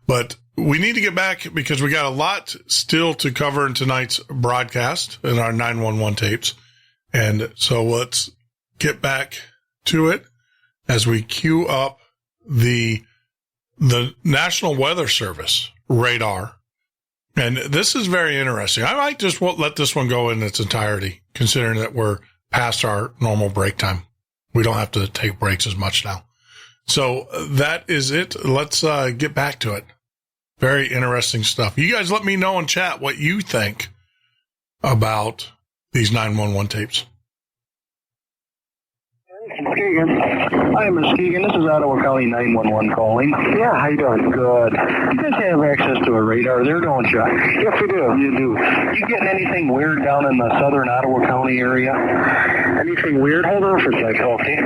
But we need to get back because we got a lot still to cover in tonight's broadcast in our 911 tapes. And so let's get back to it as we queue up the National Weather Service radar. And this is very interesting. I might just let this one go in its entirety, considering that we're past our normal break time. We don't have to take breaks as much now. So that is it. Let's get back to it. Very interesting stuff. You guys let me know in chat what you think about these 911 tapes. Hi, Miss Keegan. This is Ottawa County 911 calling. Yeah, how you doing? Good. You guys have access to a radar there, don't you? Yes, we do. You do. You getting anything weird down in the southern Ottawa County area? Anything weird? Hold on for a second. Okay.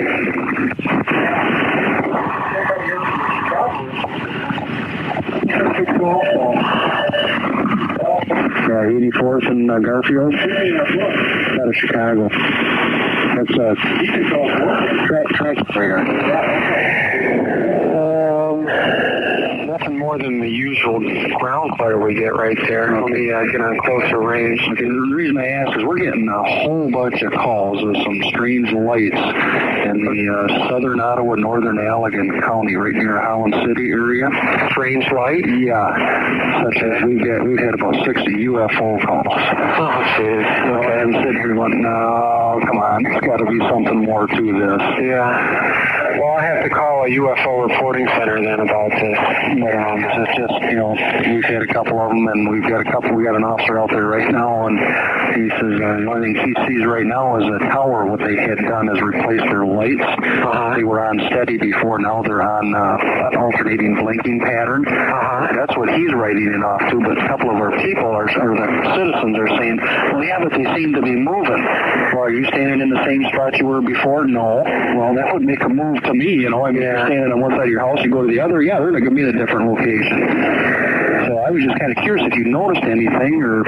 Yeah, 84th and Garfield. Out of Chicago. That's a track radar. Nothing more than the usual ground fire we get right there. Let me get on closer range. Okay, the reason I ask is we're getting a whole bunch of calls with some strange lights in the southern Ottawa, northern Allegan County, right near Holland City area. Strange light? Yeah. Such as we've had about 60 UFO calls. Oh, jeez. Okay. I'm sitting here going, no, come on. There's got to be something more to this. Yeah. Well, I have to call a UFO reporting center then about this. It's just, we've had a couple of them, and we got an officer out there right now, and he says one thing he sees right now is a tower. What they had done is replace their lights. They were on steady before, now they're on an alternating blinking pattern. That's what he's writing it off to, but a couple of our people, or the citizens, are saying, well, yeah, but they seem to be moving. Well, are you standing in the same spot you were before? No. Well, that would make a move to me, I mean, you're standing on one side of your house, you go to the other, yeah, they're going to be in a different location. So I was just kind of curious if you noticed anything or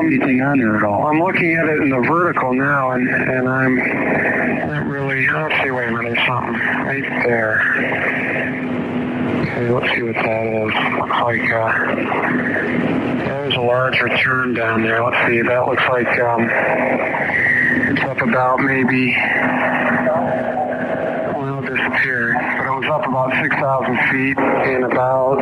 anything on there at all. I'm looking at it in the vertical now, and I'm not really, let's see, wait a minute, there's something right there. Okay, let's see what that is. Looks like, there's a large return down there. Let's see, that looks like, it's up about maybe, well, it disappeared, but it was up about 6,000 feet and about,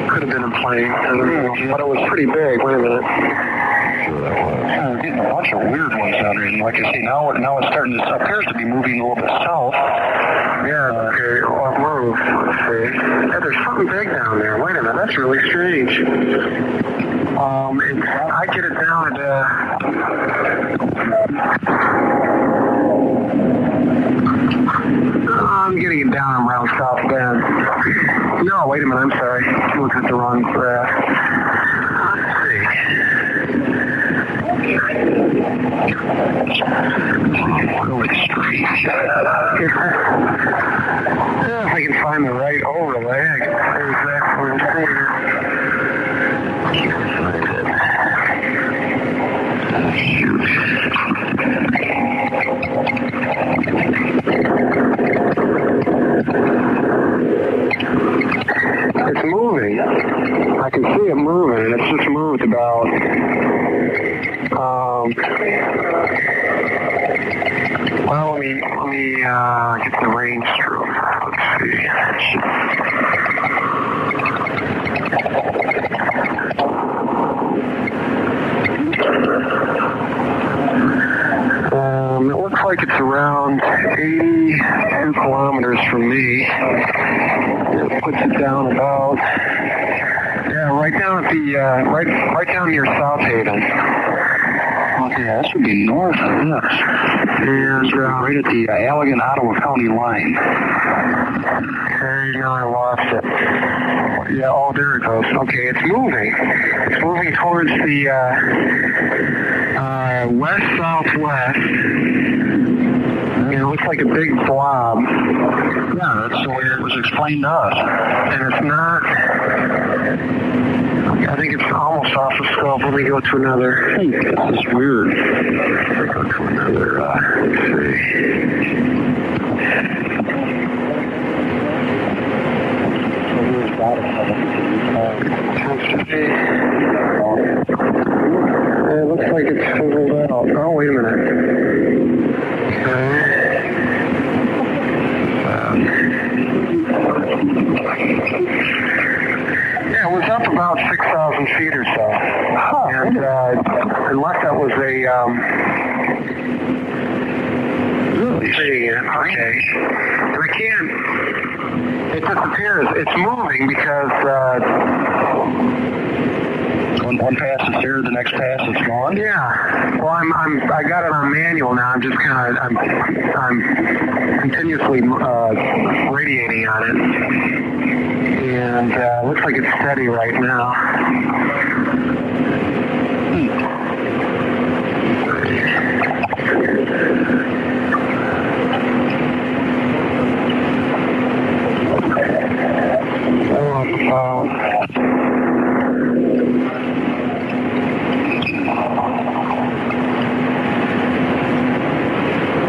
could have been a plane, I don't know, but it was pretty big. Wait a minute. I'm getting a bunch of weird ones out here, and like I say, now it's starting to, appears to be moving a little bit south. Yeah, okay. Well, roof. Let's see. Yeah, there's something big down there. Wait a minute, that's really strange. I get it down at I'm getting it down around South Bend. No, wait a minute, I'm sorry. I'm looking at the wrong graph. Let's see. Really strange. If I can find the right overlay, I can say exactly what I'm saying. Shoot. It's moving. I can see it moving, and it's just moved about, well, let me get the range through. Let's see. It looks like it's around 82 kilometers from me. It puts it down about, right down at the, right down near South Haven. Okay, this would be north of this. And right at the Allegan-Ottawa County line. Okay, now I lost it. Yeah, oh, there it goes. Okay, it's moving. It's moving towards the west-southwest. It looks like a big blob. Yeah, that's the way it was explained to us. And it's not, I think it's almost off the scope. Let me go to another. Hey, this is weird. Let me go to another, let's see. It looks like it's fizzled out. Oh, wait a minute. Okay. Yeah, it was up about 6,000 feet or so. And unless that was a really seeing it. Okay. And I can't. It disappears. It's moving because one pass is here, the next pass is gone. Yeah. Well, I got it on manual now. I'm just kind of I'm continuously radiating on it, and looks like it's steady right now.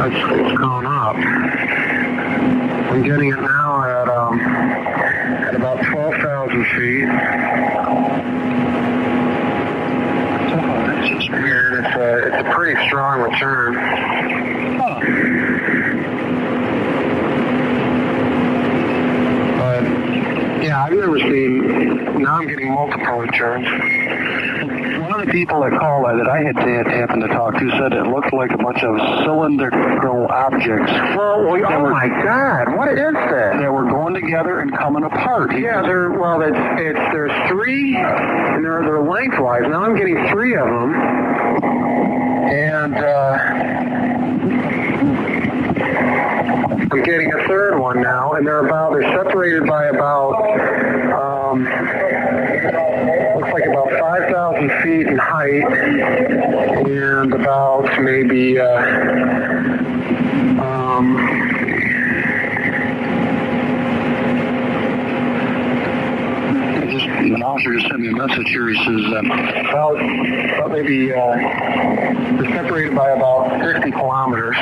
It's gone up. I'm getting it now at about 12,000 feet. It's weird. It's a pretty strong return. But yeah, I've never seen. Now I'm getting multiple returns. One of the people that called that I had happened to talk to said it looked like a bunch of cylindrical objects. Oh my God! What is that? They were going together and coming apart. Yeah, there's three, and they're lengthwise. Now I'm getting three of them, and I'm getting a third one now, and they're separated by about looks like about 5,000 feet in height, and about maybe an officer just sent me a message here. He says about maybe they're separated by about 50 kilometers.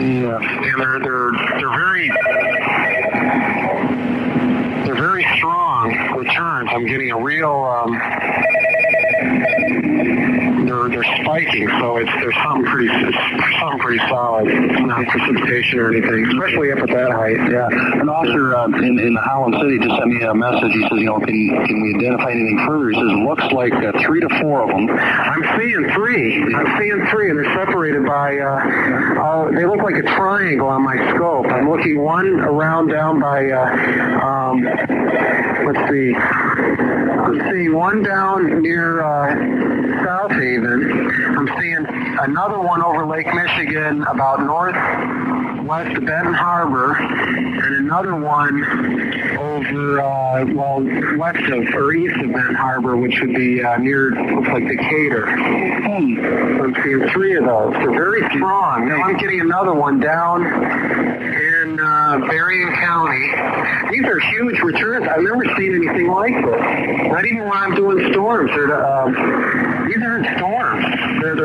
Yeah, and they're very strong returns. I'm getting a real they're spiking, so there's something pretty solid. It's not precipitation or anything, especially up at that height. Yeah. An officer in Holland City just sent me a message. He says, can we identify anything further? He says, looks like 3 to 4 of them. I'm seeing three, and they're separated by, they look like a triangle on my scope. I'm looking one around down by, let's see, one down near South Haven. I'm seeing another one over Lake Michigan about northwest of Benton Harbor, and another one over, west of, or east of Benton Harbor, which would be near, looks like Decatur. So I'm seeing 3 of those. They're very strong. Now I'm getting another one down in Berrien County. These are huge returns. I've never seen anything like this. Not even when I'm doing storms. These aren't storms. They're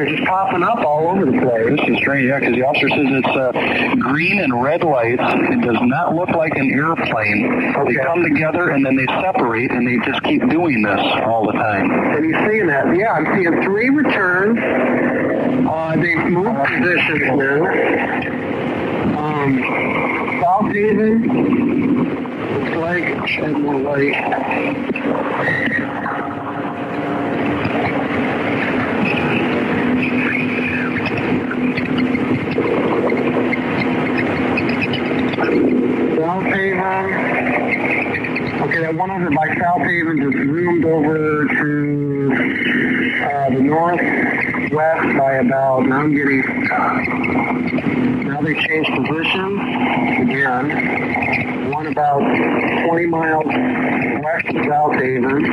just popping up all over the place. This is strange, yeah, because the officer says it's green and red lights. It does not look like an airplane. Okay. They come together and then they separate, and they just keep doing this all the time. And you're seeing that? Yeah, I'm seeing 3 returns. They've moved positions now. South Haven, looks like, shed more light. South Haven. Okay, that one over by South Haven just zoomed over to the northwest by about, now they changed position again. One about 20 miles west of South Haven.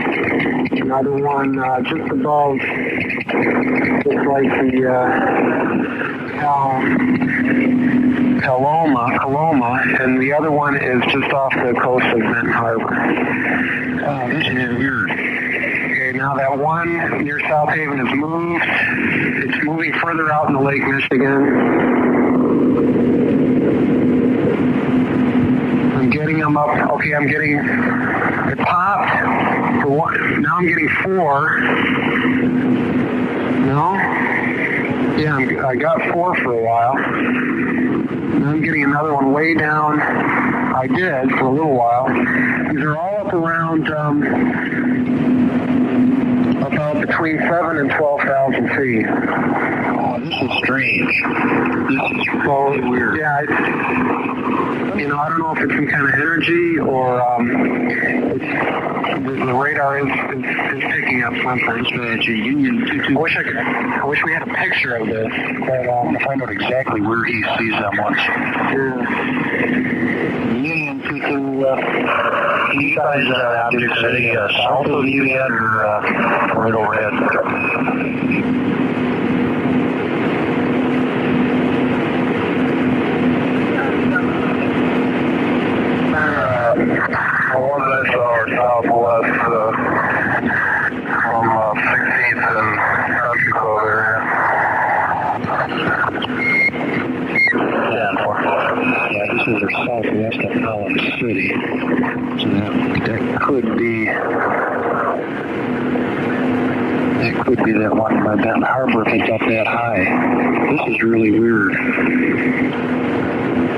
Another one just above, looks like the Coloma, and the other one is just off the coast of Benton Harbor. Oh, this is weird. Okay, now that one near South Haven has moved. It's moving further out in the Lake Michigan. I'm getting them up. Okay, it popped for one. Now I'm getting 4. No? Yeah, I got 4 for a while. And I'm getting another one way down. I did for a little while. These are all up around about between 7,000 and 12,000 feet. Oh, this is strange. This is totally weird. Yeah, I don't know if it's some kind of energy or the radar is picking up something. I wish we had a picture of this, but to find out exactly where he sees them once. Yeah. Union 22, you guys objects sitting south of Union or right overhead? One that's our southwest from 16th and Country Club area. Yeah, this is our southwest of Holland City. So that could be that one by Benton Harbor if it's up that high. This is really weird.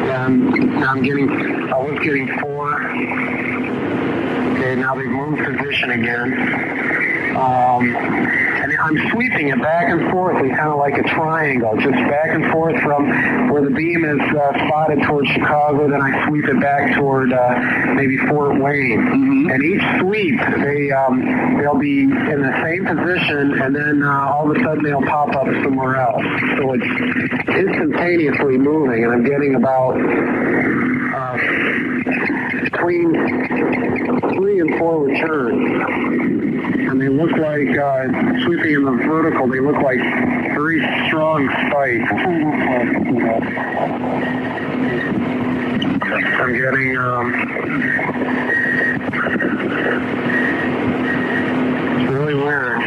Yeah, I was getting 4. Okay, now they've moved position again. And I'm sweeping it back and forth in kind of like a triangle, just back and forth from where the beam is spotted towards Chicago, then I sweep it back toward maybe Fort Wayne. Mm-hmm. And each sweep, they'll be in the same position, and then all of a sudden they'll pop up somewhere else. So it's instantaneously moving, and I'm getting about between 3 and 4 returns. And they look like, sweeping in the vertical, they look like very strong spikes. I'm getting, it's really weird.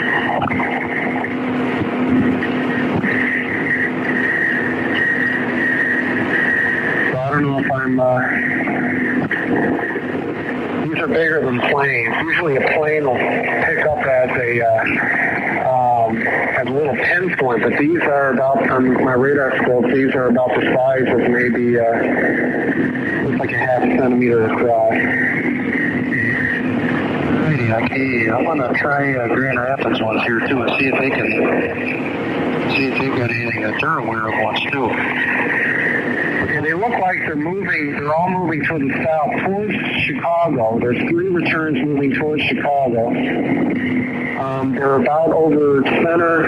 So I don't know if I'm, these are bigger than planes. Usually a plane will pick up as a as a little pinpoint, but these are about, on my radar scope, these are about the size of maybe, looks like a half centimeter across. Alrighty, I want to try Grand Rapids ones here too and see if they've got anything that they're aware of ones too. Okay, they look like they're all moving toward the south, towards Chicago. There's 3 returns moving towards Chicago. They're about over the center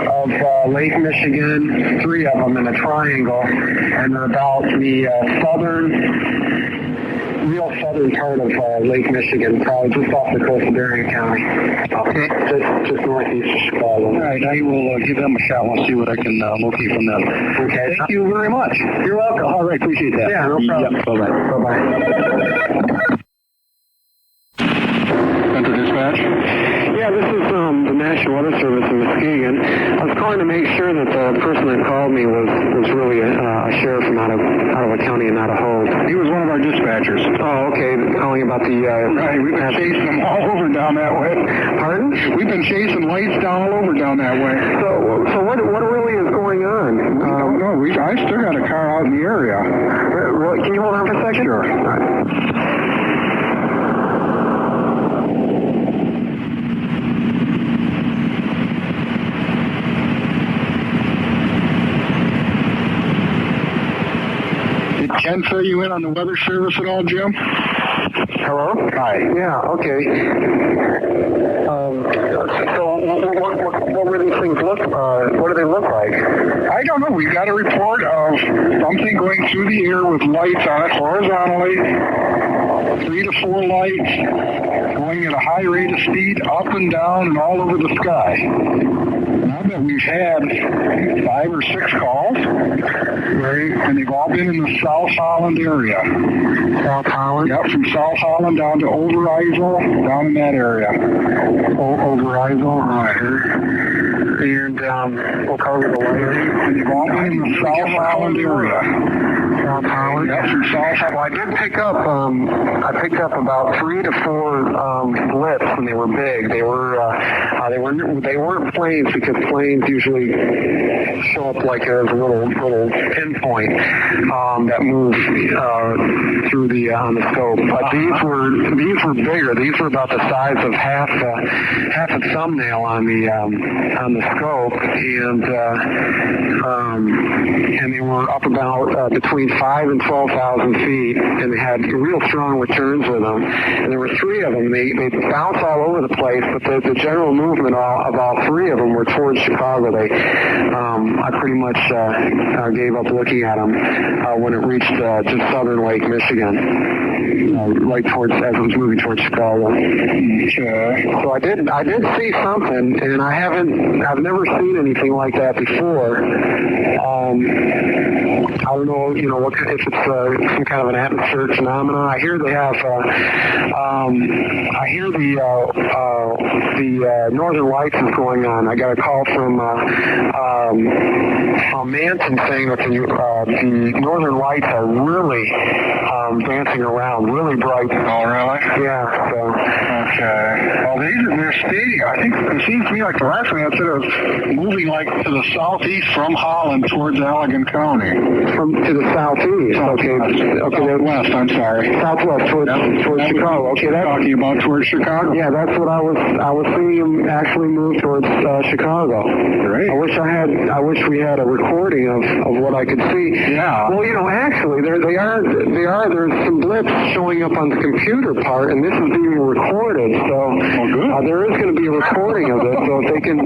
of Lake Michigan, 3 of them in a triangle, and they're about the real southern part of Lake Michigan, probably just off the coast of Berrien County. Okay. Just northeast of Chicago. All right, I will give them a shot and see what I can locate from them. Okay. Thank you very much. You're welcome. All right, appreciate that. Yeah, no problem. Yep. Bye-bye. Bye-bye. Center Dispatch? Yeah, this is the National Weather Service in Muskegon. I was calling to make sure that the person that called me was really a sheriff from out of a county and not a Holt. He was one of our dispatchers. Oh, okay. Calling about the... right, we've been chasing them all over down that way. Pardon? We've been chasing lights down all over down that way. So what really is going on? I don't know. I still got a car out in the area. Can you hold on for a second? Sure. All right. Ken fill you in on the weather service at all, Jim? Hello? Hi. Yeah, okay. So what were these things what do they look like? I don't know. We got a report of something going through the air with lights on it horizontally, 3 to 4 lights, going at a high rate of speed, up and down and all over the sky. Now that we've had 5 or 6 calls, right, and they've all been in the South Holland area. South Holland? Yep, from South Holland down to Overijssel, down in that area. Overijssel, right. And we'll cover the lights. And they've all been in the South Holland area. South Holland? Yep, from South Holland. Well, I did pick up, about 3 to 4 blips, and they were big. They weren't planes, because planes usually show up like a little pinpoint that move through the on the scope. But these were bigger. These were about the size of half a thumbnail on the scope, and they were up about between 5,000 and 12,000 feet, and they had real strong returns with them. And there were 3 of them. They bounce all over the place, but the general movement of all 3 of them were towards Chicago. I pretty much gave up looking at them when it reached just southern Lake Michigan, right towards as it was moving towards Chicago. So I did see something, and I've never seen anything like that before. I don't know, if it's some kind of an atmospheric phenomenon. I hear they have. I hear the Northern Lights is going on. I got a call from Manson saying that the Northern Lights are really dancing around, really bright. Oh, really? Yeah. So. Okay. Well, they're stating. I think it seems to me like the last one I said it was moving like to the southeast from Holland towards Allegan County. To the southeast. Okay. Southwest. I'm sorry. Southwest towards Chicago. Okay, that's talking about towards Chicago. Yeah, that's what I was seeing them actually move towards Chicago. Great. I wish we had a recording of what I could see. Yeah. Well, actually, there's some blips showing up on the computer part, and this is being recorded. So there is going to be a recording of it. So if they can,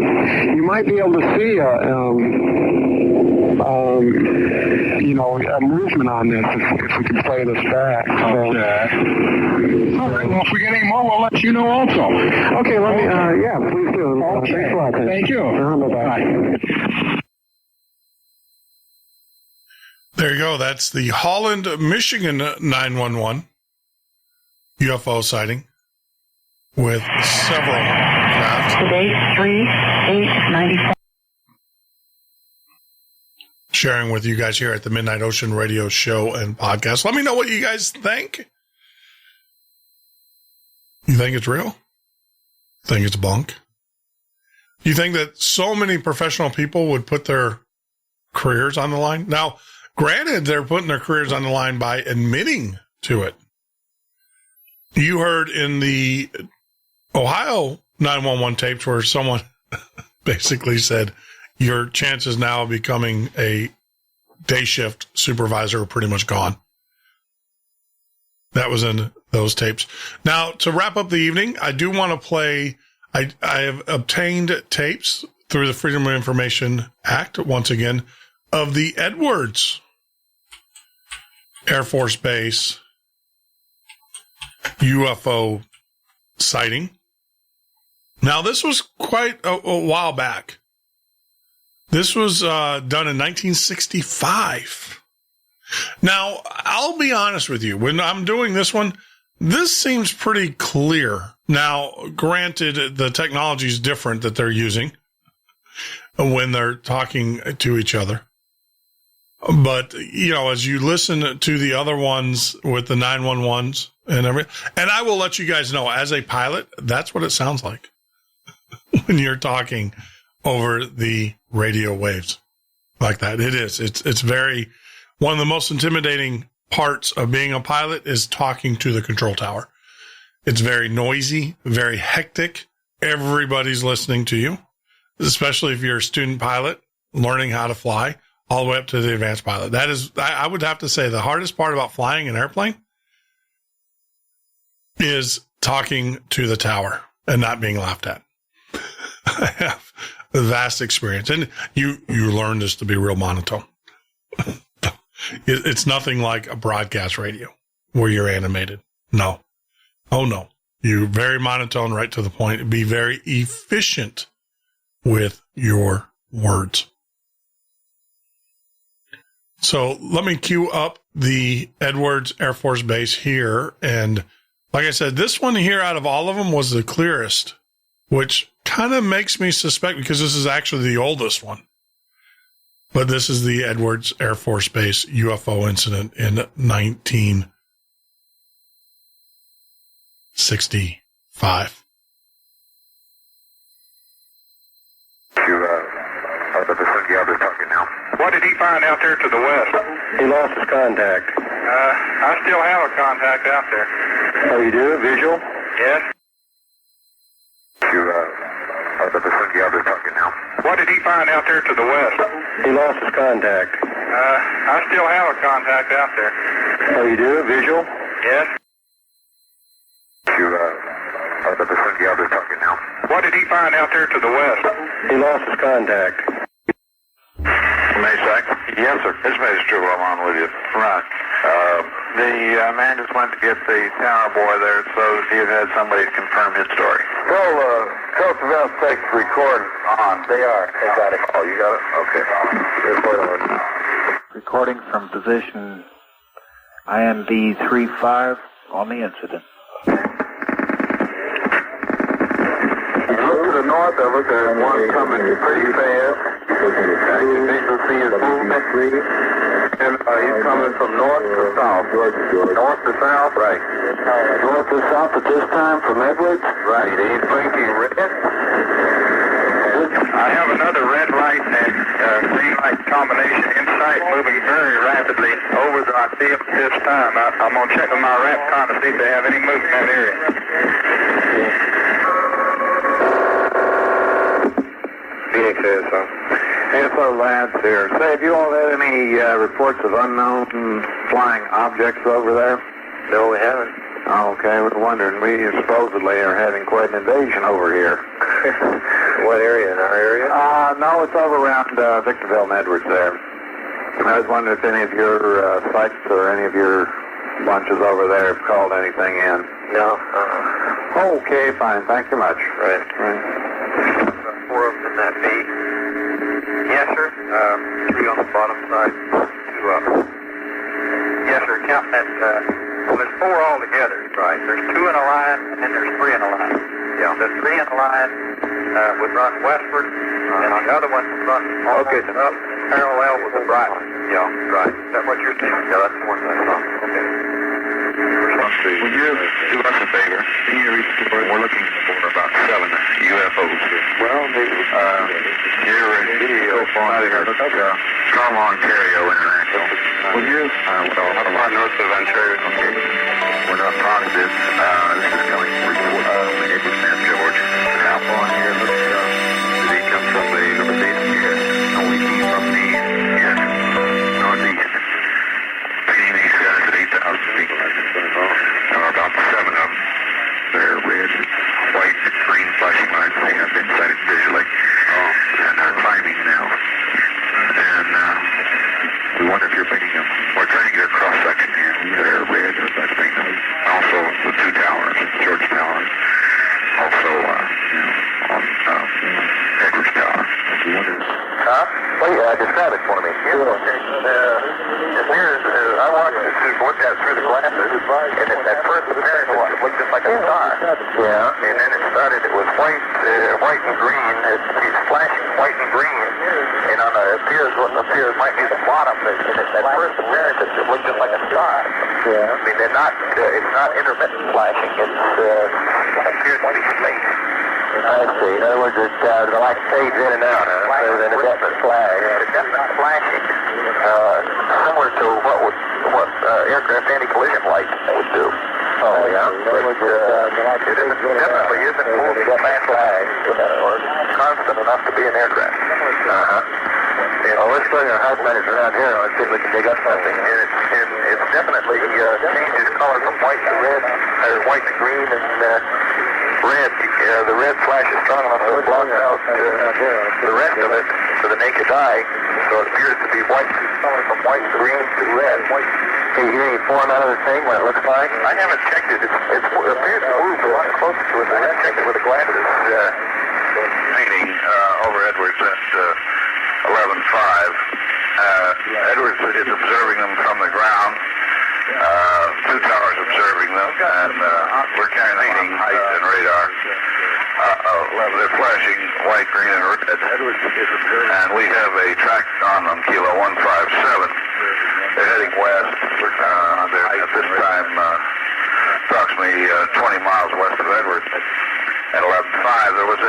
you might be able to see a movement on this if we can play this back. Okay. All right. Well, if we get any more, we'll let you know also. Okay. Let me. Please do. Okay. Thanks a lot. Thank you. Bye-bye. There you go. That's the Holland, Michigan 911 UFO sighting with several craft. Today, 3/8/94. Sharing with you guys here at the Midnight Ocean Radio Show and Podcast. Let me know what you guys think. You think it's real? Think it's bunk? You think that so many professional people would put their careers on the line? Now, granted, they're putting their careers on the line by admitting to it. You heard in the Ohio 911 tapes where someone basically said, your chances now of becoming a day shift supervisor are pretty much gone. That was in those tapes. Now, to wrap up the evening, I do want to play, I have obtained tapes through the Freedom of Information Act, once again, of the Edwards Air Force Base UFO sighting. Now, this was quite a while back. This was done in 1965. Now, I'll be honest with you. When I'm doing this one, this seems pretty clear. Now, granted, the technology is different that they're using when they're talking to each other. But, you know, as you listen to the other ones with the 911s and everything, and I will let you guys know, as a pilot, that's what it sounds like when you're talking over the radio waves like that. It is. It's very, one of the most intimidating parts of being a pilot is talking to the control tower. It's very noisy, very hectic. Everybody's listening to you, especially if you're a student pilot learning how to fly all the way up to the advanced pilot. That is, I would have to say, the hardest part about flying an airplane is talking to the tower and not being laughed at. I have a vast experience, and you learn this to be real monotone. It's nothing like a broadcast radio where you're animated. No. Oh, no. You're very monotone, right to the point. Be very efficient with your words. So let me cue up the Edwards Air Force Base here. And like I said, this one here out of all of them was the clearest, which kind of makes me suspect, because this is actually the oldest one. But this is the Edwards Air Force Base UFO incident in 1965. What did he find out there to the west? He lost his contact. I still have a contact out there. Oh, you do? Visual? Yes. What did he find out there to the west? He lost his contact. I still have a contact out there. Oh, you do? Visual? Yes. What did he find out there to the west? He lost his contact. Masak? Yes, sir. This Major Jewel, I'm on with you. Right. The man just went to get the tower boy there, so he had somebody to confirm his story. Tell Surveillance Tech to record on. They are. They got it. Oh, you got it? Okay. Report on. Recording from position IMB 35 on the incident. Look to the north of us, there's one coming pretty fast. You can see his movement. And he's coming from north to south. North to south? Right. North to south at this time from Edwards? Right. He's blinking red. I have another red light and green light combination in sight, moving very rapidly over the idea at this time. I'm going to check with my RAPCON to see if they have any movement in that area. Phoenix ASO. ASO Labs here. Say, have you all had any reports of unknown flying objects over there? No, we haven't. Oh, okay, we're wondering. We supposedly are having quite an invasion over here. What area? In our area? No, it's over around Victorville and Edwards there. I was wondering if any of your sites or any of your bunches over there have called anything in. No. Okay, fine. Thank you much. Right. 4 of them in that B. Yes, sir. 3 on the bottom side, 2 up. Yes, sir. Count that. Well, there's 4 altogether. Right. There's 2 in a line, and then there's 3 in a line. Yeah. The 3 in a line would run westward, and the other one would run up parallel with the bright one. Yeah. Right. Is that what you're saying? Yeah, that's the one I saw. Okay. Would you do us a favor? Can you report? We're looking for about 7 UFOs. Well, here in Carmel, Ontario International. Would you? Well, north of Ontario. Okay. We're not positive. This is coming from Edwards, George. How far here? Did he come from the northeast? Yes. No, he came from the yes. Northeast. Being these guys at 8,000 feet. There are about 7 of them. They're red, white, and green flashing lights. They have been sighted visually. And they're climbing now. And we wonder if you're painting them. We're trying to get a cross-section here. They're red, that thing. Also, the 2 towers, George Tower. Also, on Edwards Tower. Huh? Well, yeah, describe it for me. Yeah, okay. As near as I watched it, looked at it through the glasses, and at first appearance it looked just like a star. Yeah. And then it started, it was white and green. It's flashing white and green. And on what appears might be the bottom, and at first appearance it looked just like a star. Yeah. I mean, it's not intermittent flashing. It appears to be spaced. I see. In other words, the light fades in and out, rather than a definite flash. A definite flashing, similar to what aircraft anti-collision light would do. Oh, yeah. But it definitely isn't moving fast flag or constant enough to be an aircraft. Let's bring our high-finders around here. Let's see if we can dig up something. And it's definitely changes color from white to red, or white to green, and red. The red flash is strong enough to block out the rest of it to the naked eye, so it appears to be white, from white to green to red. Can you get any form out of the thing, what it looks like? I haven't checked it. It appears to move a lot closer to us. I haven't checked it with the glasses. Painting over Edwards at 11.5. Edwards is observing them from the ground. 2 towers observing them, and we're carrying height and radar. They're flashing white, green, and red. And we have a track on them, Kilo 157. They're heading west. They're at this time approximately 20 miles west of Edwards. At 11.5, there was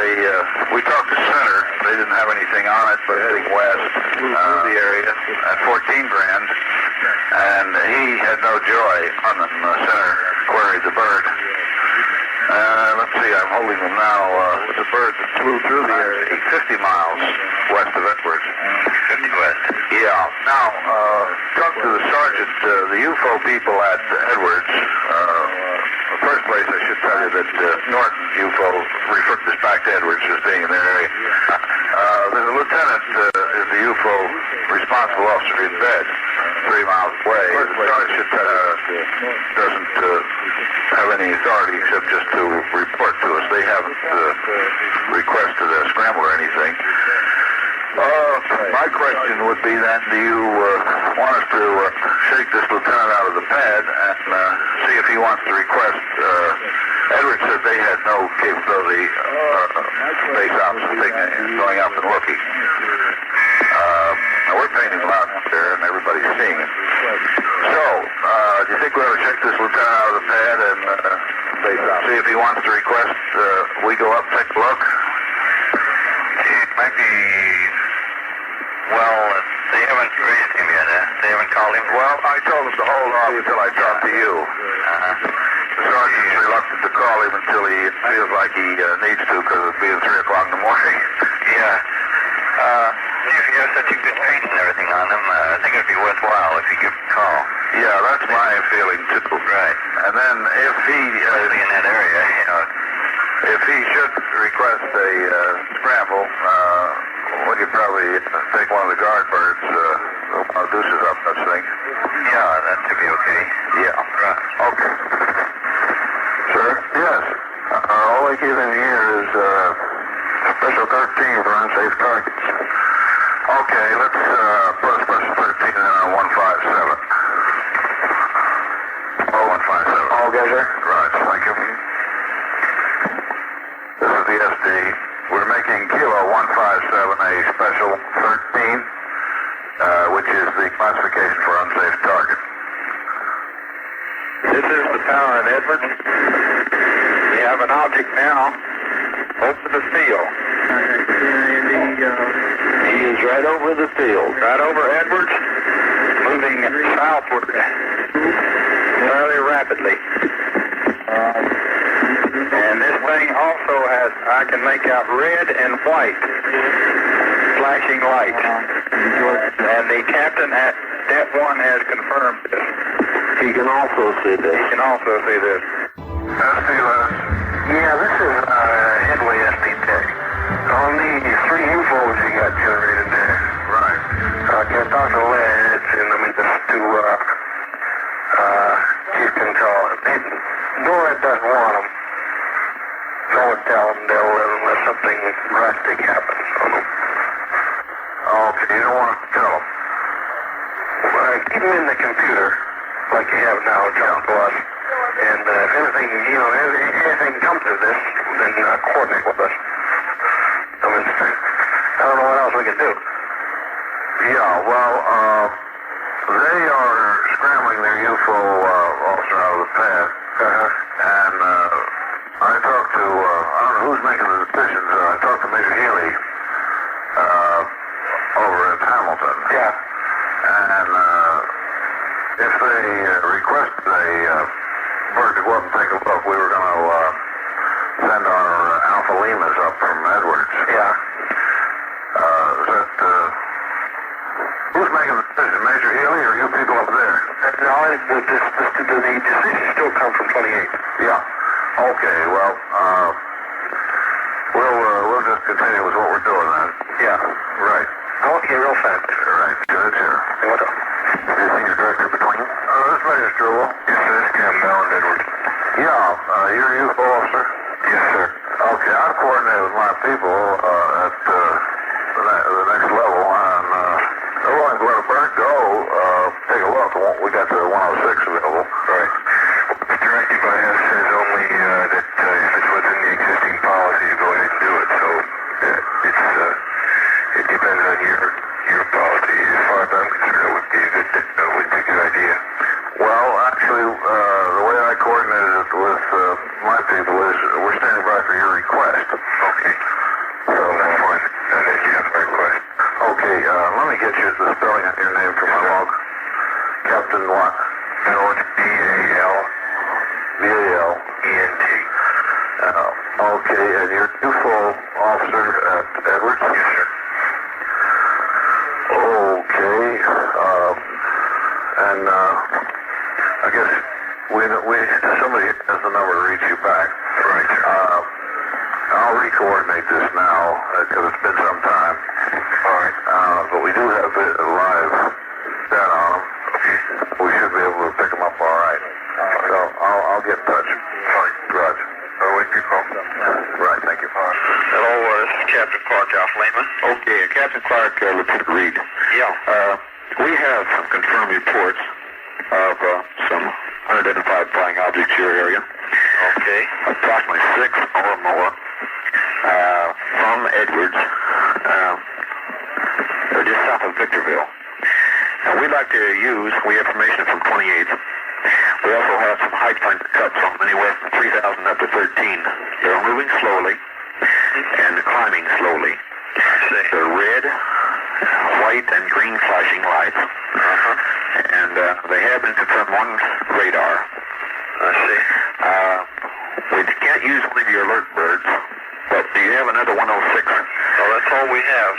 we talked to Center. They didn't have anything on it, but heading west through the area at 14 grand. And he had no joy on them. Center queried the bird. Let's see, I'm holding them now. With the bird that flew through the area, 50 miles west of Edwards. 50 west? Yeah. Now, talk to the sergeant, the UFO people at Edwards. The first place I should tell you that Norton UFO referred this back to Edwards as being in their area. There's a lieutenant is the UFO responsible officer in bed 3 miles away. The sergeant doesn't have any authority except just to report to us. They haven't requested a scramble or anything. My question would be then, do you want us to shake this lieutenant out of the pad and see if he wants to request? Edwards said they had no capability, space ops, going up and looking. We're painting them out there and everybody's seeing it. So, do you think we ought to check this lieutenant out of the pad and see if he wants to request we go up and take a look? It might be... Well, they haven't raised him yet, They haven't called him? Well, I told him to hold off until I talk to you. The sergeant's reluctant to call him until he feels like he needs to, because it's being 3 o'clock in the morning. Yeah. If you have such a good paint and everything on him, I think it would be worthwhile if you give him a call. Yeah, that's my feeling, too. Right. And then if he... especially in that area, if he should request a scramble, we could probably take one of the guard birds, deuces up that thing. Yeah, that should be okay. Yeah. Okay. Sir? Yes. All I give in here is Special 13 for unsafe targets. Okay, let's put a Special 13 in on 157. 157. All together? Right, thank you. This is the SD. We're making Kilo 157 a Special 13, which is the classification for unsafe target. This is the tower in Edwards. We have an object now over the field. He is right over the field, right over Edwards, moving southward fairly rapidly. And this thing also has, I can make out red and white flashing lights. And the captain at Step 1 has confirmed this. He can also see this. He can also see this. Yeah, this is Headway SP Tech. On the 3 UFOs you got generated there. Right. Can talk to Led and this to Chief Control. Nora doesn't want them. No one tell them they'll unless something drastic happens on them. Okay, you don't want to tell them. Well, keep them in the computer like you have now, talk to us. And if anything, anything comes of this, then coordinate with us. I don't know what else we can do. Yeah, well, they are scrambling their UFO officer out of the pad. And I talked to, I don't know who's making the decisions. I talked to Major Healy over at Hamilton. Yeah. And if they requested a bird to go up and take a look, we were going to send our Alpha Limas up from Edwards. Yeah. Who's making the decision, Major Healy or you people up there? No, the decision still comes from 28. Yeah. Okay, well, we'll just continue with what we're doing then. Yeah, right. Okay, real fast. Right, good, sure. Hey, what's up? Is the senior director between? This is Major Struble. Yes, sir, this is Cam Bell and Edwards. Yeah, you're a UFO officer? Yes, sir. Okay, I've coordinated with my people at the next level, and they're willing to let a bird go, take a look. We got the 106 available. Right. The directive I have says only that if it's within the existing policy, you go ahead and do it. So it depends on your policy. As far as I'm concerned, it would be a good idea. Well, actually, the way I coordinated it with my people is we're standing by for your request. Okay. So that's fine. And then you have my request. Okay, let me get you the spelling of your name from my log. Captain what? George B-A-L. B-A-L-E-N-T. Okay, and you're UFO officer at Edwards? Yes, sir. Okay, and I guess somebody has the number to reach you back. Right, sir. I'll re-coordinate this now because it's been some time. All right. But we do have live data on them. Okay. We should be able to pick them up all right. So I'll get in touch. All right. Roger. I'll wait for your call. Right. Thank you. Hello, this is Captain Clark, Alpha Lima. Okay, Captain Clark, Lieutenant Reed. Yeah. We have some confirmed reports of some unidentified flying objects in your area. Okay. Approximately 6 or more from Edwards. They're just south of Victorville. And we'd like to use, we have information from 28th. We also have some height finder cuts on anywhere from 3,000 up to 13. They're moving slowly and climbing slowly. They're red, white, and green flashing lights. And they have been confirmed on radar. I see. We can't use one of your alert birds, but do you have another 106? Oh, that's all we have.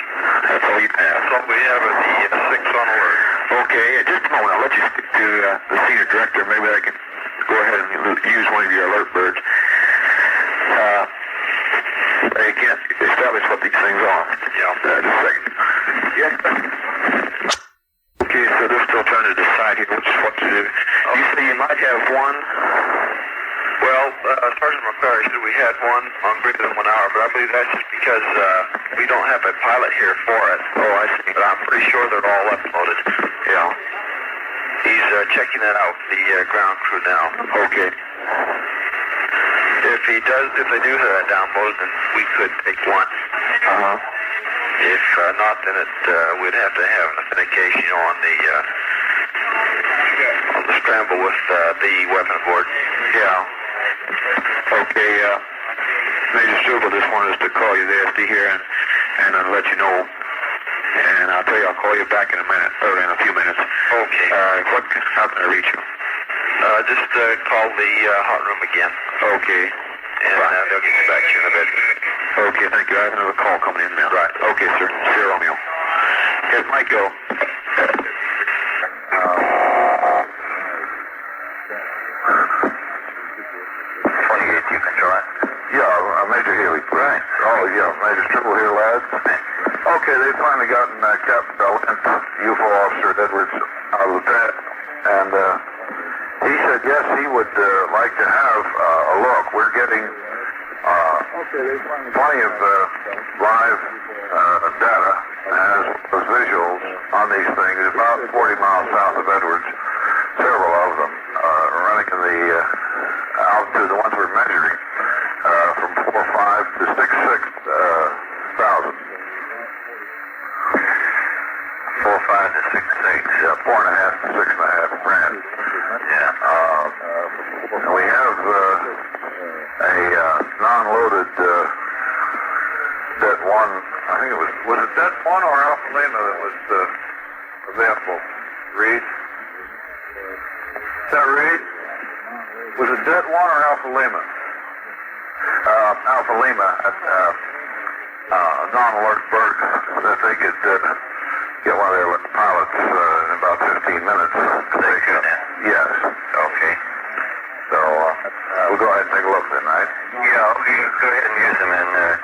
That's all you have? That's all we have is the 6 on alert. Okay, just a moment. I'll let you speak to the senior director. Maybe I can go ahead and use one of your alert birds. They can't establish what these things are. Yeah. Just a second. Yeah. Okay, so they're still trying to decide here what to do. Okay. You say you might have one? Well, Sergeant McClary said we had one on greater than 1 hour, but I believe that's just because we don't have a pilot here for it. Oh, I see. But I'm pretty sure they're all uploaded. Yeah. He's checking that out with the ground crew now. Okay. If they do have that downloaded, then we could take one. If not, then we'd have to have an authentication on the On the scramble with the weapon aboard. Yeah. Okay, Major Struble just wanted us to call you, the SD here, and let you know. And I'll tell you, I'll call you back in a minute, or in a few minutes. Okay. How can I reach you? Just call the hot room again. Okay. And they'll get you back to you in a bit. Okay, thank you. I have another call coming in now. Right. Okay, sir. Sierra Romeo. Here's Mike, go. 28, you control it? Yeah, Major Healy. Right. Oh, yeah, Major Struble here, lads. Okay, they've finally gotten Captain Bellant, UFO officer Edwards, out of the tent, and he said yes, he would like to have a look. We're getting plenty of live data as well as visuals on these things. About 40 miles south of Edwards, several of them running in the altitude, the ones we're measuring, from 4.5 to 6,000. 4.5 to 6.6. Yeah, 4.5 to 6.5 grand. Yeah. And we have a non-loaded Det 1. I think it was it Det 1 or Alpha Lima that was available? Reed? Is that Reed? Was it Det 1 or Alpha Lima? Alpha Lima at non-alert bird that they could get one of their pilots in about 15 minutes. They could? Yes. Okay. So we'll go ahead and take a look then, right? Yeah, we go ahead and use them, and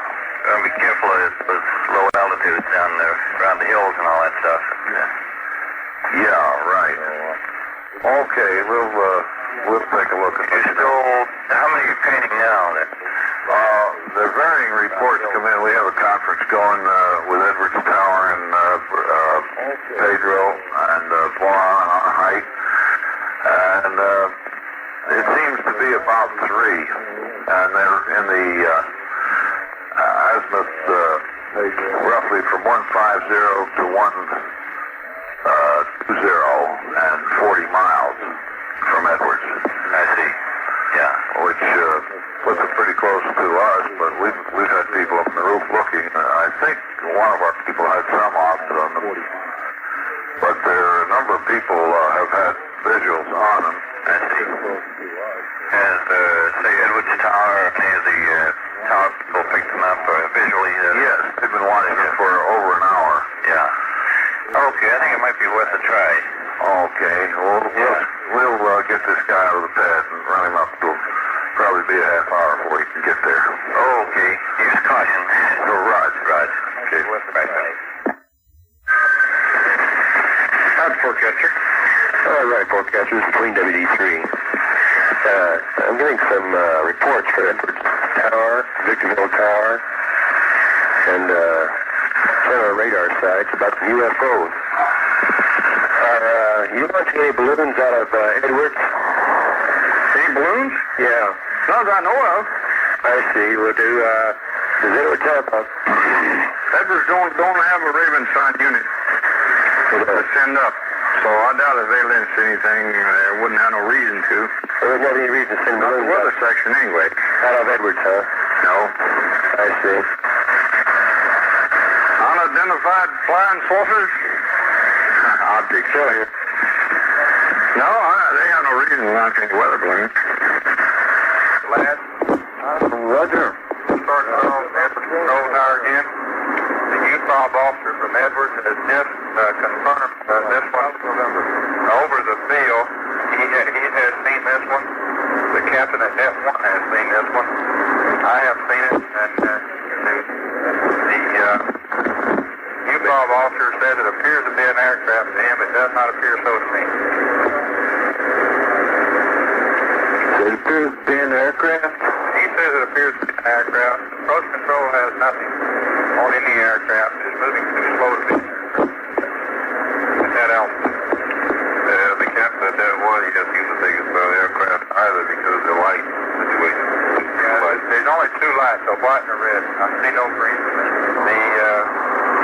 be careful of those low altitudes down there around the hills and all that stuff. Yeah, right. Okay, we'll take a look at this. How many are you painting now? The varying reports come in. We have a conference going with Edwards Tower and Pedro and Boron on a height, and it seems to be about 3, and they're in the azimuth roughly from 150 to 120 and 40 miles from Edwards. I see. Yeah, which puts it pretty close to us, but we've had people up on the roof looking. I think one of our people had some off on them, but there are a number of people have had visuals on them. I see. Has say Edwards Tower or any of the tower people picked them up visually? Yes, they've been watching it for over an hour. Yeah. Okay, I think it might be worth a try. Okay, well, we'll get this guy out of the pad and run him up. It'll probably be a half hour before he can get there. Okay, use caution. Oh, Roger. Okay, right. How's Forecatcher? All right, Forecatcher, it's Queen WD3. I'm getting some reports for Edwards Tower, Victorville Tower, and several radar sites about the UFOs. You launching any balloons out of Edwards? Any balloons? Yeah. None that I know of. I see. Well, does Edwards have Edwards don't have a Raven sign unit to send up. So I doubt if they lynch anything, they wouldn't have no reason to. There wouldn't have any reason to send balloons out. Not the weather section anyway. Out of Edwards, huh? No. I see. Unidentified flying saucers? Objects. Sure. No, they have no reason to launch any weather balloons. Lad? Roger. Sergeant Earl, Edwards Control Tower again. The UFO officer from Edwards has just confirmed this one. Over the field, he has seen this one. The captain at Det 1 has seen this one. I have seen it, and the UFO officer said it appears to be an aircraft to him. It does not appear so to me. It appears to be an aircraft? He says it appears to be an aircraft. Approach control has nothing on any aircraft. It's moving too slow to be an aircraft. At that altitude. The captain at that one, he doesn't use the biggest aircraft either because of the light situation. Yeah, but there's only 2 lights, a white and a red. I see no green. The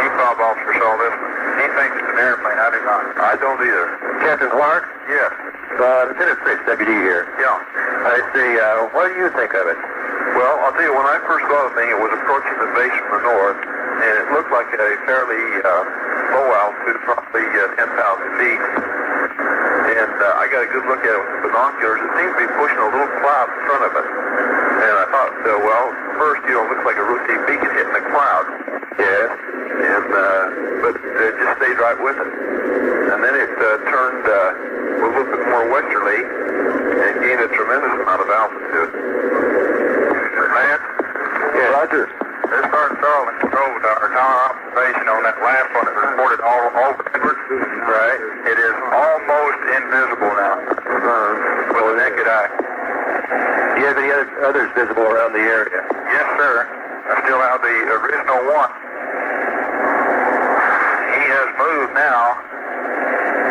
EFOB officer saw this one. He thinks it's an airplane. I do not. I don't either. Captain Clark? Yes. Lieutenant Fritz, WD here. Yeah. I see. What do you think of it? Well, I'll tell you, when I first saw the thing, it was approaching the base from the north, and it looked like a fairly low altitude, probably 10,000 feet. And I got a good look at it with the binoculars. It seemed to be pushing a little cloud in front of it. And I thought, well, first, it looks like a routine beacon hitting a cloud. Yes. And but it just stayed right with it. And then it turned a little bit more westerly and gained a tremendous amount of altitude. Lance? Yeah. Roger. This is Sergeant Charles in control with our tower observation on that last one that reported all over Edwards. Right. It is almost invisible now. With the naked eye. Do you have any others visible around the area? Yes, sir. I still have the original one. He has moved now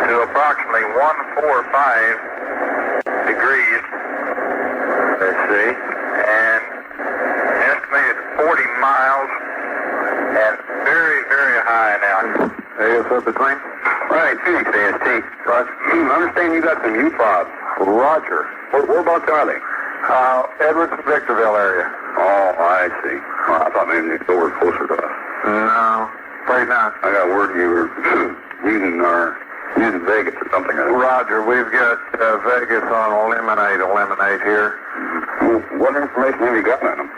to approximately 145 degrees. I see. And estimated 40 miles and very, very high now. ASO between? Right, Phoenix AST. Roger. I understand you got some UFOs. Roger. Whereabouts are they? Edwards and Victorville area. Oh, I see. Well, I thought maybe they'd go closer to us. No, afraid not. I got word you were using Vegas or something. Roger, we've got Vegas on eliminate here. What information have you got on them?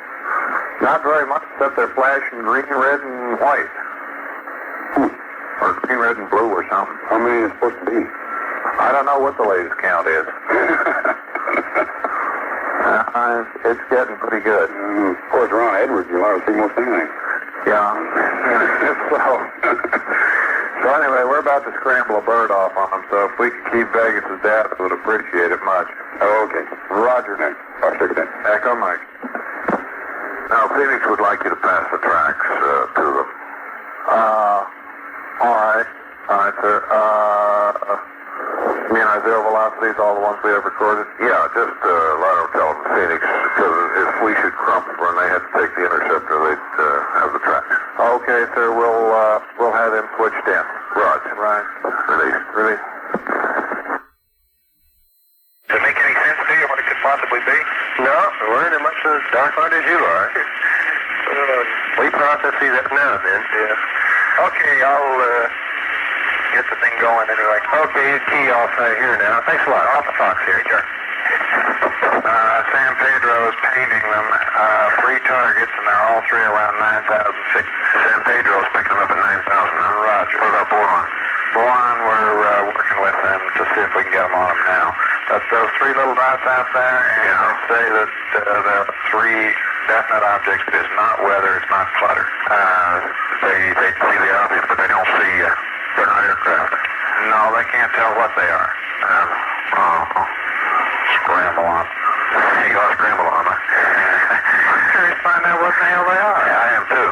Not very much, except they're flashing green, red, and white. Or green, red, and blue or something. How many is it supposed to be? I don't know what the latest count is. It's getting pretty good. Of course, around Edwards, you'll hardly see most anything. Yeah. So anyway, we're about to scramble a bird off on them, so if we could keep Vegas' data, we would appreciate it much. Oh, okay. Roger, Nick. I'll check it in. Echo, Mike. Now, Phoenix would like you to pass the tracks to them. All right, sir. You mean our zero velocities, all the ones we have recorded? Yeah, just let them tell them Phoenix, because if we should crumple and they had to take the interceptor, they'd have the tracks. Okay, sir, we'll have them switched in. Roger. Right. Release. Does it make any sense to you what it could possibly be? No, we're in as much as dark night as you are. We process these every now and then. Yeah. Okay, I'll get the thing going anyway. Okay, key off here now. Thanks a lot. Off the Fox here, sure. San Pedro is painting them. 3 targets, and they're all 3 around 9,000 feet. San Pedro's picking them up at 9,000. Roger. What about Boron? Boron, we're working with them to see if we can get them on them now. But those 3 little dots out there, and they say that there are 3 definite objects. It is not weather, it's not clutter. They see the obvious, but they don't see, they're not aircraft. No, they can't tell what they are. Scramble on. You gotta scramble on them. I'm curious to find out what the hell they are. Yeah, I am too.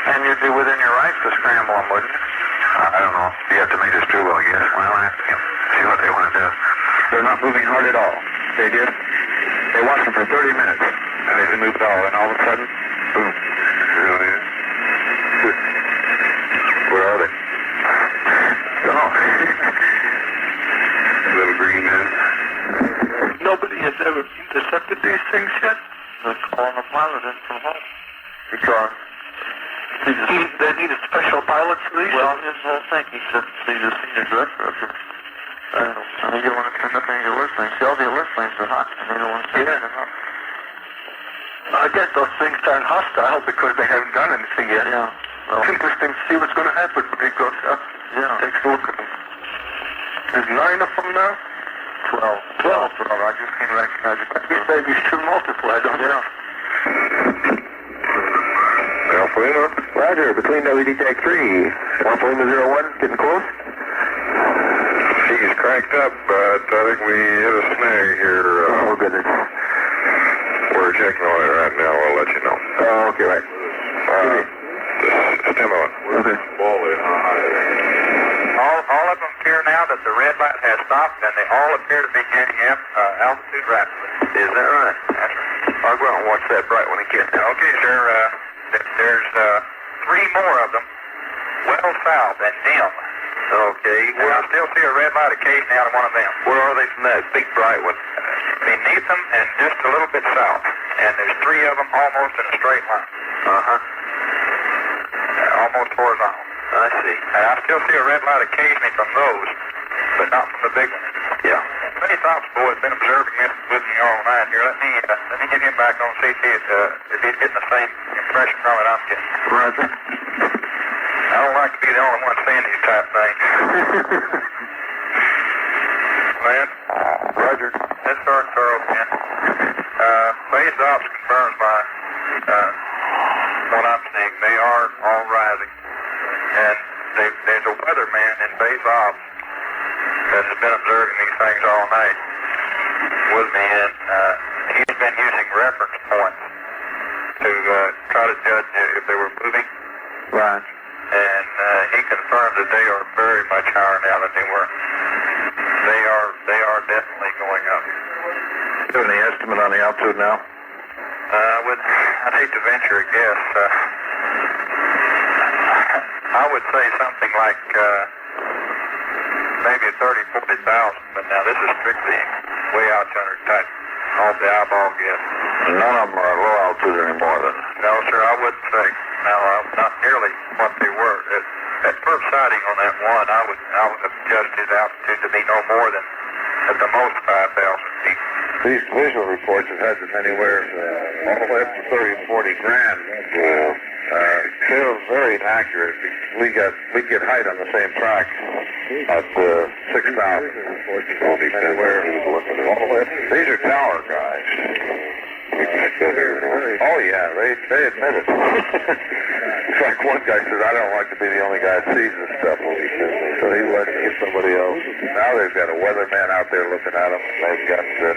And you'd be within your rights to scramble them, wouldn't you? I don't know. You have to meet us too, I guess. Well, I have to see what they want to do. They're not moving hard at all. They did. They watched them for 30 minutes, and they didn't move at all. And all of a sudden, boom. Really? Where are they? Oh. Little green men. Nobody has ever intercepted these things yet. They're calling a pilot in from home. Because they need a special pilot for these? Well, his whole thing, he said, he's a senior director of it. You want to turn up any alert planes. See, all the alert planes are hot, and they don't want to see them hot. I guess those things aren't hostile because they haven't done anything yet. Yeah. Well, it's interesting to see what's going to happen when he goes up. Yeah. Takes a look at them. There's 9 of them now? 12. I just can't recognize it. These babies should multiply, don't they? Alpha Lima. Roger, between WD Tech 3. Alpha Lima 01, getting close? She's cranked up, but I think we hit a snag here. Oh, goodness. We're checking on it right now. I'll let you know. Oh, okay, right. Stem on. Okay. All of them appear now that the red light has stopped, and they all appear to be gaining altitude rapidly. Is that right? That's right. I'll go out and watch that bright when it gets there. Okay, sir. There's 3 more of them, well south and dim. Okay. Well, I still see a red light occasionally out of one of them. Where are they from that big bright one? Beneath them and just a little bit south. And there's three of them almost in a straight line. Almost horizontal. I see. And I still see a red light occasionally from those, but not from the big one. Yeah. Many Thompson boy has been observing this with me all night here. Let me get him back on see if he's getting the same impression from it I'm getting. Roger. I don't like to be the only one seeing these type things. Man. Roger. This is Sergeant Carl again. Base ops confirms by what I'm seeing. They are all rising. And there's a weatherman in base ops that has been observing these things all night with me, and he's been using reference points to try to judge if they were moving. Right. And he confirmed that they are very much higher now than they were. They are definitely going up. Do you have any estimate on the altitude now? I'd hate to venture a guess. I would say something like maybe 30,000, 40,000, but now this is strictly way out yonder type, off the eyeball guess. None of them are at low altitude anymore then? No, sir, I wouldn't say. Now, not nearly what they were. At first sighting on that one, I would have judged his altitude to be no more than at the most 5,000 feet. These visual reports have had them anywhere all the way up to 30 and 40 grand. Still very inaccurate. We get height on the same track at 6,000. These are tower guys. Oh yeah, they admit it. In fact, one guy said, "I don't like to be the only guy that sees this stuff," so he lets it get somebody else. Now they've got a weatherman out there looking at them. They've got the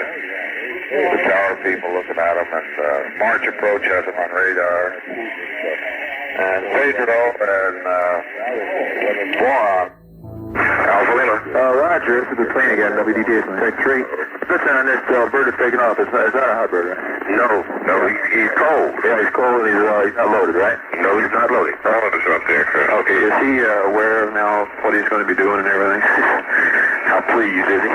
tower people looking at them, and March Approach has them on radar. And Pedro and Boron. Alpha Lima. Roger, this is the plane again, WDT Tech 3. Listen, on this bird is taking off. Is that a hot bird, right? No, he's cold. Yeah, he's cold and he's not loaded, right? No, he's not loaded. All of us up there. Okay, is he aware of now what he's going to be doing and everything? How pleased is he?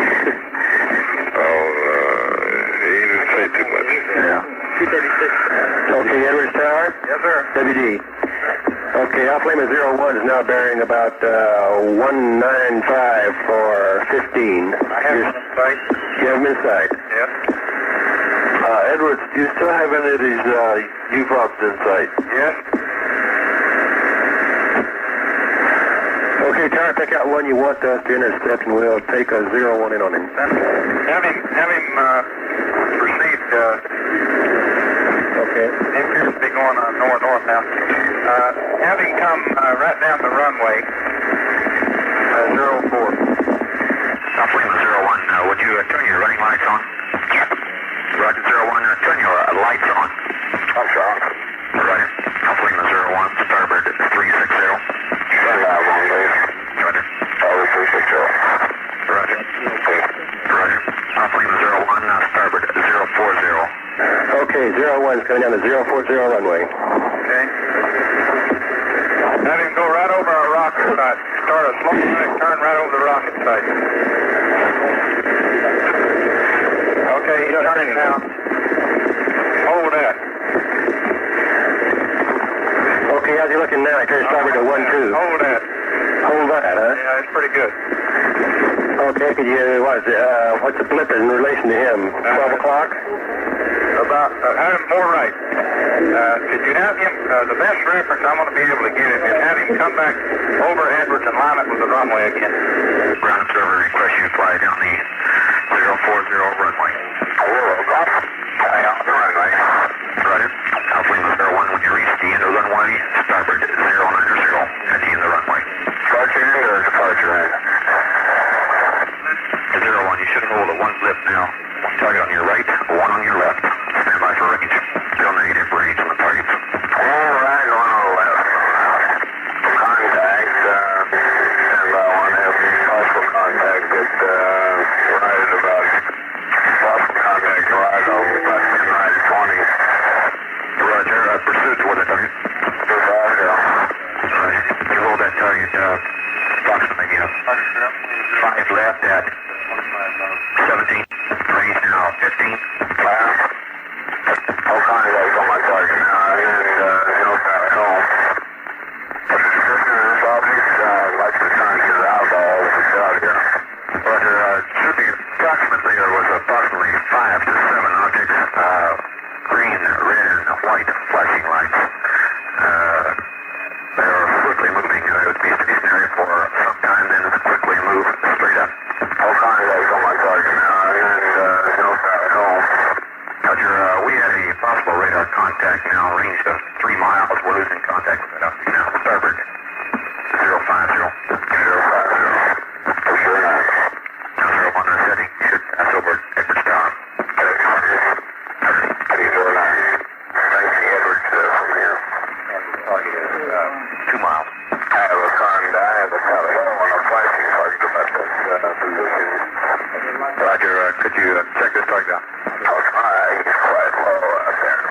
He didn't say too much. Yeah. 236. Okay, Edwards Tower? Yes, sir. WD. Okay, Alpha Lima 01 is now bearing about 195 for 15. I have him in sight. You have him in sight? Yes. Edwards, do you still have any of these UFOs in sight? Yes. Okay, Tower, pick out one you want us to intercept, and we'll take a 01 in on him. Have him proceed. Okay. He appears to be going north now. Have him come right down the runway. 04. Alpha Lima 01, would you turn your running lights on? Roger 01, turn your lights on. I'm sorry. Roger. Alpha Lima 01, starboard 360. Turn that one, please. Roger. 360. Roger. Roger. Alpha Lima 01, starboard 040. Okay, 01 is coming down to 040 runway. Okay. Have him go right over our rocket site. Start a slow turn right over the rocket site. Okay, he's turning now. Hold that. Okay, how's he looking now? I turned starboard to 12. Hold that. Hold that, huh? Yeah, that's pretty good. Okay, could you, what's the blip in relation to him? 12 o'clock? About, have him more right. Could you have him, the best reference I'm going to be able to give him is have him come back over Edwards and line up with the runway again. Ground observer request you fly down the 040 runway. On the runway. Roger. Alpha Lima 01, when you reach the end of the runway, starboard 090 at the end of the runway. Departure end or departure end? 01, you should hold at one blip now. One target on your right, one on your left. Stand by for range. Still negative range on the targets. All right, one on the left. Contact, stand by one, have possible contact at right about, possible contact right over about 10 right. Range now 15. Last. All contacts on my target now, and no traffic home. This object likes to try and get it out all over the out here. But shooting approximately, there was approximately 5 to 7 objects, green, red, and white flashing lights. They were quickly moving. They would be stationary for some time, then quickly move straight up. All contacts on my target now, and no traffic home. Roger, we had a possible radar contact now, range of 3 miles. We're losing contact with that object now. Starboard. 050. 050. Sure enough. Now 01 setting. Should pass over Edwards Tower. Heading 09. Thanks, Edwards, from here. Target is 2 miles. I have a contact. I have a tele. On a flashing target about this position. Roger, could you check this target out? He's quite low out there.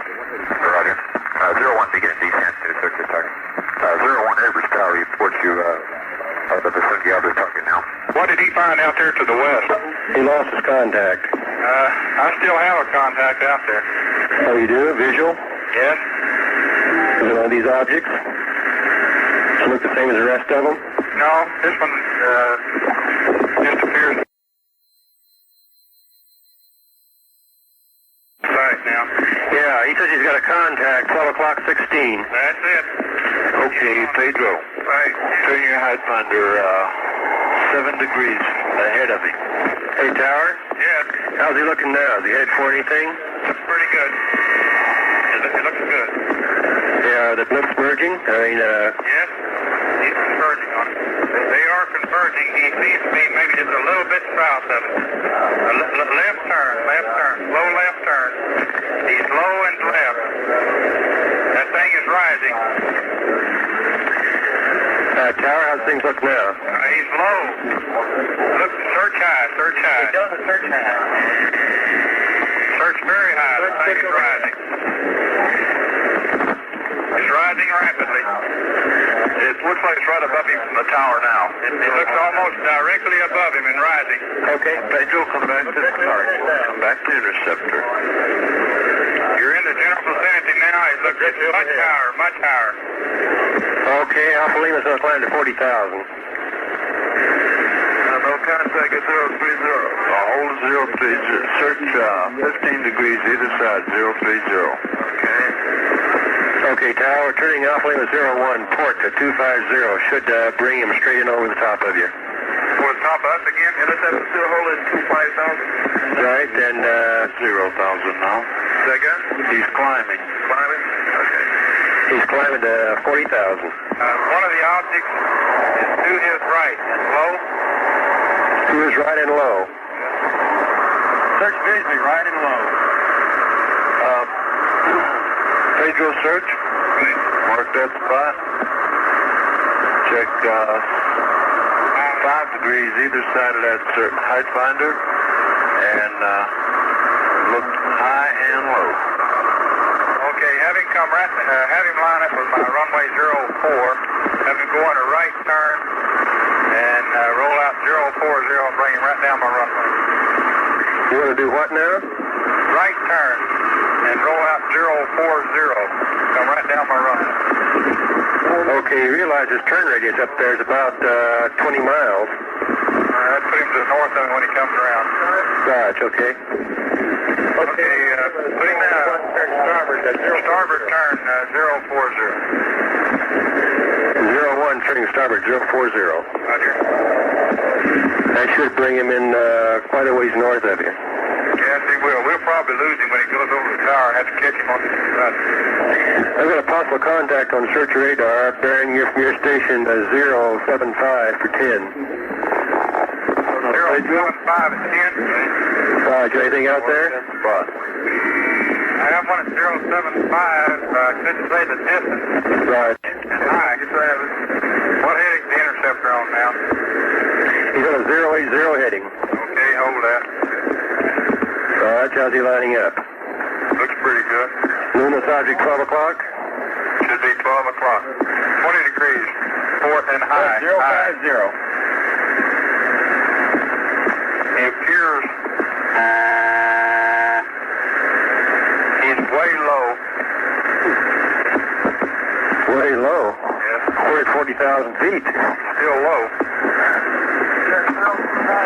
Roger. 01 beginning descent to search the target. 01 Edwards Tower reports you the vicinity of the target now. What did he find out there to the west? He lost his contact. I still have a contact out there. Oh, you do? Visual? Yes. Is it one of these objects? Does it look the same as the rest of them? No, this one just appears right now. Yeah, he says he's got a contact, 12 o'clock 16. That's it. Okay, Pedro. Right. Turn your height finder 7 degrees ahead of him. Hey, Tower? Yes. How's he looking now? Is he head for anything? Looks pretty good. It looks good. Yeah, are the blips merging? Yes. He's converging on it. They are converging. He seems to be maybe just a little bit south of it. Left turn. Slow left turn. He's low and left. That thing is rising. Tower, how's things look now? He's low. Look, search high. He doesn't search high. Search very high. That thing is rising. It's rising rapidly. It looks like it's right above him from the tower now. It looks almost directly above him and rising. Okay, Pedro, come back to the target. Come back to interceptor. You're in the general vicinity now. It looks much higher. Okay, Alpha Lima's going to climb to 40,000. No contact at 030. Hold 030. Search 15 degrees either side, 030. Okay. Okay, Tower, turning Alpha Lima 01, port to 250. Should bring him straight in over the top of you. Over the top of us again? And let's have him still hold it 25,000. Right, and 0,000 now. Second? He's climbing. Climbing? Okay. He's climbing to 40,000. One of the objects is to his right and low. To his right and low. Search visually, right and low. Pedro, search. Right. Mark that spot. Check 5 degrees either side of that height finder. And look high and low. Okay, have him line up with my runway 04. Have him go on a right turn and roll out 040 and bring him right down my runway. You want to do what now? Right turn and roll out 040. Come right down my runway. Okay, you realize his turn radius up there is about 20 miles. I'd put him to the north of him when he comes around. Right, okay. Okay, put him starboard turn 040. 01 turning starboard 040. Roger. That should bring him in quite a ways north of you. Yes, he will. We'll probably lose him when he goes over the tower. Have to catch him on the run. I've got a possible contact on search radar bearing you from your station 075 for 10. 075 at 10. Roger, anything out there? I have one at 075. Couldn't say the distance. Right. Hi. What heading's the interceptor on now? He's on a 080 heading. Okay, hold that. Right, how's he lining up? Looks pretty good. Luminous object 12 o'clock? Should be 12 o'clock. 20 degrees. Port and high. 050. He appears only 40,000 feet. Still low.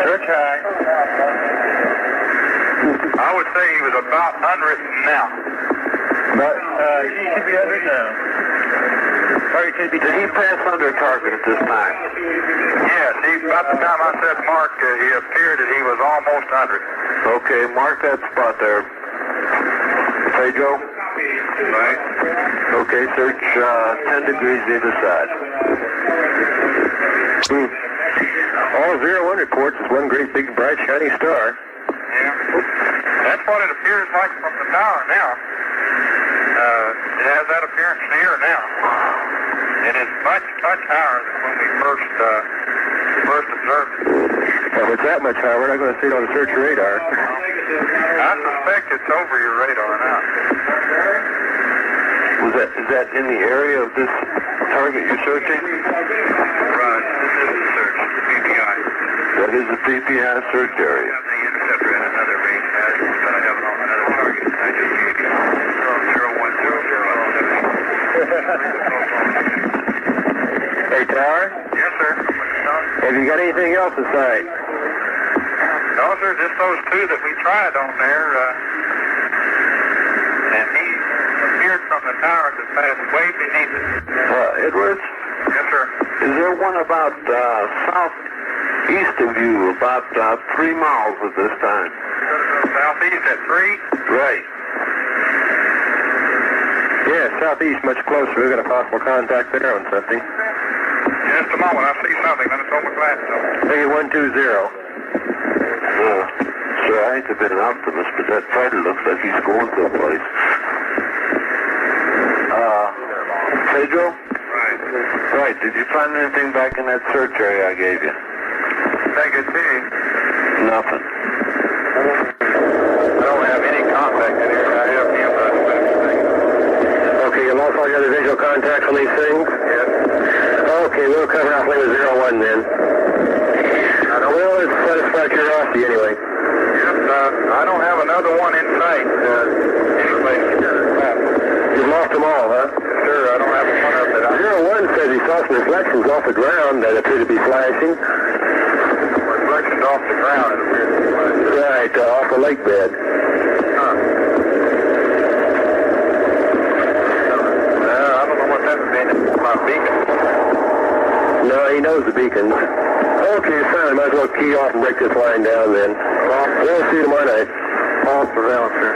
Search high. I would say he was about 100 now. But he should be 100 now. Or he could be. Did he pass under target at this time? Yes, about the time I said mark, he appeared that he was almost 100. Okay, mark that spot there. Pedro? Right. Okay, search 10 degrees either side. All 01 reports is one great big bright shiny star. Yeah. That's what it appears like from the tower now. It has that appearance here now. It is much, much higher than when we first observed it. Well, if it's that much higher, we're not going to see it on the search radar. I suspect it's over your radar now. Is that in the area of this target you're searching? Right. This is the search, the PPI. That is the PPI search area. I have the interceptor in another range pad, but I have it on another target. I just gave you 010. Hey, Tower? Yes, sir. Have you got anything else in sight? No, sir, just those two that we tried on there. And he appeared from the tower that passed way beneath it. Edwards? Yes, sir. Is there one about southeast of you, about 3 miles at this time? Southeast at 3? Right. Yeah, southeast, much closer. We've got a possible contact there on something. Just a moment, I see something. Let me throw my glasses on. Hey, 120. Sure, I hate to be an optimist, but that fighter looks like he's going someplace. Pedro? Right. Right, did you find anything back in that search area I gave you? Take it, see. Nothing. I don't have any contact in here. I have him, but I don't have anything. Okay, you lost all your other visual contacts on these things? Yes. Okay, we'll cover off with 01 then. Well, it's satisfy curiosity anyway. Yes, I don't have another one in sight. Anyway, you've lost them all, huh? Sure, I don't have one of them. 01 says he saw some reflections off the ground that appear to be flashing. Reflections off the ground, it appears to be flashing. Right, off the lake bed. Huh. I don't know what that would be. My beacon. No, he knows the beacons. Okay, fine. Might as well key off and break this line down then. We'll see you tomorrow night. Paul surveillance, sir.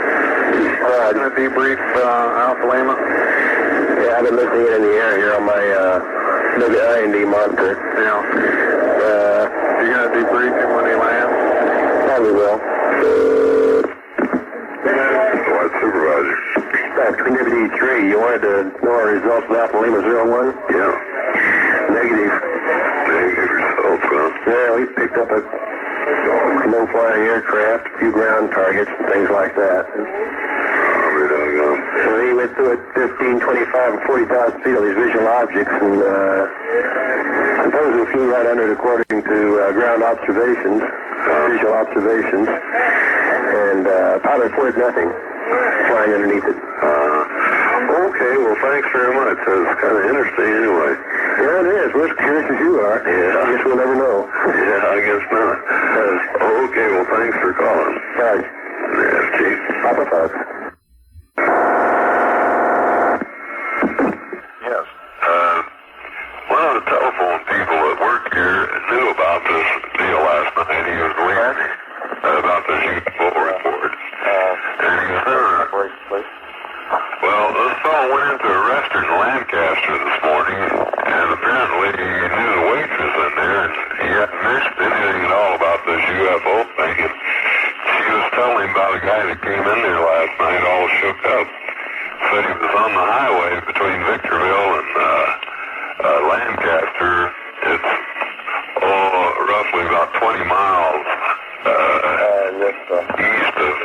Going to debrief Alpha Lima? Yeah, I've been listening in the air here on my WIND monitor. Yeah. You going to debrief him when he lands? Probably will. What supervisor? Between Deputy 3, you wanted to know our results of Alpha Lima 01? Yeah. Negative. Negative results, huh? Yeah, we picked up a low-flying aircraft, a few ground targets, and things like that. So he went through it 15, 25, and 40,000 feet of these visual objects, and supposedly flew right under it according to ground observations, visual observations, and pilot reported nothing flying underneath it. Okay, well, thanks very much. That's kind of interesting anyway. Yeah, it is. We're as curious as you are. Yeah. I guess we'll never know. Yeah, I guess not. Okay, well, thanks for calling. Right. Yes, Chief. Papa Fox. Yes. One of the telephone people that work here knew about this deal last night. He was reading about this UFO report. And he said, well, this fellow went into a restaurant in Lancaster this morning, and apparently he knew the waitress in there, and he hadn't mentioned anything at all about this UFO thing. And she was telling him about a guy that came in there last night all shook up. Said he was on the highway between Victorville and Lancaster. It's roughly about 20 miles east of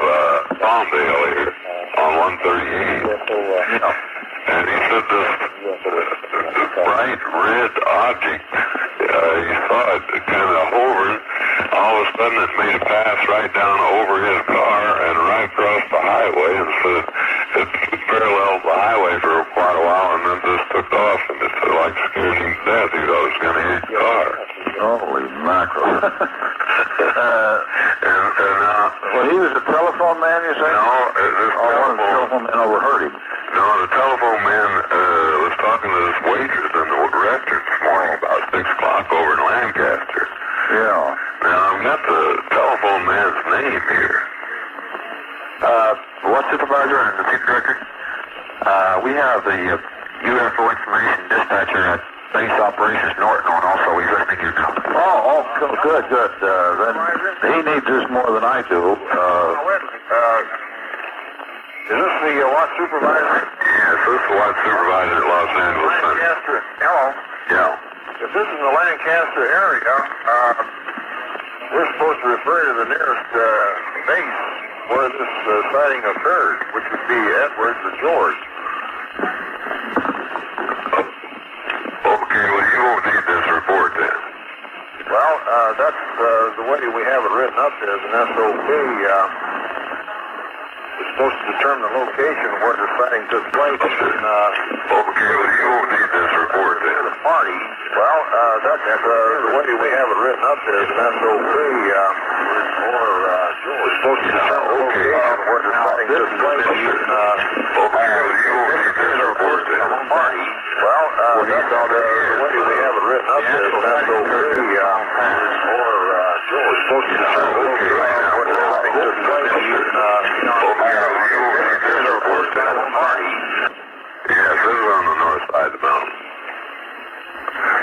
Palmdale here on 138. And he said this bright red object, he saw it kind of hovering. All of a sudden it made a pass right down over his car and right across the highway, and said it paralleled the highway for quite a while, and then just took off, and it like scared him to death. Well, he was a telephone man, you say? No, this telephone man overheard him. No, the telephone man was talking to this waitress in the restaurant this morning about 6 o'clock over in Lancaster. Yeah. Now, I've got the telephone man's name here. What supervisor and the team director? We have the UFO information dispatcher at Base Operations Norton on also. He's listening to you now. Oh, good. Then he needs this more than I do. Is this the watch supervisor? Yes, this is the watch supervisor at Los Angeles Center. Lancaster. Hello. Yeah. If this is the Lancaster area, we're supposed to refer to the nearest base where this sighting occurred, which would be Edwards or George. Okay, well, you won't need this report then. Well, that's the way we have it written up as an SOP. We're supposed to determine the location where the sighting took place. And, okay, well, you won't need this report then. The party. Well, that's the way we have it written up as an SOP. We're supposed to determine the location where the sighting took place. And, okay, well, you won't need this report then. Party. Well, that's the way we have it written up as an SOP. We're supposed to determine the location where the sighting took place. Yes, this is on the north side of the mountain.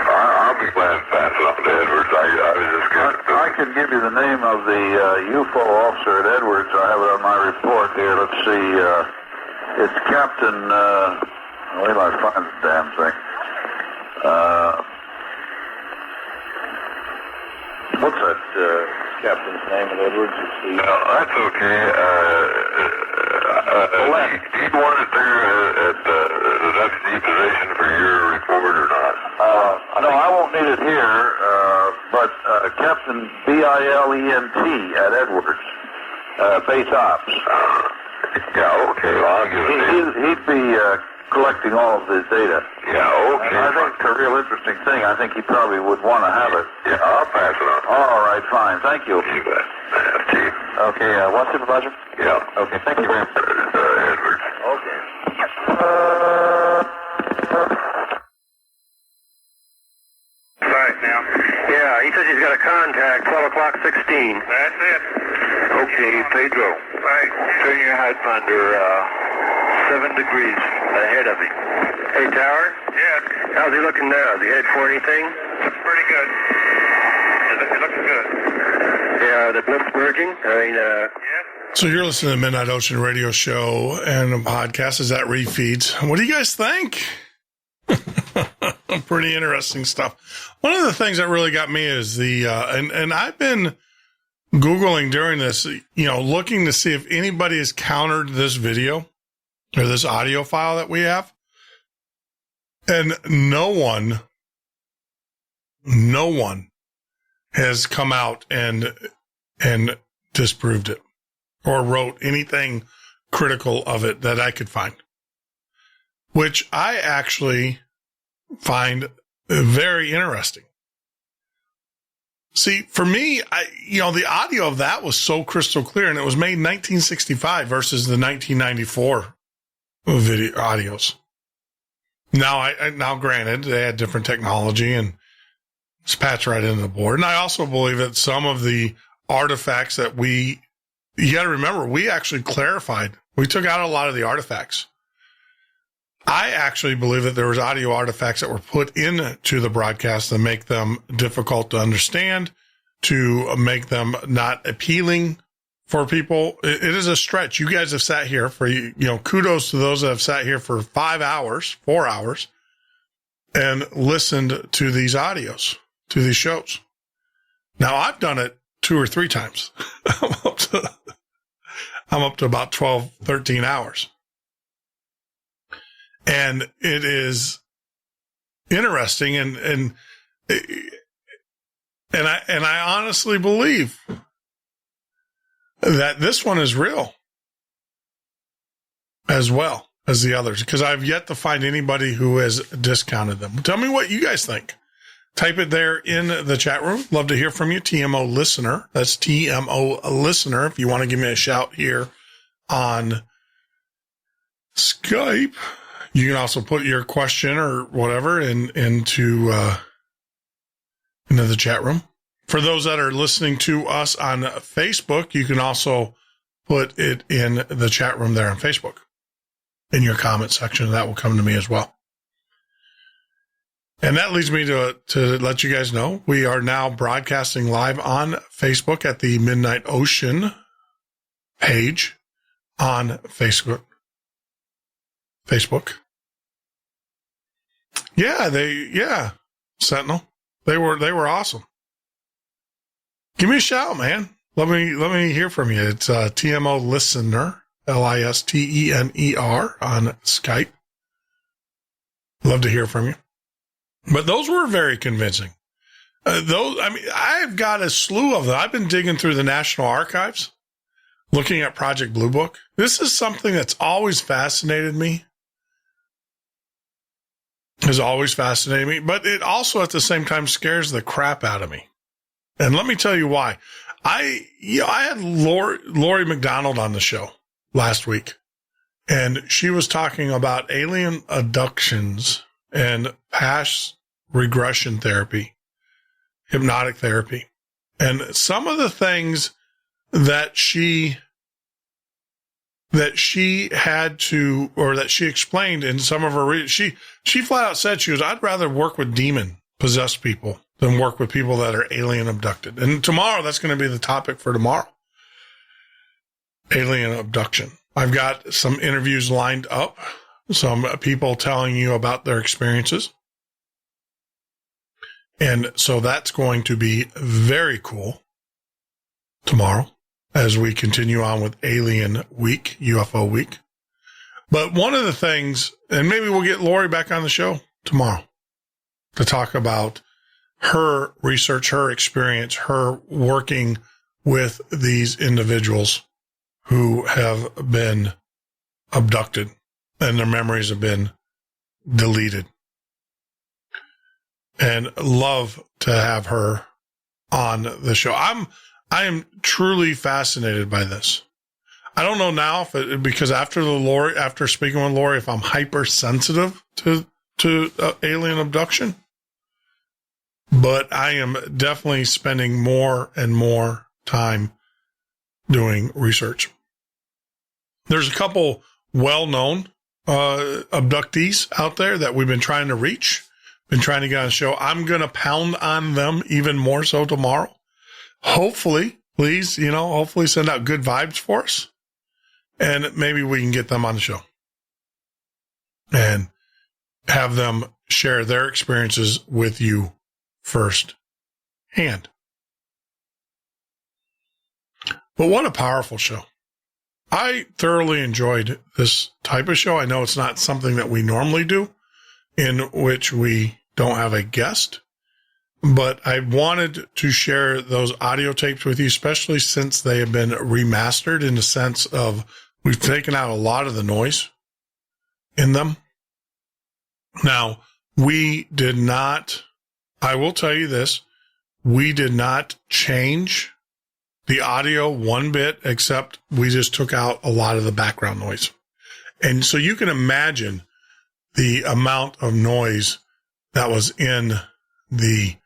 I'll be glad to pass it on to Edwards. I was just getting... I can give you the name of the UFO officer at Edwards. I have it on my report here. Let's see. It's Captain... wait till I find the damn thing. What's that captain's name at Edwards? No, that's okay. He wanted there at the deputy position for your report or not? No, I won't need it here, but Captain Bilent at Edwards, base ops. Yeah, okay, well, I'll give it He'd be collecting all of the data. Yeah, okay. I think it's a real interesting thing. I think he probably would want to have it. Yeah, I'll pass it on. All right, fine. Thank you. You bet. Chief. Okay, what supervisor? Yeah. Okay, thank you very much. Edwards. Okay. Right now. Yeah, he says he's got a contact, 12 o'clock 16. That's it. Okay, Pedro. Right. Turn your head under 7 degrees ahead of him. Hey, Tower? Yes. How's he looking now? Is he head for anything? Looks pretty good. It looks good. Yeah, the blips merging? Yes. So you're listening to the Midnight Ocean Radio Show and a podcast as that refeeds. What do you guys think? Pretty interesting stuff. One of the things that really got me is the, and I've been Googling during this, looking to see if anybody has countered this video or this audio file that we have. And no one has come out and disproved it or wrote anything critical of it that I could find, which I actually find very interesting. See, for me, the audio of that was so crystal clear, and it was made in 1965 versus the 1994 video audios. Now, granted, they had different technology and it's patched right into the board. And I also believe that some of the artifacts that you got to remember, we actually clarified. We took out a lot of the artifacts. I actually believe that there was audio artifacts that were put into the broadcast to make them difficult to understand, to make them not appealing for people. It is a stretch. You guys have sat here for, kudos to those that have sat here for 4 hours, and listened to these audios, to these shows. Now, I've done it 2 or 3 times. I'm up to about 12, 13 hours. And it is interesting, and I honestly believe that this one is real as well as the others, because I've yet to find anybody who has discounted them. Tell me what you guys think. Type it there in the chat room. Love to hear from you. TMO listener. That's TMO listener. If you want to give me a shout here on Skype, you can also put your question or whatever into the chat room. For those that are listening to us on Facebook, you can also put it in the chat room there on Facebook in your comment section. That will come to me as well. And that leads me to let you guys know we are now broadcasting live on Facebook at the Midnight Ocean page on Facebook. Yeah, Sentinel. They were awesome. Give me a shout, man. Let me hear from you. It's TMO listener, LISTENER on Skype. Love to hear from you. But those were very convincing. I've got a slew of them. I've been digging through the National Archives, looking at Project Blue Book. This is something that's always fascinated me. But it also at the same time scares the crap out of me. And let me tell you why. I had Lori McDonald on the show last week, and she was talking about alien abductions and past regression therapy, hypnotic therapy, and some of the things that she had to, or that she explained in some of her, she flat out said I'd rather work with demon possessed people than work with people that are alien abducted. And tomorrow, that's going to be the topic for tomorrow. Alien abduction. I've got some interviews lined up, some people telling you about their experiences. And so that's going to be very cool tomorrow as we continue on with Alien Week, UFO Week. But one of the things, and maybe we'll get Lori back on the show tomorrow to talk about her research, her experience, her working with these individuals who have been abducted and their memories have been deleted. And love to have her on the show. I am truly fascinated by this. I don't know now because after speaking with Lori, if I'm hypersensitive to alien abduction, but I am definitely spending more and more time doing research. There's a couple well-known abductees out there that we've been trying to reach. Been trying to get on the show. I'm going to pound on them even more so tomorrow. Hopefully, please, hopefully send out good vibes for us. And maybe we can get them on the show. And have them share their experiences with you first hand. But what a powerful show. I thoroughly enjoyed this type of show. I know it's not something that we normally do, in which we don't have a guest, but I wanted to share those audio tapes with you, especially since they have been remastered in the sense of we've taken out a lot of the noise in them. Now, we did not, I will tell you this, we did not change the audio one bit, except we just took out a lot of the background noise. And so you can imagine the amount of noise that was in the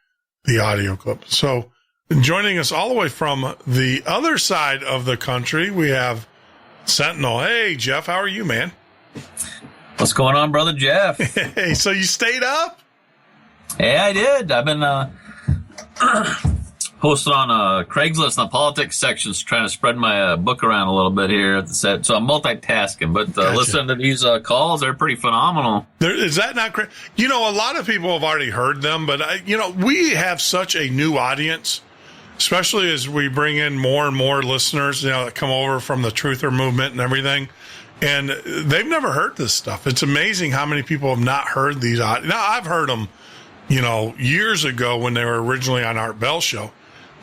audio clip. So joining us all the way from the other side of the country, we have Sentinel. Hey, Jeff, how are you, man? What's going on, brother Jeff? Hey, so you stayed up? Yeah, I did. I've been posted on Craigslist in the politics sections, trying to spread my book around a little bit here at the set. So I'm multitasking, but gotcha. Listening to these calls, they're pretty phenomenal. Is that not crazy? A lot of people have already heard them, but we have such a new audience, especially as we bring in more and more listeners, that come over from the truther movement and everything. And they've never heard this stuff. It's amazing how many people have not heard these. Now, I've heard them, years ago when they were originally on Art Bell's show.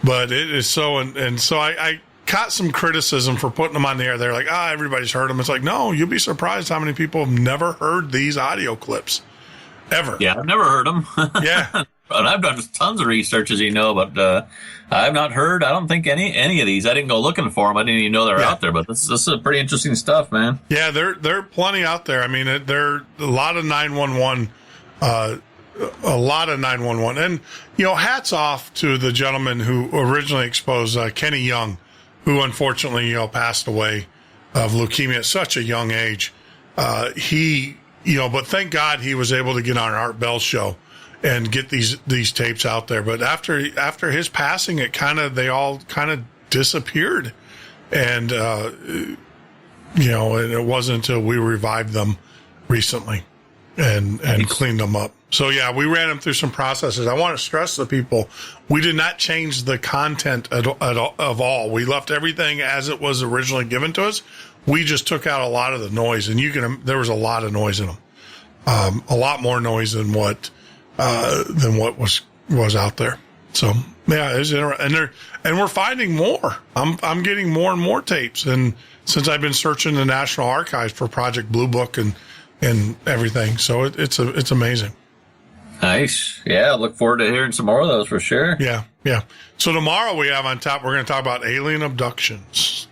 But it is so, and so I caught some criticism for putting them on the air. They're like, everybody's heard them. It's like, no, you'll be surprised how many people have never heard these audio clips, ever. Yeah, I've never heard them. Yeah. I've done tons of research, as you know, but I've not heard. I don't think any of these. I didn't go looking for them. I didn't even know they're out there. But this is pretty interesting stuff, man. Yeah, there are plenty out there. I mean, there are a lot of 911. And hats off to the gentleman who originally exposed Kenneth Young, who unfortunately passed away of leukemia at such a young age. But thank God he was able to get on Art Bell's show and get these tapes out there. But after his passing, they all kind of disappeared, and and it wasn't until we revived them recently and cleaned them up. So yeah, we ran them through some processes. I want to stress to people, we did not change the content of all. We left everything as it was originally given to us. We just took out a lot of the noise, and there was a lot of noise in them, a lot more noise than what was out there. So yeah, it's interesting, and we're finding more. I'm getting more and more tapes, and since I've been searching the National Archives for Project Blue Book and everything, so it's amazing. Nice. Yeah, I look forward to hearing some more of those for sure. Yeah. So tomorrow we have on top, we're going to talk about alien abductions.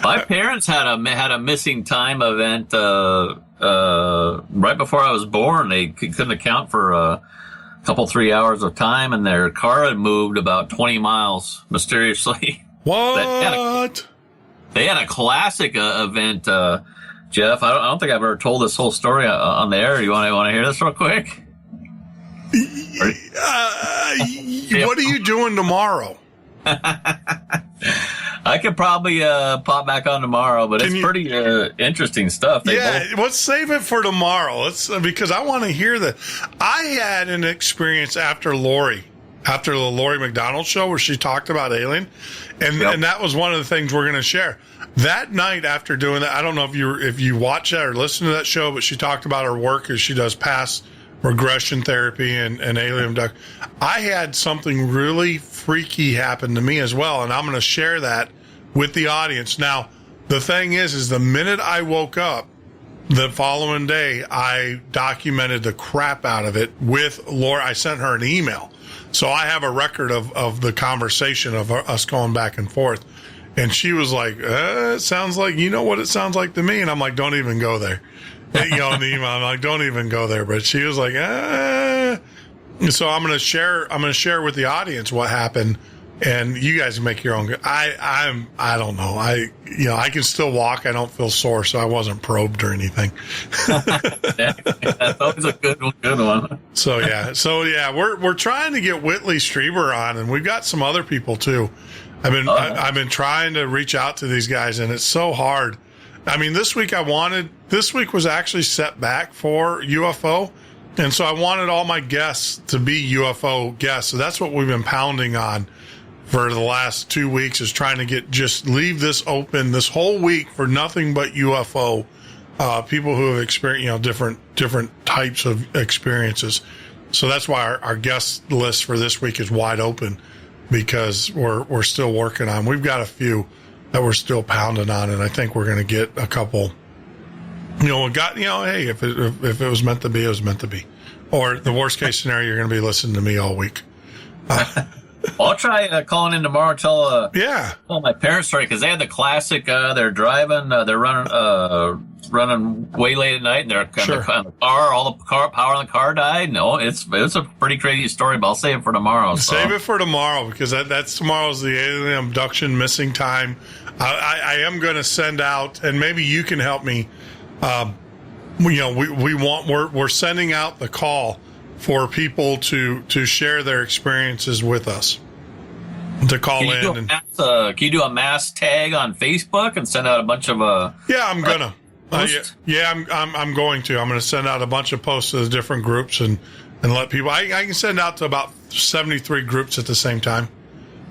My parents had a missing time event right before I was born. They couldn't account for a couple 3 hours of time, and their car had moved about 20 miles mysteriously. What? They had a classic event. Jeff, I don't think I've ever told this whole story on the air. You want to hear this real quick? What are you doing tomorrow? I could probably pop back on tomorrow, but it's pretty interesting stuff. Let's save it for tomorrow. Because I want to hear that. I had an experience after the Lori McDonald show where she talked about alien, and that was one of the things we're going to share. That night after doing that, I don't know if you watch that or listen to that show, but she talked about her work as she does past regression therapy and alien abduction. I had something really freaky happen to me as well, and I'm going to share that with the audience. Now, the thing is the minute I woke up the following day, I documented the crap out of it with Laura. I sent her an email. So I have a record of the conversation of us going back and forth. And she was like, it sounds like, what it sounds like to me. And I'm like, don't even go there. In the email, I'm like, don't even go there. But she was like, So I'm going to share with the audience what happened, and you guys make your own. I don't know. I can still walk. I don't feel sore, so I wasn't probed or anything. That's always a good one. So yeah, we're trying to get Whitley Strieber on, and we've got some other people too. I've been trying to reach out to these guys, and it's so hard. I mean, this week was actually set back for UFO. And so I wanted all my guests to be UFO guests. So that's what we've been pounding on for the last 2 weeks, is trying to just leave this open this whole week for nothing but UFO people who have experienced, different types of experiences. So that's why our guest list for this week is wide open, because we're still working on. We've got a few that we're still pounding on, and I think we're going to get a couple. Hey, if it was meant to be, it was meant to be. Or the worst case scenario, you're going to be listening to me all week. I'll try calling in tomorrow and tell my parents' story, because they had the classic. They're driving, they're running way late at night, and they're in the car. All the power in the car died. No, it's a pretty crazy story, but I'll save it for tomorrow. Save it for tomorrow, because that's tomorrow's the alien abduction missing time. I am going to send out, and maybe you can help me. We're sending out the call for people to share their experiences with us, to call in. Can you do a mass tag on Facebook and send out a bunch of I'm gonna. I'm going to. I'm going to send out a bunch of posts to the different groups and let people. I can send out to about 73 groups at the same time,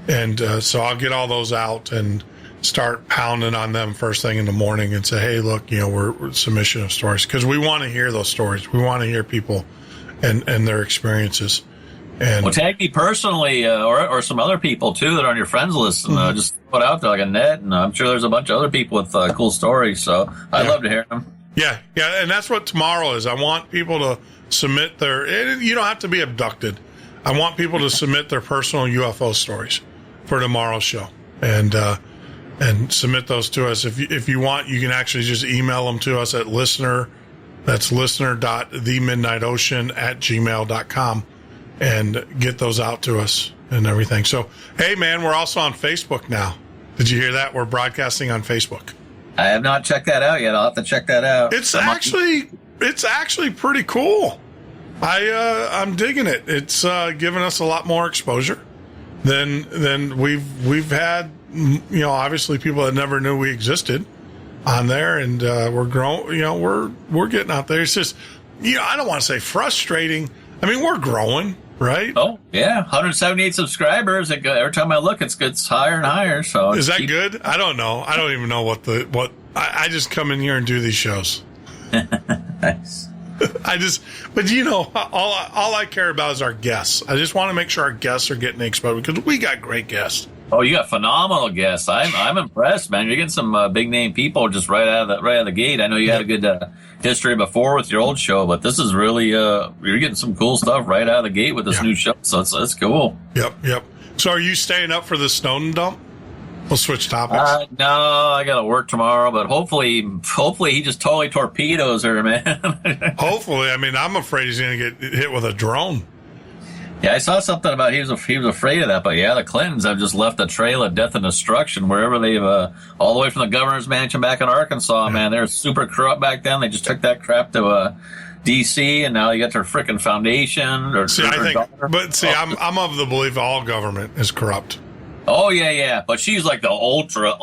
and so I'll get all those out and start pounding on them first thing in the morning and say, hey, look, we're submission of stories, because we want to hear those stories. We want to hear people and their experiences. And tag me personally, or some other people too that are on your friends list, and just put out there like a net. And I'm sure there's a bunch of other people with cool stories. So I'd love to hear them. Yeah, and that's what tomorrow is. I want people to submit you don't have to be abducted. I want people to submit their personal UFO stories for tomorrow's show, and submit those to us. If you want, you can actually just email them to us at listener. That's listener.themidnightocean@gmail.com, and get those out to us and everything. So, hey, man, we're also on Facebook now. Did you hear that? We're broadcasting on Facebook. I have not checked that out yet. I'll have to check that out. It's actually pretty cool. I'm digging it. It's giving us a lot more exposure than we've had. Obviously people that never knew we existed on there, and we're growing. We're getting out there. It's just, I don't want to say frustrating. I mean, we're growing, right? Oh yeah, 178 subscribers. Every time I look, it's higher and higher. So is that good? I don't know. I don't even know what I just come in here and do these shows. Nice. But all I care about is our guests. I just want to make sure our guests are getting exposed, because we got great guests. Oh, you got phenomenal guests. I'm impressed, man. You're getting some big name people just right out of the gate. I know you had a good history before with your old show, but this is really you're getting some cool stuff right out of the gate with this new show. So it's cool. Yep. So are you staying up for the Snowden dump? We'll switch topics. No, I got to work tomorrow, but hopefully he just totally torpedoes her, man. Hopefully. I mean, I'm afraid he's going to get hit with a drone. Yeah, I saw something about he was afraid of that, but yeah, the Clintons have just left a trail of death and destruction wherever they've all the way from the governor's mansion back in Arkansas. Man, they're super corrupt back then. They just took that crap to D.C. and now you got their frickin' foundation. I'm of the belief all government is corrupt. Oh yeah, but she's like the ultra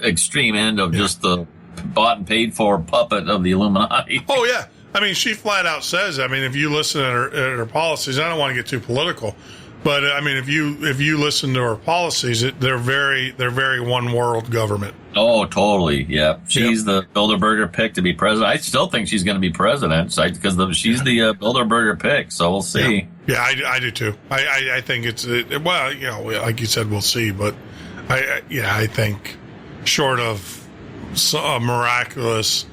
extreme end of just the bought and paid for puppet of the Illuminati. Oh yeah. I mean, she flat out says, if you listen to her policies, I don't want to get too political, but I mean, if you listen to her policies, they're very one world government. Oh, totally. Yeah. She's the Bilderberger pick to be president. I still think she's going to be president because she's the Bilderberger pick. So we'll see. Yeah, I do too. I think like you said, we'll see, but I think short of a miraculous,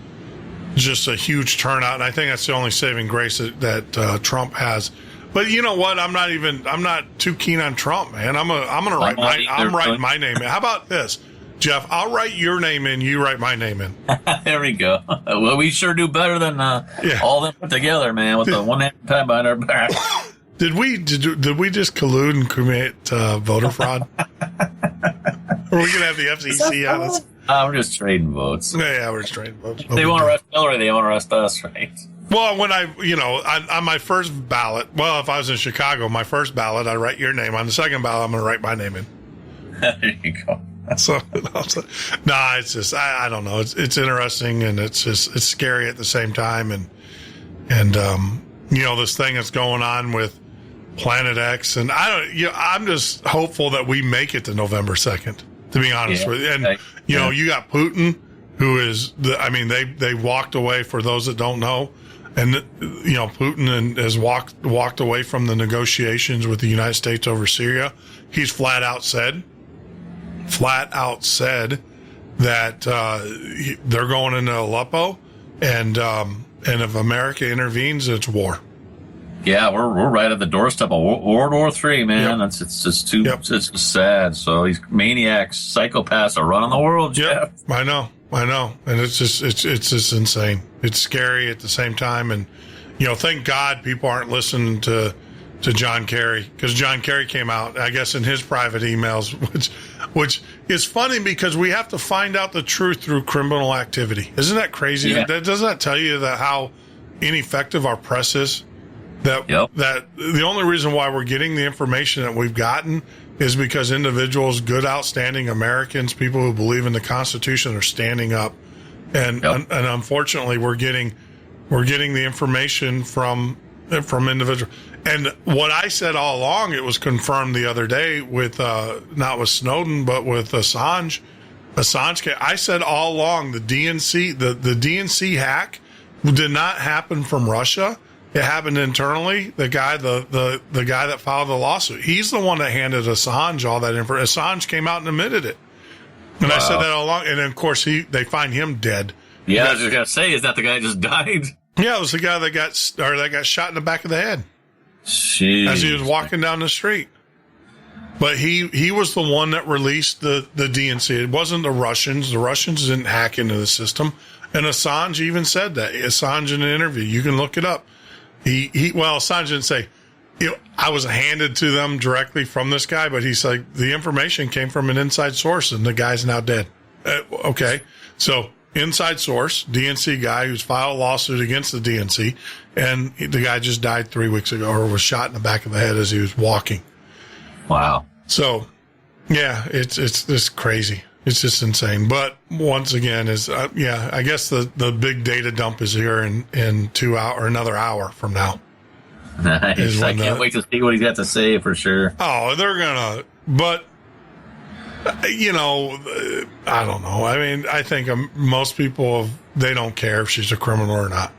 just a huge turnout, and I think that's the only saving grace that Trump has. But you know what? I'm not too keen on Trump, man. I'm writing my name in. How about this, Jeff? I'll write your name in. You write my name in. There we go. Well, we sure do better than all them put together, man. With the one hand tied behind our back. Did we just collude and commit voter fraud? Are we gonna have the FCC on us? We're just trading votes. Yeah, we're just trading votes. They want to arrest Hillary. They want to arrest us, right? Well, when on my first ballot, if I was in Chicago, my first ballot, I write your name. On the second ballot, I'm going to write my name in. There you go. So, it's just, I don't know. It's interesting, and it's scary at the same time. And this thing that's going on with Planet X, and I'm just hopeful that we make it to November 2nd, to be honest with you. And, you got Putin, who is they walked away, for those that don't know. And, Putin has walked away from the negotiations with the United States over Syria. He's flat out said that they're going into Aleppo, and if America intervenes, it's war. Yeah, we're right at the doorstep of World War III, man. Yep. It's just it's just sad. So these maniacs, psychopaths are running the world, Jeff. Yep. I know. And it's just insane. It's scary at the same time. And, thank God people aren't listening to John Kerry, because John Kerry came out, I guess, in his private emails, which is funny because we have to find out the truth through criminal activity. Isn't that crazy? Yeah. Doesn't that tell you that how ineffective our press is? That the only reason why we're getting the information that we've gotten is because individuals, good, outstanding Americans, people who believe in the Constitution, are standing up, and unfortunately, we're getting the information from individuals. And what I said all along, it was confirmed the other day with not with Snowden, but with Assange. I said all along the DNC hack did not happen from Russia. It happened internally. The guy that filed the lawsuit, he's the one that handed Assange all that information. Assange came out and admitted it. And I said that all along. And then, of course, they find him dead Yeah, I was just gonna say, is that the guy that just died? Yeah, it was the guy that got shot in the back of the head. Jeez. As he was walking down the street. But he was the one that released the DNC. It wasn't the Russians. The Russians didn't hack into the system. And Assange even said that. Assange in an interview. You can look it up. Assange didn't say, I was handed to them directly from this guy, but he's like, the information came from an inside source and the guy's now dead. Okay. So inside source, DNC guy who's filed a lawsuit against the DNC, and the guy just died 3 weeks ago or was shot in the back of the head as he was walking. Wow. So, yeah, it's crazy. It's just insane. But once again, I guess the big data dump is here in 2 hours or another hour from now. Nice. I can't wait to see what he's got to say for sure. Oh, they're gonna, but I don't know. I mean, I think most people they don't care if she's a criminal or not.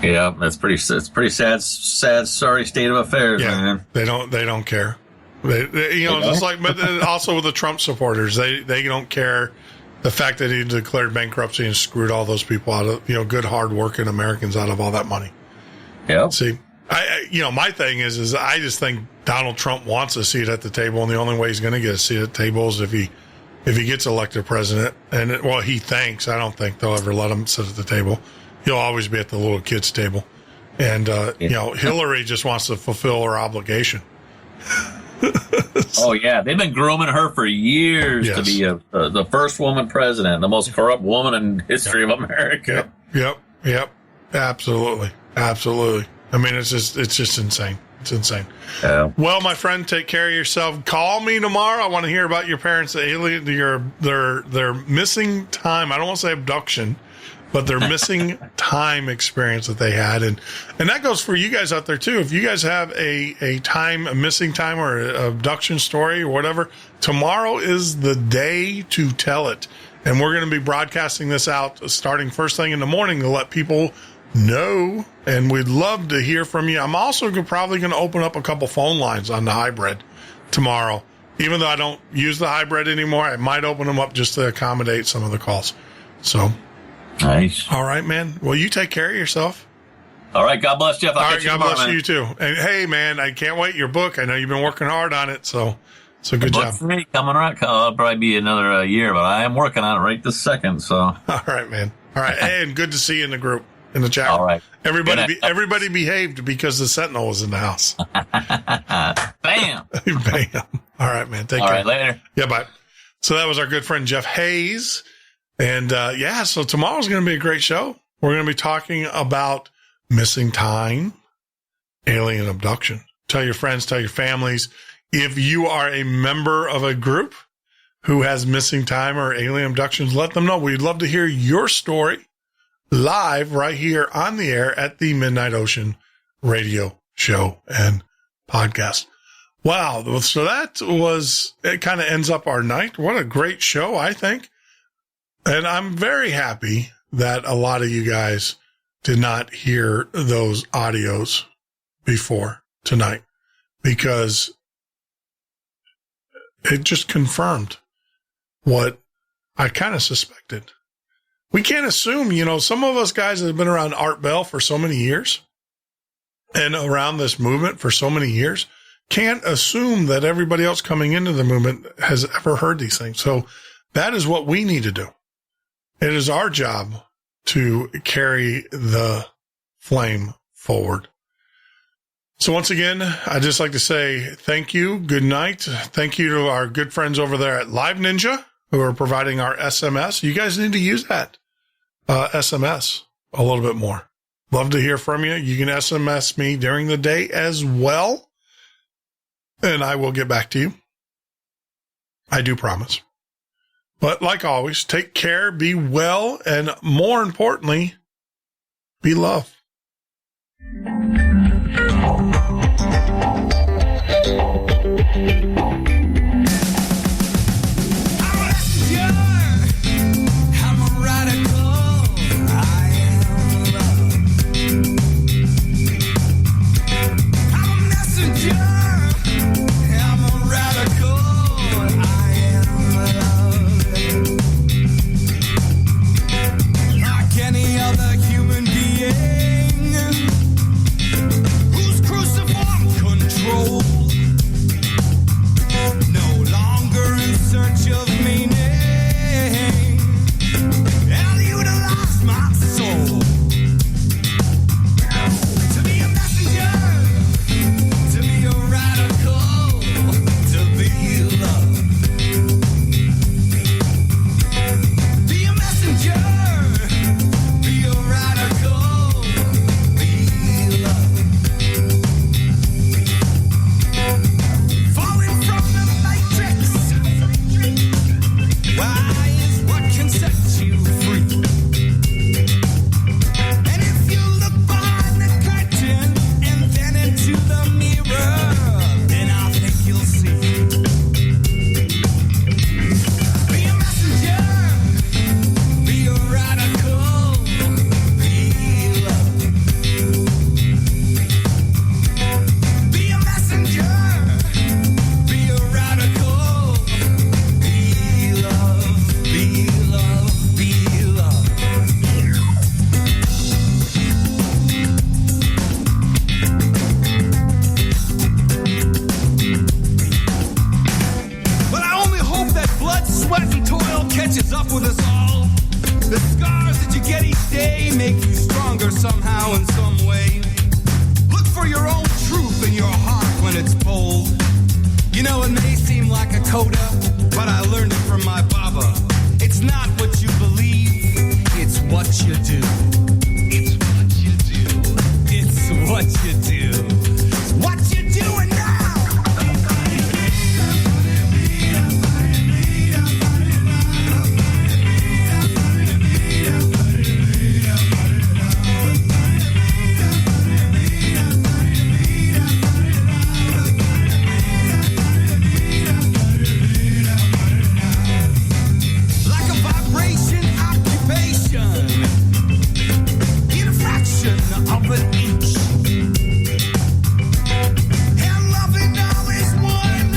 Yeah, it's pretty sad, sorry state of affairs. Yeah, man. They don't care. Just like, but also with the Trump supporters, they don't care the fact that he declared bankruptcy and screwed all those people out of, good, hardworking Americans out of all that money. Yeah. See, my thing is I just think Donald Trump wants a seat at the table, and the only way he's going to get a seat at the table is if he gets elected president. And he thinks, I don't think they'll ever let him sit at the table. He'll always be at the little kids' table. And, Hillary just wants to fulfill her obligation. Oh, yeah. They've been grooming her for years to be the first woman president, the most corrupt woman in history of America. Yep. Absolutely. I mean, it's just insane. It's insane. Yeah. Well, my friend, take care of yourself. Call me tomorrow. I want to hear about your parents' alien, their missing time. I don't want to say abduction, but their missing time experience that they had. And that goes for you guys out there too. If you guys have a missing time or an abduction story or whatever, tomorrow is the day to tell it. And we're going to be broadcasting this out starting first thing in the morning to let people know. And we'd love to hear from you. I'm also probably going to open up a couple phone lines on the hybrid tomorrow. Even though I don't use the hybrid anymore, I might open them up just to accommodate some of the calls. So. Nice. All right, man. Well, you take care of yourself. All right. God bless, Jeff. All right. God bless you too. And hey, man, I can't wait your book. I know you've been working hard on it. So good job. For me, coming around, it'll probably be another year, but I am working on it right this second. So. All right, man. All right. And good to see you in the group, in the chat. All right. Everybody behaved because the Sentinel was in the house. Bam. Bam. All right, man. Take care. All right. Later. Yeah. Bye. So that was our good friend, Jeff Hayes. And, so tomorrow's going to be a great show. We're going to be talking about missing time, alien abduction. Tell your friends, tell your families. If you are a member of a group who has missing time or alien abductions, let them know. We'd love to hear your story live right here on the air at the Midnight Ocean radio show and podcast. Wow. So it kind of ends up our night. What a great show, I think. And I'm very happy that a lot of you guys did not hear those audios before tonight, because it just confirmed what I kind of suspected. We can't assume, some of us guys that have been around Art Bell for so many years and around this movement for so many years can't assume that everybody else coming into the movement has ever heard these things. So that is what we need to do. It is our job to carry the flame forward. So once again, I'd just like to say thank you. Good night. Thank you to our good friends over there at Live Ninja who are providing our SMS. You guys need to use that SMS a little bit more. Love to hear from you. You can SMS me during the day as well, and I will get back to you. I do promise. But like always, take care, be well, and more importantly, be loved. What is up with us all? The scars that you get each day make you stronger somehow in some way. Look for your own truth in your heart when it's bold. You know, it may seem like a coda, but I learned it from my Baba. It's not what you believe, it's what you do. It's what you do. It's what you do. It's what you're doing now. Of an inch. And loving always one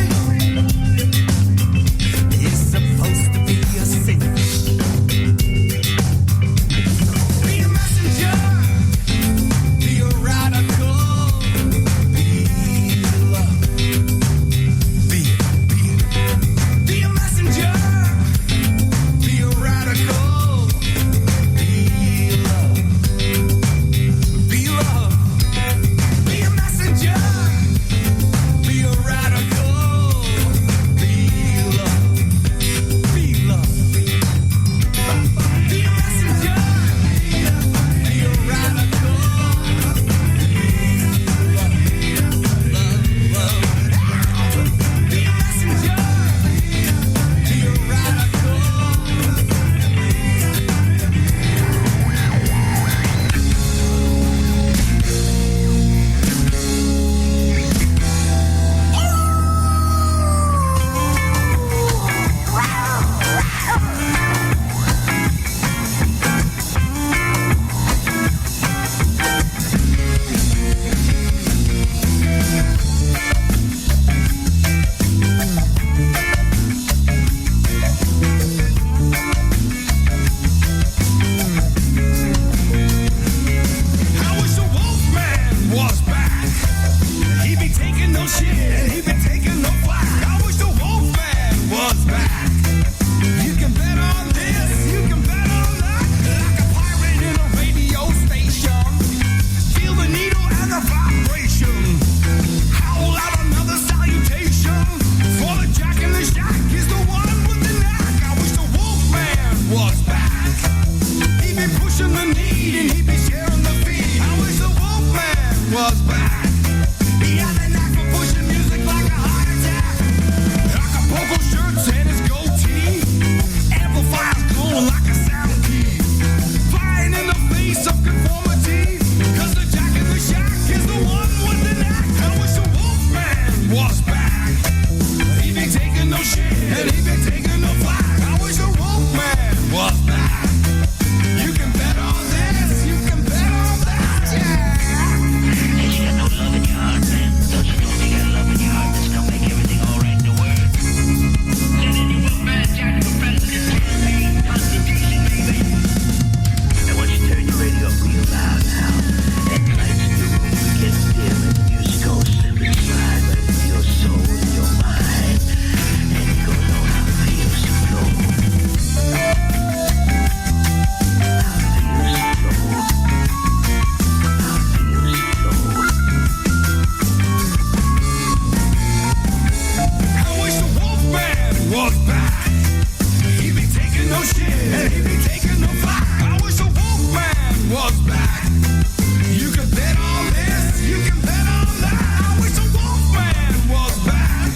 is supposed to be a sin. Be a messenger, be a radical, be love. Be a messenger, be a radical, be love. Be love, be a messenger, be a radical, be love, be love. Be a messenger, be a radical, love, love. Be a messenger, be a radical. I wish the Wolfman was back. He be taking no shit and he be taking no flack. I wish the Wolfman was back. You can bet on this, you can bet on that. Like a pirate in a radio station. Feel the needle and the vibration. Howl out another salutation. For the Jack in the Shack is the one with the knack. I wish the Wolfman was back. He be pushing the need and he be sharing the feed. I wish the Wolfman was back. He had the knack for pushing music like a heart attack. Acapulco shirts and his goatee. Amplifiers glowing like a sound key. Flying in the face of conformity. Cause the Jack in the Shack is the one with the knack. I wish the Wolfman was back. He be taking no shit and he be taking no flack. I wish the Wolfman was back. You can bet on this, you can bet on that, yeah. Ain't you got no love in your heart, man? Don't you know you got love in your heart that's gonna make everything all right in the world? Sending you a bad Jack for president, Constitution, baby. I want you to turn your radio up real loud now. And lights in the room get dim and the music goes simply slide right into your soul and your mind. And you're gonna know how it feels to flow. I wish the Wolfman was back. He be taking no shit and he be taking no flack. I wish the Wolfman was back. You can bet on this, you can bet on that. I wish the Wolfman was back.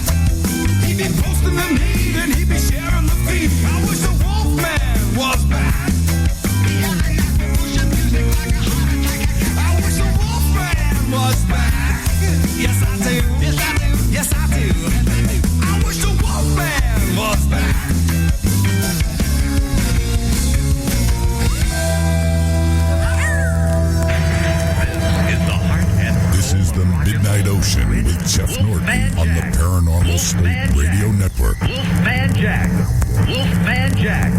He be posting the need and he be sharing the feed. I wish the Wolfman was back. He had a knack for pushing music like a heart attack. I wish the Wolfman was back. Yes, I do. Yes, I do. Yes, I do. I wish the Wolfman was back. This is the Midnight Ocean with Jeff Norton on the Paranormal State Radio Network. Wolfman Jack. Wolfman Jack.